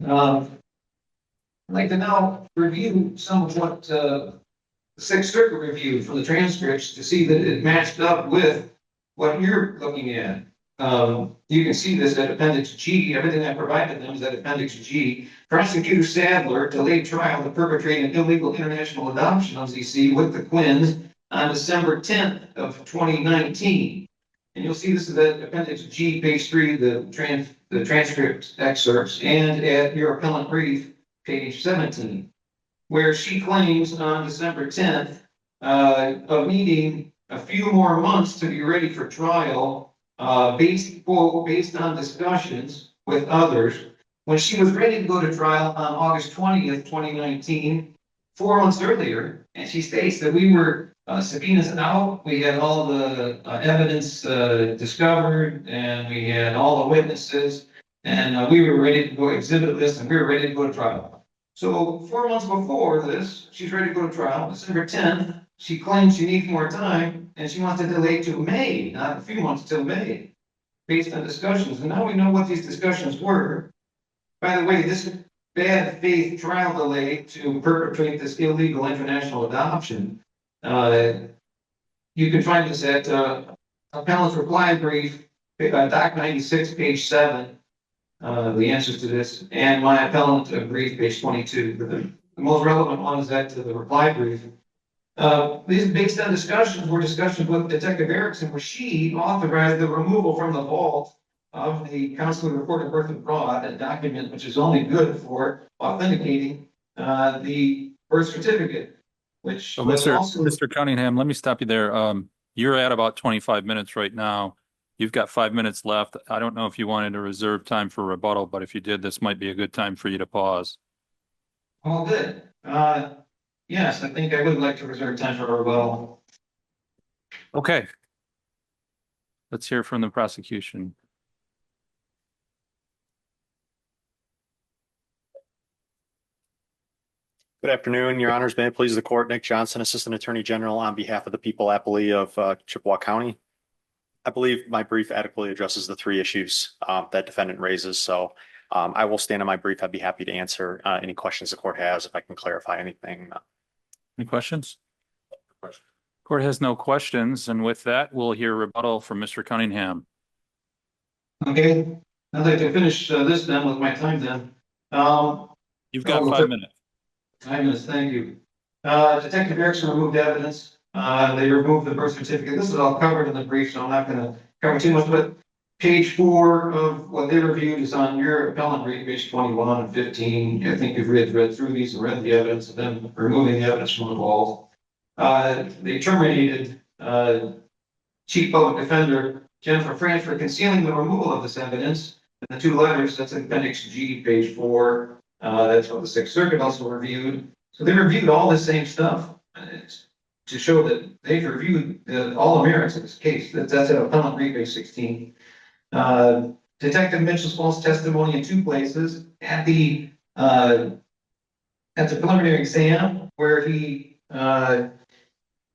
I'd like to now review some of what the Sixth Circuit reviewed from the transcripts to see that it matched up with what you're looking at. You can see this at Appendix G. Everything I provided them is at Appendix G. Prosecutor Sadler delayed trial to perpetrate an illegal international adoption of ZC with the Quinns on December 10th of 2019. And you'll see this is at Appendix G, page 3, the transcript excerpts, and at your appellant brief, page 17, where she claims on December 10th of needing a few more months to be ready for trial, based on discussions with others. When she was ready to go to trial on August 20th, 2019, 4 months earlier, and she states that we were subpoenas out, we had all the evidence discovered, and we had all the witnesses, and we were ready to go exhibit list, and we were ready to go to trial. So 4 months before this, she's ready to go to trial. December 10th, she claims she needs more time, and she wants to delay to May, not a few months till May, based on discussions. And now we know what these discussions were. By the way, this bad faith trial delay to perpetrate this illegal international adoption, you can find this at appellant's reply brief, Doc 96, page 7, the answers to this, and my appellant brief, page 22. The most relevant one is that to the reply brief. These based on discussions were discussions with Detective Erickson, where she authorized the removal from the vault of the consular report of birth and fraud, a document which is only good for authenticating the birth certificate, which
So
was also.
Mr. Cunningham, let me stop you there. You're at about 25 minutes right now. You've got 5 minutes left. I don't know if you wanted to reserve time for rebuttal, but if you did, this might be a good time for you to pause.
All good. Yes, I think I would like to reserve time for a rebuttal.
Okay. Let's hear from the prosecution.
Good afternoon, Your Honors. May it please the court, Nick Johnson, Assistant Attorney General on behalf of the people appellee of Chippewa County. I believe my brief adequately addresses the three issues that defendant raises. So I will stand on my brief. I'd be happy to answer any questions the court has if I can clarify anything.
Any questions? Court has no questions. And with that, we'll hear rebuttal from Mr. Cunningham.
Okay, I'd like to finish this then with my time then.
You've got 5 minutes.
5 minutes, thank you. Detective Erickson removed evidence. They removed the birth certificate. This is all covered in the brief, so I'm not going to cover too much, but page 4 of what they reviewed is on your appellant brief, page 21 and 15. I think you've read through these and read the evidence and then removing the evidence from the walls. They terminated Chief Public Defender Jennifer France for concealing the removal of this evidence. And the 2 letters, that's Appendix G, page 4. That's what the Sixth Circuit also reviewed. So they reviewed all the same stuff to show that they've reviewed all the merits of this case. That's at appellant brief, page 16. Detective Mitchell's false testimony in 2 places at the preliminary exam, where he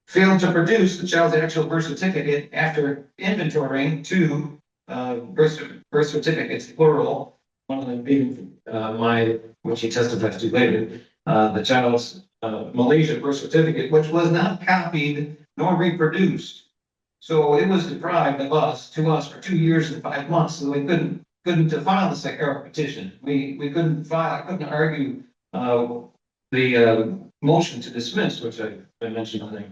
failed to produce the child's actual birth certificate after inventorying 2 birth certificates, plural, one of them being which he testifies to later, the child's Malaysia birth certificate, which was not copied nor reproduced. So it was deprived to us for 2 years and 5 months, so we couldn't file the second petition. We couldn't file, I couldn't argue the motion to dismiss, which I mentioned on there.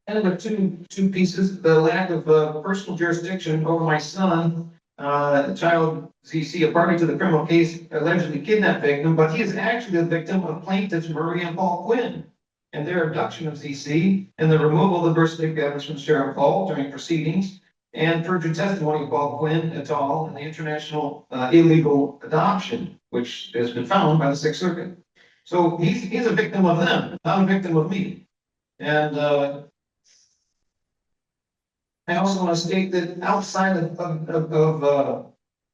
And the two pieces, the lack of personal jurisdiction over my son, the child ZC, a party to the criminal case, allegedly kidnapped victim, but he is actually the victim of plaintiffs Marie and Paul Quinn and their abduction of ZC and the removal of the birth certificate from Sheriff Hall during proceedings and perjured testimony of Paul Quinn et al. In the international illegal adoption, which has been found by the Sixth Circuit. So he's a victim of them, not a victim of me. And I also want to state that outside of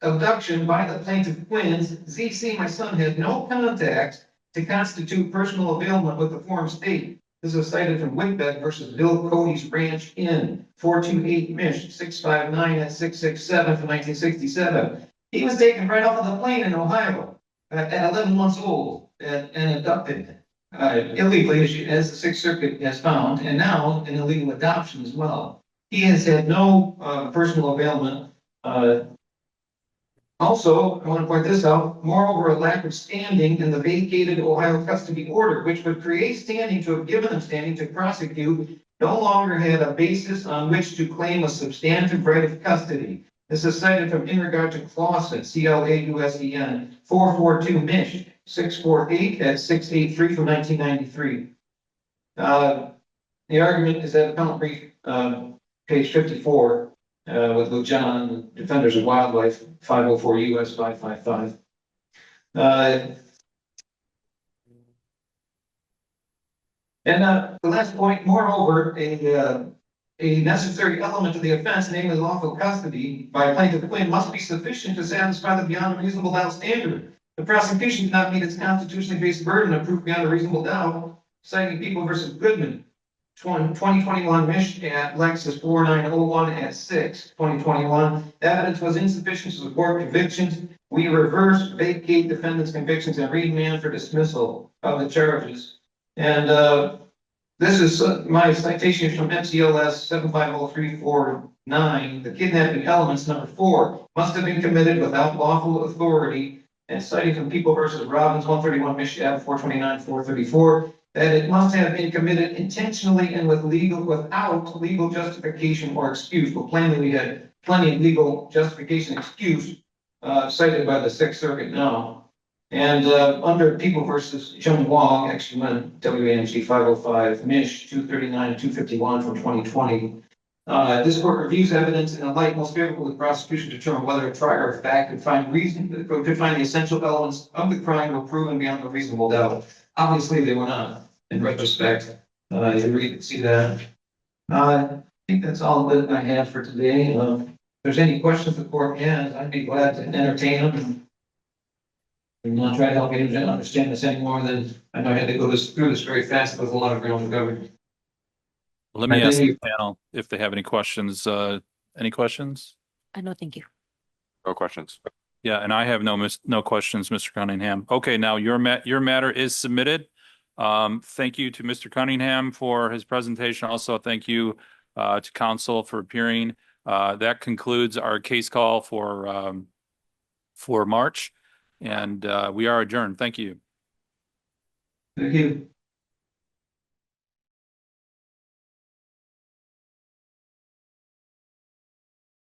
abduction by the plaintiff Quinns, ZC, my son, had no contact to constitute personal availment with the foreign state. This is cited from Whitbeck versus Bill Cody's Ranch Inn, 428 Mich, 659 at 667 from 1967. He was taken right off of the plane in Ohio at 11 months old and abducted illegally, as the Sixth Circuit has found, and now an illegal adoption as well. He has had no personal availment. Also, I want to point this out, moreover, a lack of standing in the vacated Ohio custody order, which would create standing to have given them standing to prosecute, no longer had a basis on which to claim a substantive right of custody. This is cited from in regard to Clausen, CLAUSEN, 442 Mich, 648 at 683 from 1993. The argument is that appellant brief, page 54, with Luke John, Defenders of Wildlife, 504 US 555. The last point, moreover, a necessary element of the offense, namely lawful custody by plaintiff Quinn, must be sufficient to satisfy the beyond a reasonable doubt standard. The prosecution did not meet its constitutionally based burden of proof beyond a reasonable doubt, citing People versus Goodman, 2021 Mich at Lexus 4901 at 6, 2021. Evidence was insufficient to support convictions. We reverse, vacate defendant's convictions and remand for dismissal of the charges. And this is my citation from MCLS 750349. The kidnapping elements, number 4, must have been committed without lawful authority. And citing from People versus Robbins, 131 Mich at 429, 434. that it must have been committed intentionally and without legal justification or excuse. Well, plainly, we had plenty of legal justification excuse cited by the Sixth Circuit now. And under People versus Chung Wong, X1 WAMC 505, Mish 239 and 251 from 2020. This court reviews evidence in a light most favorable to the prosecution to determine whether a trier of fact could find the essential elements of the crime were proven beyond a reasonable doubt. Obviously, they were not. In retrospect, you read and see that. I think that's all that I have for today. If there's any questions the court has, I'd be glad to entertain them. And not try to help you to understand this any more than I know I had to go through this very fast with a lot of ground to cover.
Let me
I
ask
think
the panel if they have any questions. Any questions?
No, thank you.
No questions.
Yeah, and I have no questions, Mr. Cunningham. Okay, now your matter is submitted. Thank you to Mr. Cunningham for his presentation. Also, thank you to counsel for appearing. That concludes our case call for March, and we are adjourned. Thank you.
Thank you.